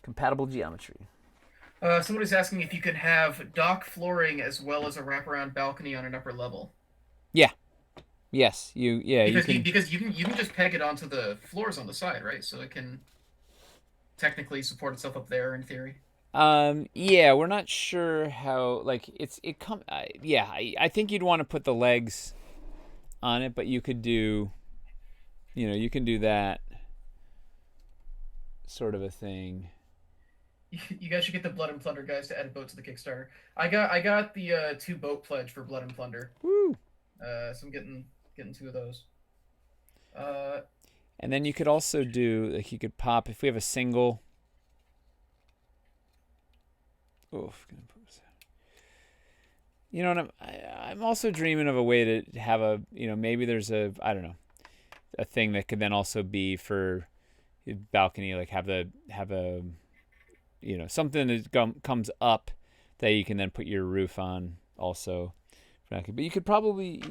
Compatible geometry. Somebody's asking if you could have dock flooring as well as a wraparound balcony on an upper level. Yeah. Yes. Because you can just peg it onto the floors on the side, right? So it can technically support itself up there in theory. Yeah, we're not sure how, like, I think you'd want to put the legs on it, but you could do, you can do that sort of a thing. You guys should get the Blood and Plunder guys to add a boat to the Kickstarter. I got the 2 boat pledge for Blood and Plunder. Woo! So I'm getting 2 of those. And then you could also do, like, you could pop, if we have a single. Oof, gonna put this out. You know what I'm also dreaming of a way to have a, maybe there's a, I don't know, a thing that could then also be for balcony, like have a, something that comes up that you can then put your roof on also. But you could probably,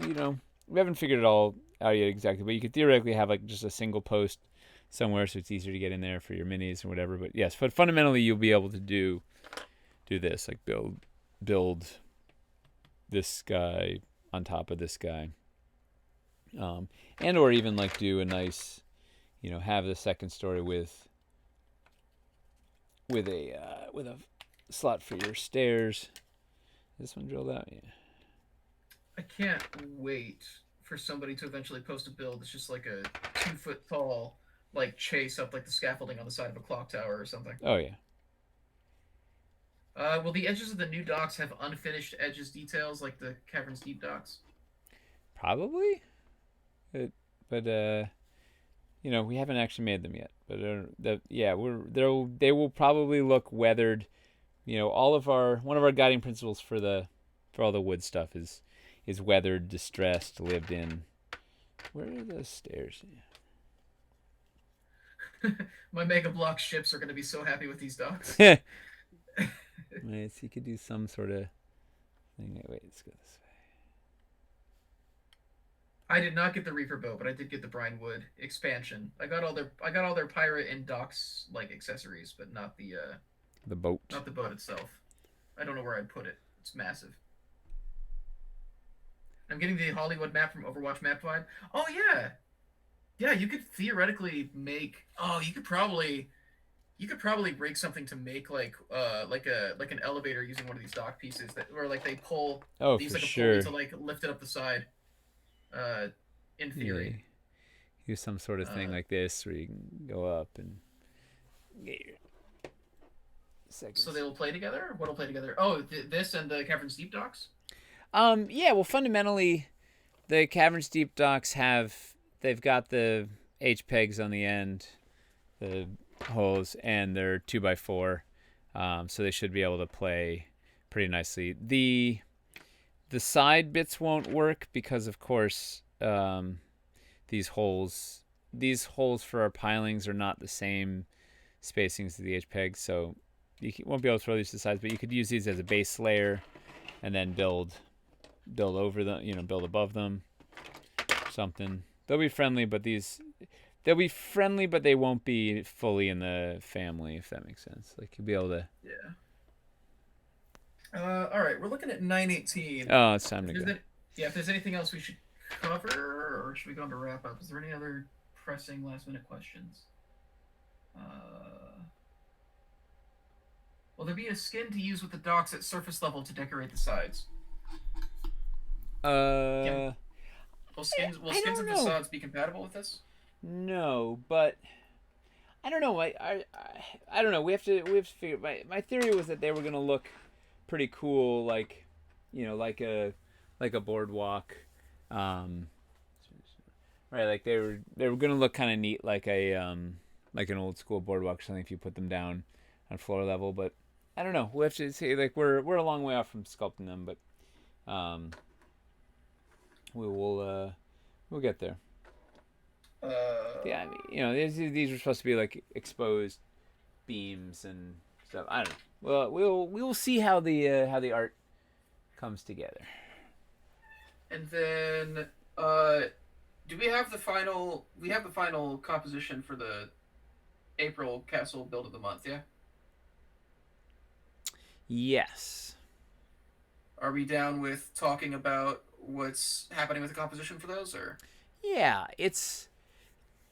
we haven't figured it all out yet exactly, but you could theoretically have like just a single post somewhere so it's easier to get in there for your minis or whatever. But yes, but fundamentally you'll be able to do this, like build this guy on top of this guy, and or even like do a nice, have the second story with a slot for your stairs. This one drilled out, yeah. I can't wait for somebody to eventually post a build. It's just like a 2 foot tall, like chase up like the scaffolding on the side of a clock tower or something. Oh yeah. Will the edges of the new docks have unfinished edges details like the Cavern's Deep docks? Probably, but we haven't actually made them yet. But they will probably look weathered. One of our guiding principles for all the wood stuff is weathered, distressed, lived in. Where are the stairs? My Mega Block ships are going to be so happy with these docks. Right, so you could do some sort of thing. Wait, let's go this way. I did not get the Reaper boat, but I did get the Brine Wood expansion. I got all their pirate and docks like accessories, but not the boat. Not the boat itself. I don't know where I'd put it. It's massive. I'm getting the Hollywood map from Overwatch Map Guide. Oh yeah, yeah. You could theoretically make. Oh, you could probably rig something to make like an elevator using one of these dock pieces where like they pull. Oh, these for like a sure. pulley to like lift it up the side. In theory. Yeah. Use some sort of thing like this where you can go up and get your seconds. So they will play together? What will play together? Oh, this and the Cavern's Deep docks? Yeah, well, fundamentally, the Cavern's Deep docks they've got the H pegs on the end, the holes, and they're 2x4, so they should be able to play pretty nicely. The side bits won't work because, of course, these holes for our pilings are not the same spacings as the H pegs, so you won't be able to throw these to the sides. But you could use these as a base layer, and then build over them, build above them, something. They'll be friendly, but they won't be fully in the family, if that makes sense. Like you'll be able to. Yeah. All right, we're looking at 9:18. Oh, it's time to go. If there's anything else we should cover, or should we go into wrap up? Is there any other pressing last minute questions? Will there be a skin to use with the docks at surface level to decorate the sides? Will skins and facades be compatible with this? No, but I don't know. I don't know. We have to figure. My theory was that they were gonna look pretty cool, like like a boardwalk, right? Like they were gonna look kind of neat, like an old school boardwalk or something if you put them down on floor level. But I don't know. We'll have to see. Like we're a long way off from sculpting them, but we'll get there. Yeah, I mean, these are supposed to be like exposed beams and stuff. I don't know. Well, we will see how the art comes together. And then, do we have the final? We have the final composition for the April Castle Build of the Month. Yeah. Yes. Are we down with talking about what's happening with the composition for those, or? Yeah,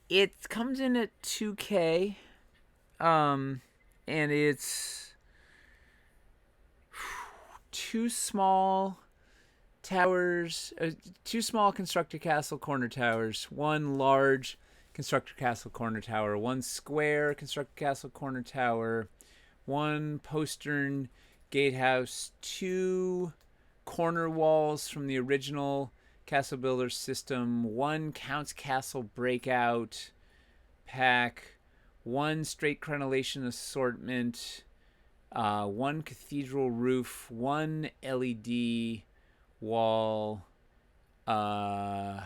it comes in at 2K, and it's 2 small towers, 2 small constructed castle corner towers, 1 large constructed castle corner tower, 1 square constructed castle corner tower, 1 postern gatehouse, 2 corner walls from the original Castle Builder system, 1 Count's Castle breakout pack, 1 straight crenellation assortment, 1 cathedral roof, 1 LED, wall, uh,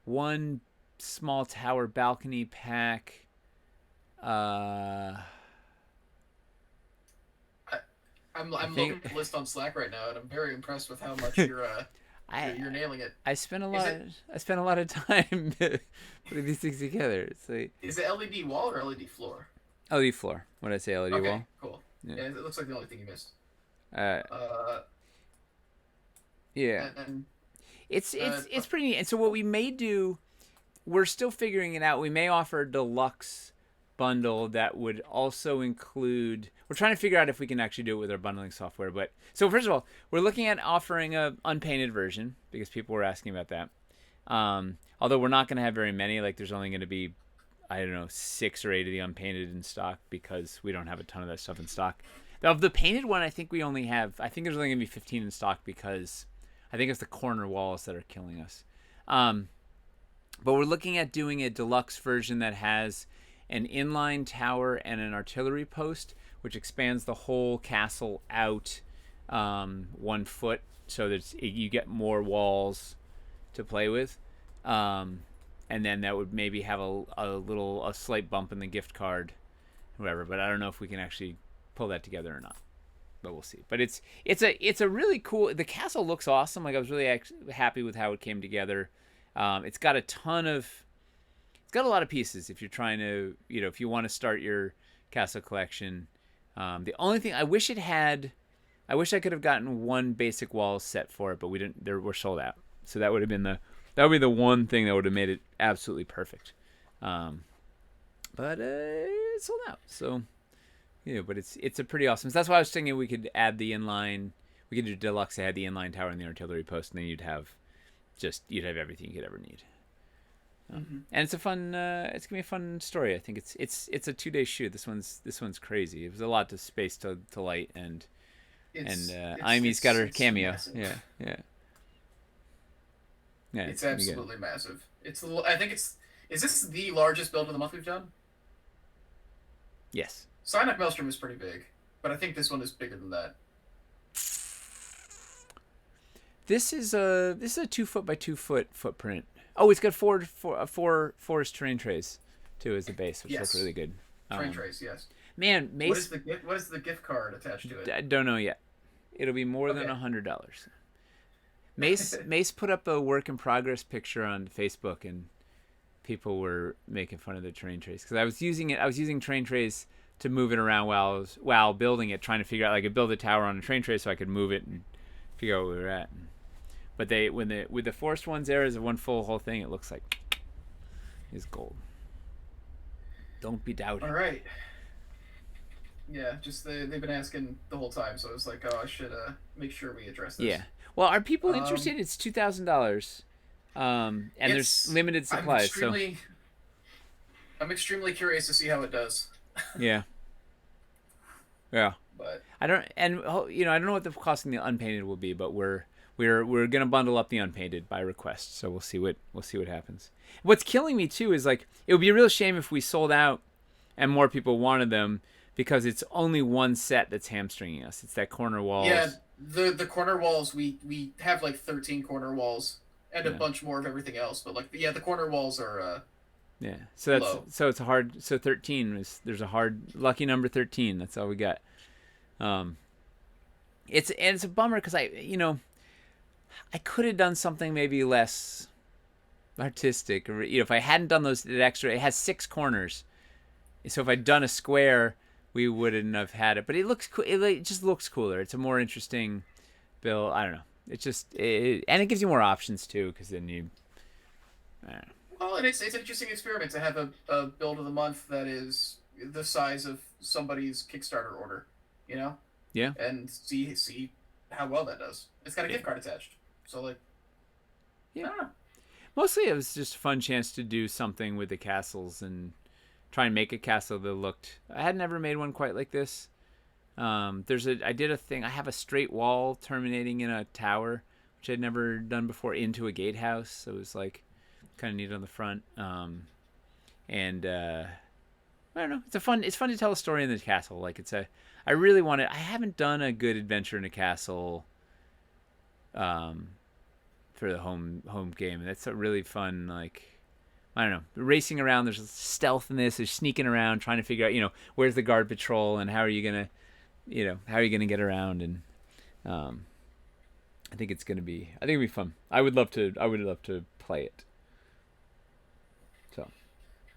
one small tower balcony pack. I, I I'm looking think at the list on Slack right now, and I'm very impressed with how much I you're nailing it. I spent a Is lot. it I spent a lot of time putting these things together. It's like is it LED wall or LED floor? LED floor. What did I say? LED Okay, wall. cool. Yeah. Yeah, it looks like the only thing you missed. Uh. Uh, Yeah. and It's uh, it's it's pretty neat. And so what we may do, we're still figuring it out. We may offer a deluxe bundle that would also include. We're trying to figure out if we can actually do it with our bundling software. But so first of all, we're looking at offering a unpainted version because people were asking about that. Although we're not going to have very many. Like there's only going to be, I don't know, 6 or 8 of the unpainted in stock because we don't have a ton of that stuff in stock. Of the painted one, I think we only have. I think there's only going to be 15 in stock because I think it's the corner walls that are killing us. But we're looking at doing a deluxe version that has an inline tower and an artillery post, which expands the whole castle out 1 foot, so that you get more walls to play with. And then that would maybe have a slight bump in the gift card, whatever. But I don't know if we can actually pull that together or not. But we'll see. But it's a really cool. The castle looks awesome. Like I was really happy with how it came together. It's got a lot of pieces. If you're trying to, if you want to start your castle collection, the only thing I wish I wish I could have gotten one basic wall set for it, but we didn't. We're sold out. So that would be the one thing that would have made it absolutely perfect. But it's sold out. So. But it's a pretty awesome. So that's why I was thinking we could add the inline. We could do deluxe. Add the inline tower and the artillery post, and then you'd have everything you could ever need. And it's a fun. It's gonna be a fun story. I think it's a 2-day shoot. This one's crazy. It was a lot to space to light and Imy's got her cameo. Massive. Yeah. It's absolutely massive. I think it's. Is this the largest build of the month we've done? Yes. Sign-Up Maelstrom is pretty big, but I think this one is bigger than that. This is a 2 foot by 2 foot footprint. Oh, it's got four forest terrain trays too as the base, which looks really good. Terrain trays, yes. Man, Mace. What is the gift card attached to it? I don't know yet. It'll be more than $100. Mace put up a work in progress picture on Facebook, and people were making fun of the terrain trays because I was using terrain trays to move it around while building it, trying to figure out, like, I could build a tower on a train tray so I could move it and figure out where we were at. But with the forced ones there as one full whole thing, it looks like it's gold. Don't be doubted. All right. Yeah, just they've been asking the whole time, so I was like, I should make sure we address this. Yeah. Well, are people interested? It's $2,000, and there's limited supplies. I'm extremely curious to see how it does. Yeah. Yeah. But I don't know what the cost in the unpainted will be, but we're gonna bundle up the unpainted by request, so we'll see what happens. What's killing me too is, like, it would be a real shame if we sold out and more people wanted them, because it's only one set that's hamstringing us. It's that corner walls. Yeah, the corner walls, we have like 13 corner walls and a bunch more of everything else, but the corner walls are yeah. So that's low. So it's a hard. So 13 is, there's a hard lucky number 13. That's all we got. It's a bummer because I could have done something maybe less artistic, or if I hadn't done that extra. It has 6 corners, so if I'd done a square, we wouldn't have had it. But it looks cool. It just looks cooler. It's a more interesting build. I don't know. It's just and it gives you more options too, because then you. I don't know. Well, and it's an interesting experiment to have a build of the month that is the size of somebody's Kickstarter order, Yeah. and see how well that does. It's got a gift card attached, so I don't know. Mostly it was just a fun chance to do something with the castles and try and make a castle that looked. I had never made one quite like this. I did a thing. I have a straight wall terminating in a tower, which I'd never done before, into a gatehouse. So it was like kind of neat on the front. I don't know. It's fun to tell a story in the castle. Like I really want to. I haven't done a good adventure in a castle for the home game. And that's a really fun, like, I don't know, racing around. There's stealth in this. There's sneaking around, trying to figure out, where's the guard patrol and how are you gonna get around. And I think it'll be fun. I would love to play it. So,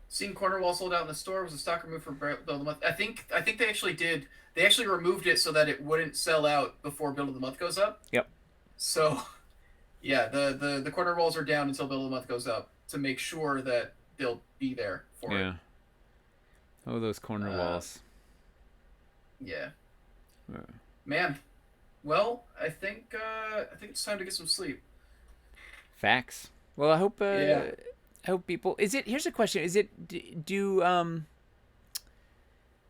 seeing corner wall sold out in the store was a stock remove for Build of the Month. I think they actually did. They actually removed it so that it wouldn't sell out before Build of the Month goes up. Yep. So, yeah, the corner walls are down until Build of the Month goes up to make sure that they'll be there for it. Yeah. Oh, those corner walls. Yeah. Man. Well, I think it's time to get some sleep. Facts. Well, I hope people. Here's a question.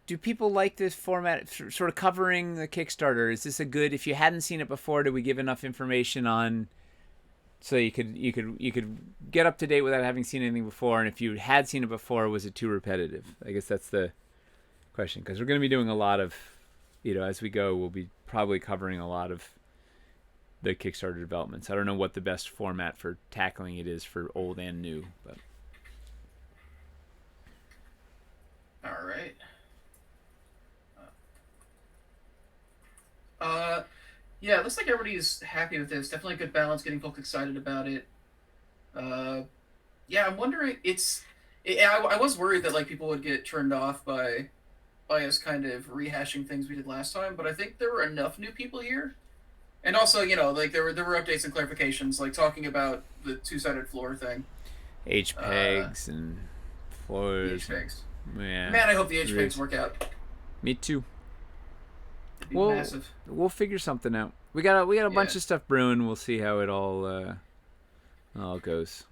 Do people like this format, sort of covering the Kickstarter? Is this a good? If you hadn't seen it before, do we give enough information on, so you could get up to date without having seen anything before? And if you had seen it before, was it too repetitive? I guess that's the question, because we're going to be doing a lot of, as we go, we'll be probably covering a lot of the Kickstarter developments. I don't know what the best format for tackling it is for old and new, but. All right. Yeah, it looks like everybody's happy with this. Definitely a good balance, getting folks excited about it. Yeah, I'm wondering, I was worried that like people would get turned off by us kind of rehashing things we did last time, but I think there were enough new people here. And also, like there were updates and clarifications, like talking about the two-sided floor thing. H-pegs and floors. H-pegs. Yeah. Man, I hope the H-pegs work out. Me too. Massive. We'll figure something out. We got a bunch of stuff brewing. We'll see how it all goes.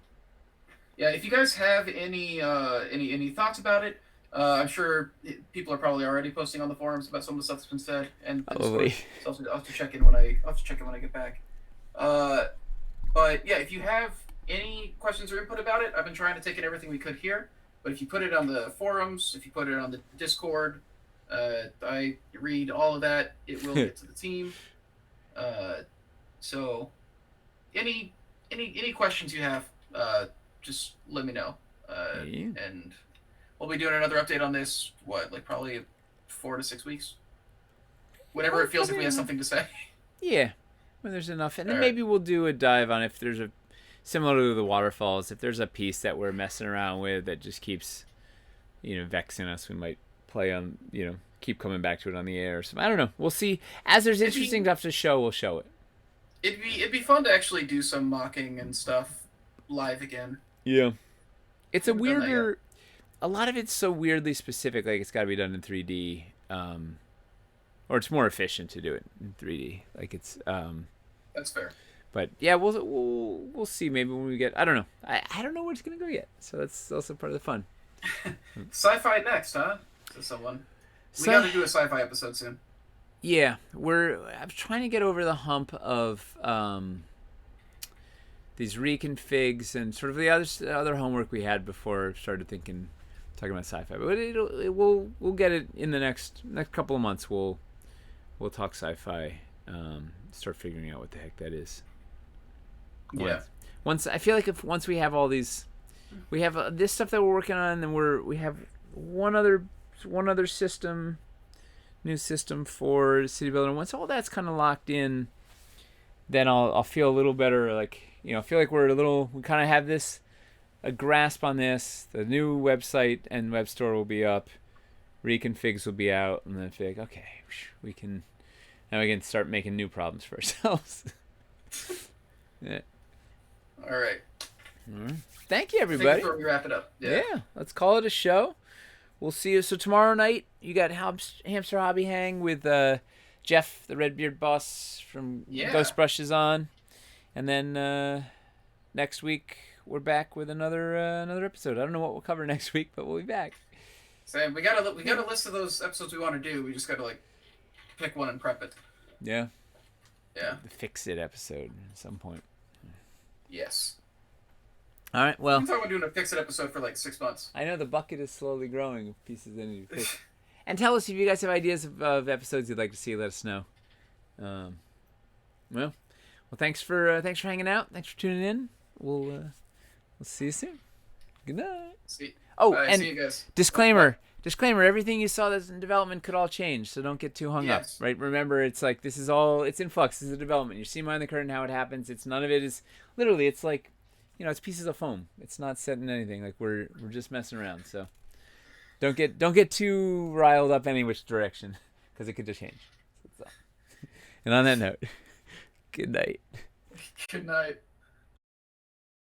Yeah, if you guys have any thoughts about it, I'm sure people are probably already posting on the forums about some of the stuff that's been said, and so I'll have to check in when I get back. But yeah, if you have any questions or input about it, I've been trying to take in everything we could here. But if you put it on the forums, if you put it on the Discord, I read all of that. It will get to the team. So, any questions you have, just let me know. And we'll be doing another update on this. Probably 4 to 6 weeks. Whenever it feels like we have something to say. Yeah, when there's enough, and then maybe we'll do a dive on if there's similar to the waterfalls. If there's a piece that we're messing around with that just keeps, vexing us, we might play on, keep coming back to it on the air or something. I don't know. We'll see. As there's interesting stuff to show, we'll show it. It'd be fun to actually do some mocking and stuff live again. Yeah. It's a weirder. A lot of it's so weirdly specific, like it's got to be done in 3D, or it's more efficient to do it in 3D. Like it's. That's fair. But yeah, we'll see. Maybe when we get. I don't know. I don't know where it's gonna go yet. So that's also part of the fun. Sci-fi next, huh? To someone. We got to do a sci-fi episode soon. Yeah, I'm trying to get over the hump of these reconfigs and sort of the other homework we had before I started talking about sci-fi. But we'll get it in the next couple of months. We'll talk sci-fi. Start figuring out what the heck that is. Once I feel like once we have all these, we have this stuff that we're working on, and then we have one other system, new system for city building. Once all that's kind of locked in, then I'll feel a little better. Like I feel like we kind of have a grasp on this. The new website and web store will be up, reconfigs will be out, and then I feel like okay, we can start making new problems for ourselves. Yeah. All right. Thank you, everybody. Before we wrap it up. Yeah, let's call it a show. We'll see you. So tomorrow night, you got Hamster Hobby Hang with Jeff, the Redbeard boss from Ghost Brushes on. And then next week, we're back with another episode. I don't know what we'll cover next week, but we'll be back. Sam, we got a list of those episodes we want to do. We just got to pick one and prep it. Yeah. Yeah. The Fix It episode at some point. Yes. All right, well. I'm talking about doing a Fix It episode for 6 months. I know the bucket is slowly growing of pieces that need to be fixed. And tell us if you guys have ideas of episodes you'd like to see. Let us know. Well, Well, thanks for hanging out. Thanks for tuning in. We'll see you soon. Good night. Oh, and see you guys. disclaimer. Disclaimer, everything you saw that's in development could all change, so don't get too hung up, right? Remember, it's like, it's in flux. This is a development. You see behind the curtain how it happens. None of it is, literally, it's like, it's pieces of foam. It's not set in anything. Like, we're just messing around, so don't get too riled up any which direction, because it could just change. So. And on that note, good night. Good night.